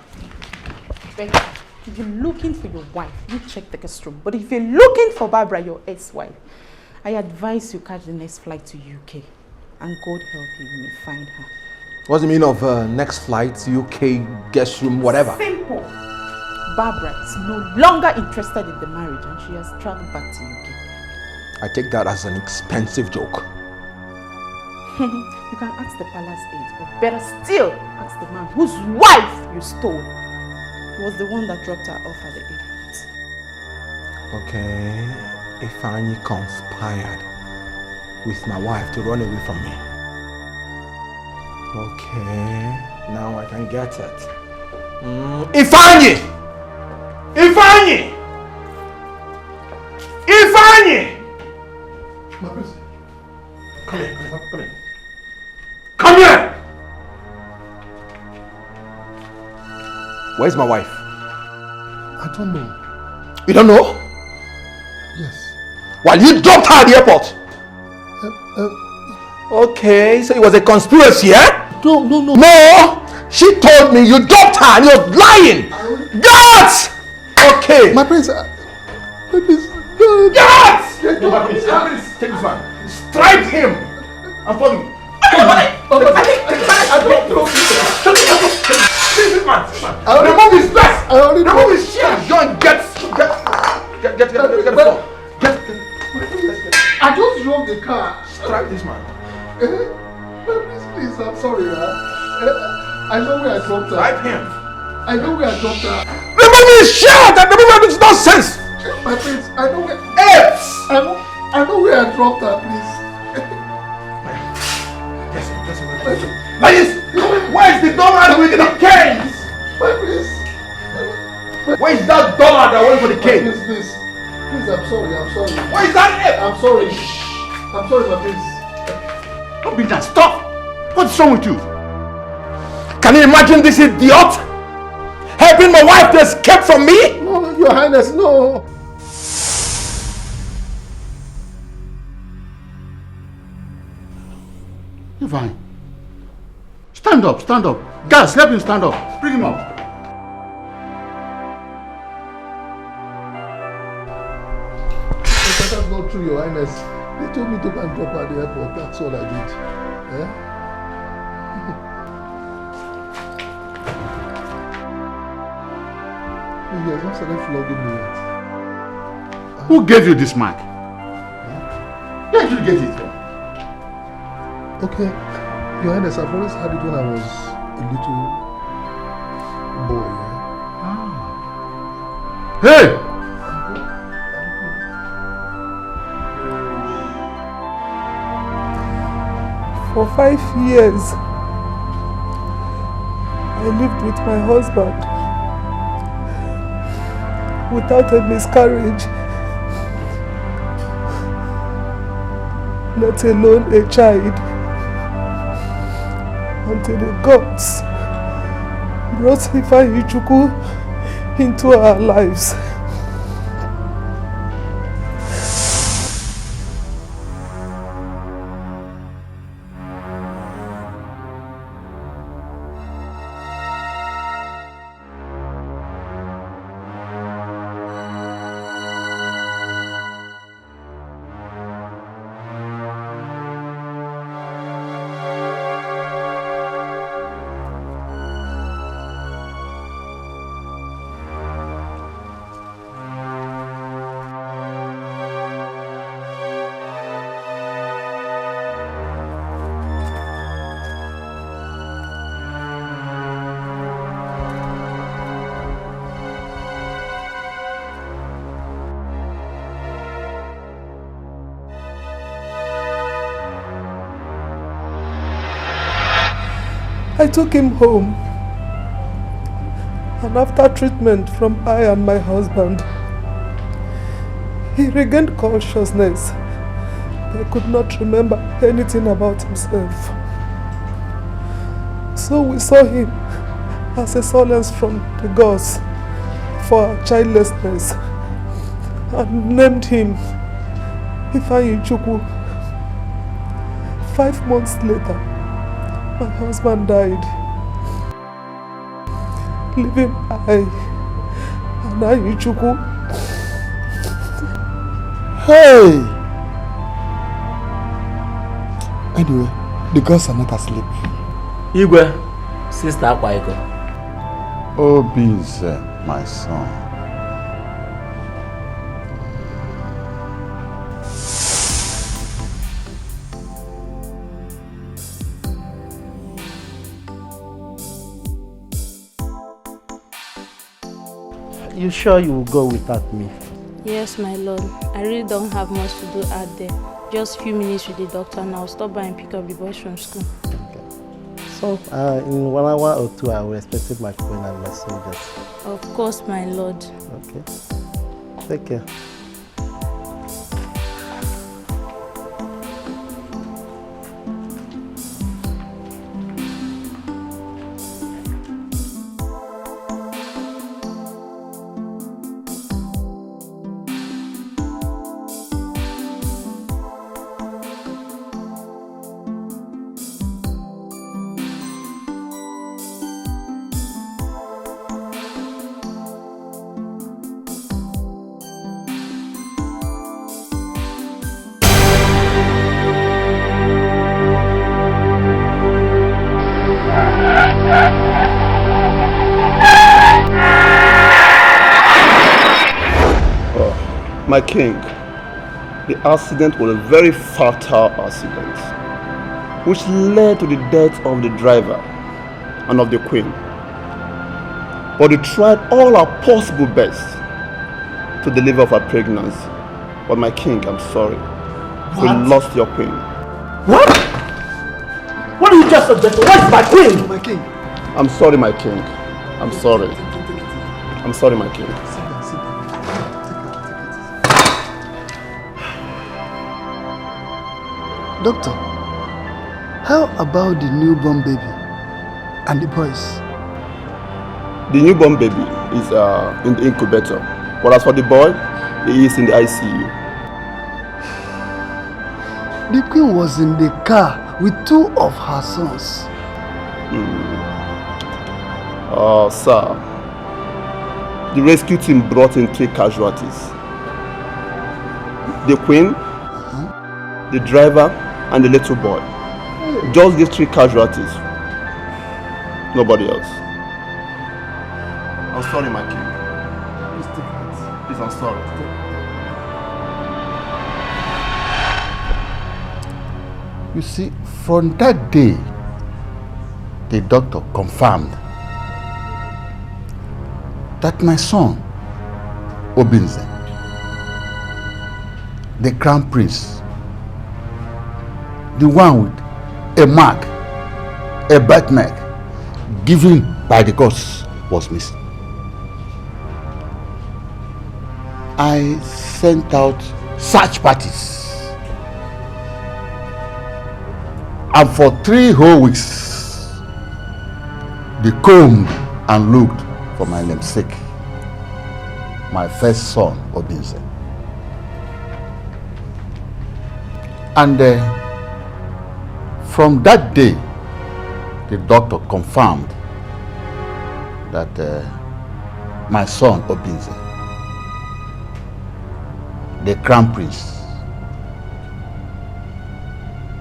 Becky, if you're looking for your wife, you check the guest room. But if you're looking for Barbara, your ex-wife, I advise you catch the next flight to UK. And God help you, you may find her. What's the meaning of next flight, UK, guest room, whatever? Simple. Barbara is no longer interested in the marriage and she has traveled back to UK. I take that as an expensive joke. You can ask the palace aide, but better still, ask the man whose wife you stole. He was the one that dropped her off at the airport. Okay, Ifeanyi conspired with my wife to run away from me. Okay, now I can get it. Ifeanyi! Ifeanyi! Ifeanyi! Come here, come here. Come here! Where's my wife? I don't know. You don't know? Yes. While you dropped her at the airport? Okay, so it was a conspiracy, eh? No. No! She told me you dropped her and you're lying! Guards! Okay. My prince, Guards! Take this man. Strike him! I'm following. This man. Remove his vest. Remove his shirt. Go and get the phone. I just drove the car. Strike this man. Please, I'm sorry. I know where I dropped her. Strike him. I know where I dropped her. Remove his shirt and remove this nonsense. My prince, I know where. Apes! I know where I dropped her, please. Ladies, where's the dollar with the canes? My prince. Where's that dollar that went for the cane? Please, I'm sorry. Where is that ape? I'm sorry, my prince. Don't be that. Stop! What's wrong with you? Can you imagine this idiot helping my wife to escape from me? No, Your Highness, no. Fine. Stand up. Guys, help him stand up. Bring him up. That's not true, Your Highness. They told me to go and drop her at the airport. That's all I did. He has not started flogging me yet. Who gave you this mark? Where did you get it from? Okay, Your Highness, I've always had it when I was a little boy. Hey! For 5 years, I lived with my husband without a miscarriage, let alone a child, until the gods brought Ifeanyi into our lives. I took him home. And after treatment from I and my husband, he regained consciousness. He could not remember anything about himself. So we saw him as a solace from the gods for our childlessness and named him Ifeanyi Chukwu. 5 months later, my husband died, leaving I and Ifeanyi Chukwu. Hey! Anyway, the gods are not asleep. Igwe, sister Akwaiko. Obinze, my son. You sure you will go without me? Yes, my lord. I really don't have much to do out there. Just few minutes with the doctor and I'll stop by and pick up the boys from school. So, in 1 hour or 2, I will expect my queen and my soldiers. Of course, my lord. Okay. Take care. My king, the accident was a very fatal accident, which led to the death of the driver and of the queen. But we tried all our possible best to deliver her pregnancy. But my king, I'm sorry. We lost your queen. What? What did you just suggest? Where's my queen? My king. I'm sorry, my king. I'm sorry. I'm sorry, my king. Doctor, how about the newborn baby and the boys? The newborn baby is in the incubator. But as for the boy, he is in the ICU. The queen was in the car with 2 of her sons. Sir, the rescue team brought in 3 casualties. The queen, the driver, and the little boy. Just these 3 casualties. Nobody else. I'm sorry, my king. Please, I'm sorry. You see, from that day, the doctor confirmed that my son, Obinze, the crown prince, the one with a mark, a birthmark, given by the gods, was missing. I sent out search parties. And for 3 whole weeks, they combed and looked for my namesake, my first son, Obinze. And from that day, the doctor confirmed that my son, Obinze, the crown prince,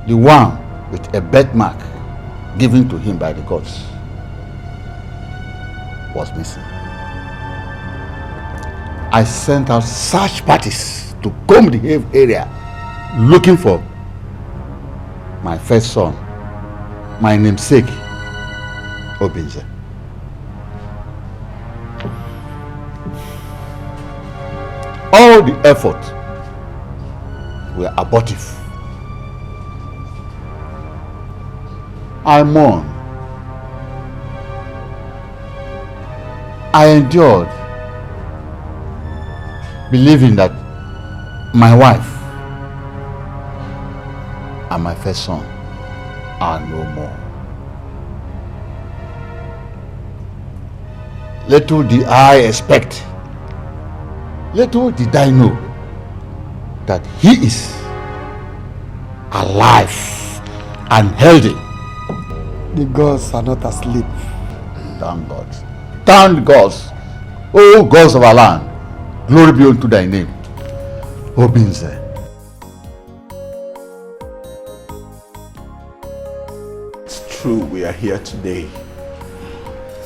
the one with a birthmark given to him by the gods, was missing. I sent out search parties to comb the area looking for my first son, my namesake, Obinze. All the effort were abortive. I mourn I endured, believing that my wife and my first son are no more. Little did I expect, little did I know that he is alive and healthy. The gods are not asleep. Thank God. Thank God. O gods of our land, glory be unto thy name. Obinze. It's true we are here today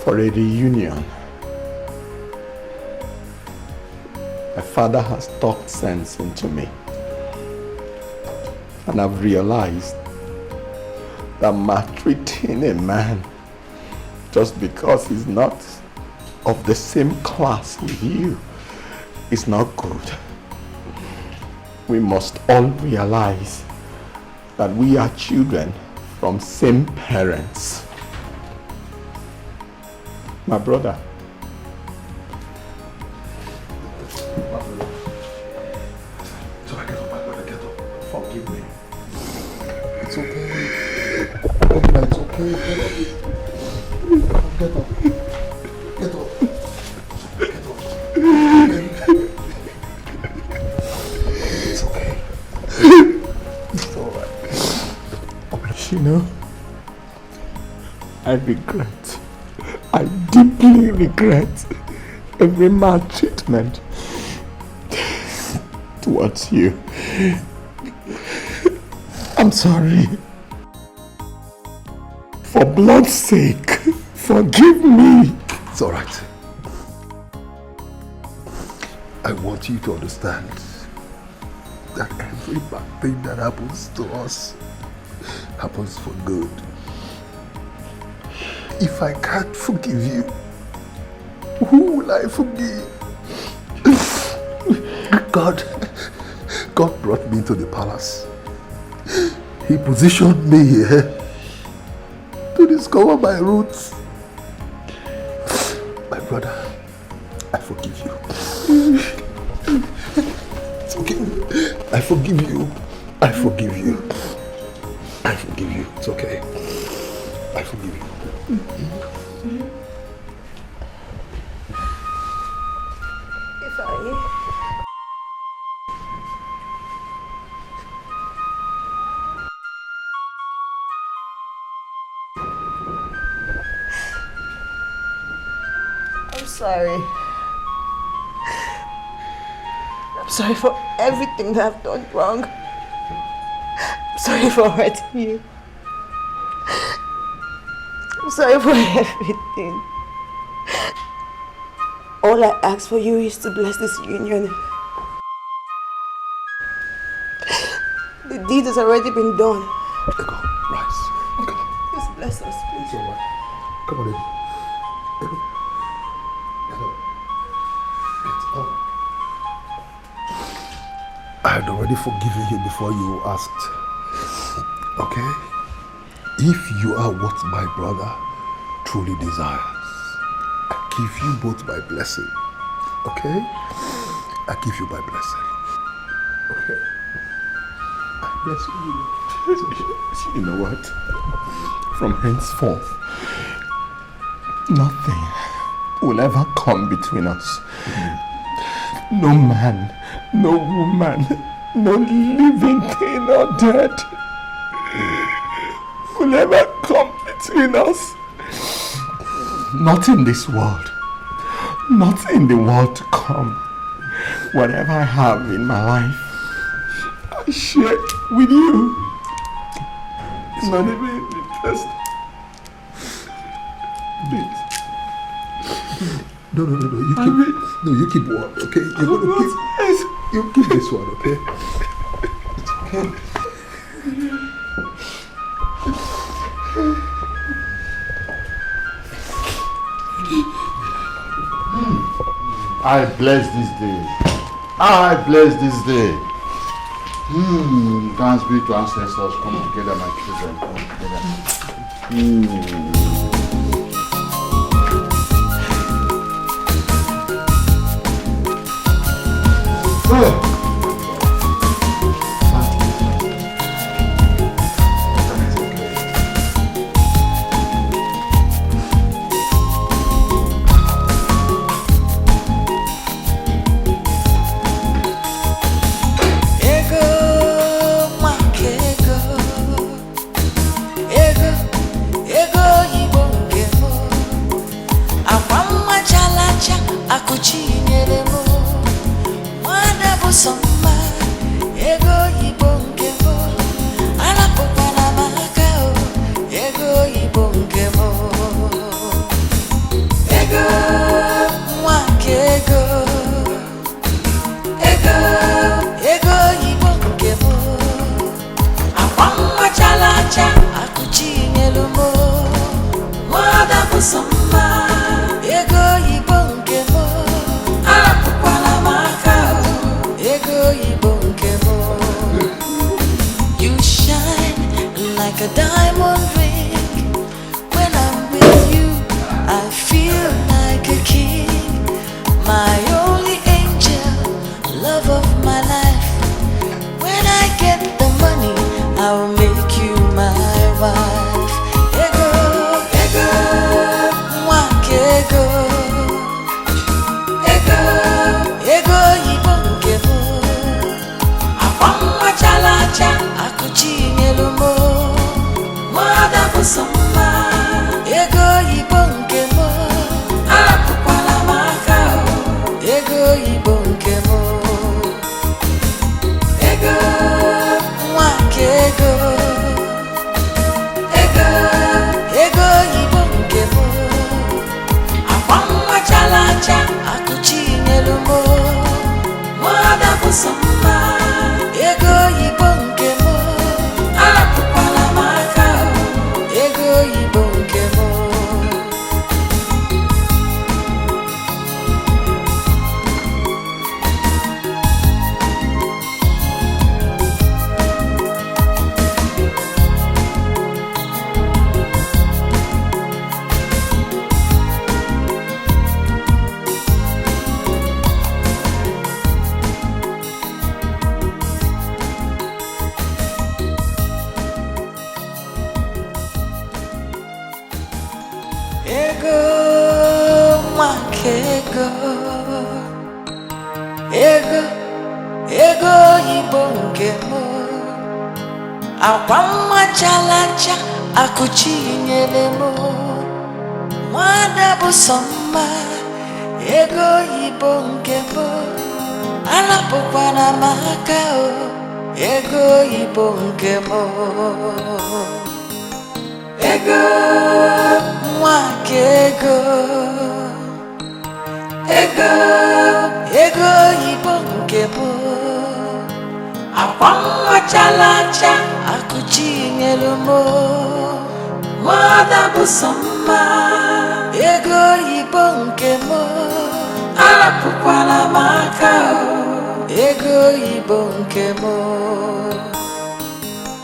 for a reunion. My father has talked sense into me, and I've realized that maltreating a man just because he's not of the same class with you is not good. We must all realize that we are children from same parents. My brother, forgive me. It's okay. It's okay. Get up. Get up. Get up. It's okay. It's alright. you know, I deeply regret every maltreatment towards you. I'm sorry. For blood's sake, forgive me. It's all right. I want you to understand that every bad thing that happens to us happens for good. If I can't forgive you, who will I forgive? God brought me to the palace. He positioned me here to discover my roots. My brother, I forgive you. It's okay. I forgive you. I forgive you. I forgive you. It's okay. I forgive you. I'm sorry. I'm sorry for everything that I've done wrong. I'm sorry for hurting you. I'm sorry for everything. All I ask for you is to bless this union. The deed has already been done. Ego, rise. Ego. Just bless us, please. It's all right. Come on, Ego. Ego. Get up. I had already forgiven you before you asked. Okay? If you are what my brother truly desires, I give you both my blessing. Okay? I give you my blessing. Okay? I bless you. You know what? From henceforth, nothing will ever come between us. No man, no woman, no living thing or dead will ever come between us. Not in this world. Not in the world to come. Whatever I have in my life, I share with you. It's not even in interest. Please. No. You keep one, okay? You're gonna keep. You keep this one, okay? It's okay. I bless this day. I bless this day. Thanks be to ancestors. Come together, my children. Come together.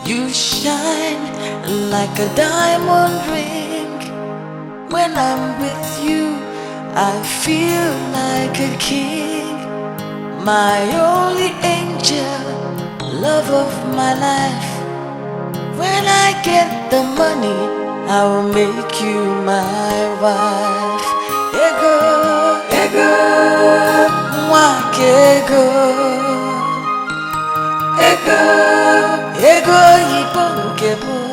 You shine like a diamond ring. When I'm with you, I feel like a king. My only angel, love of my life. When I get the money, I will make you my wife. Ego, ego, mwak ego. Ego, ego, yibo nkebo.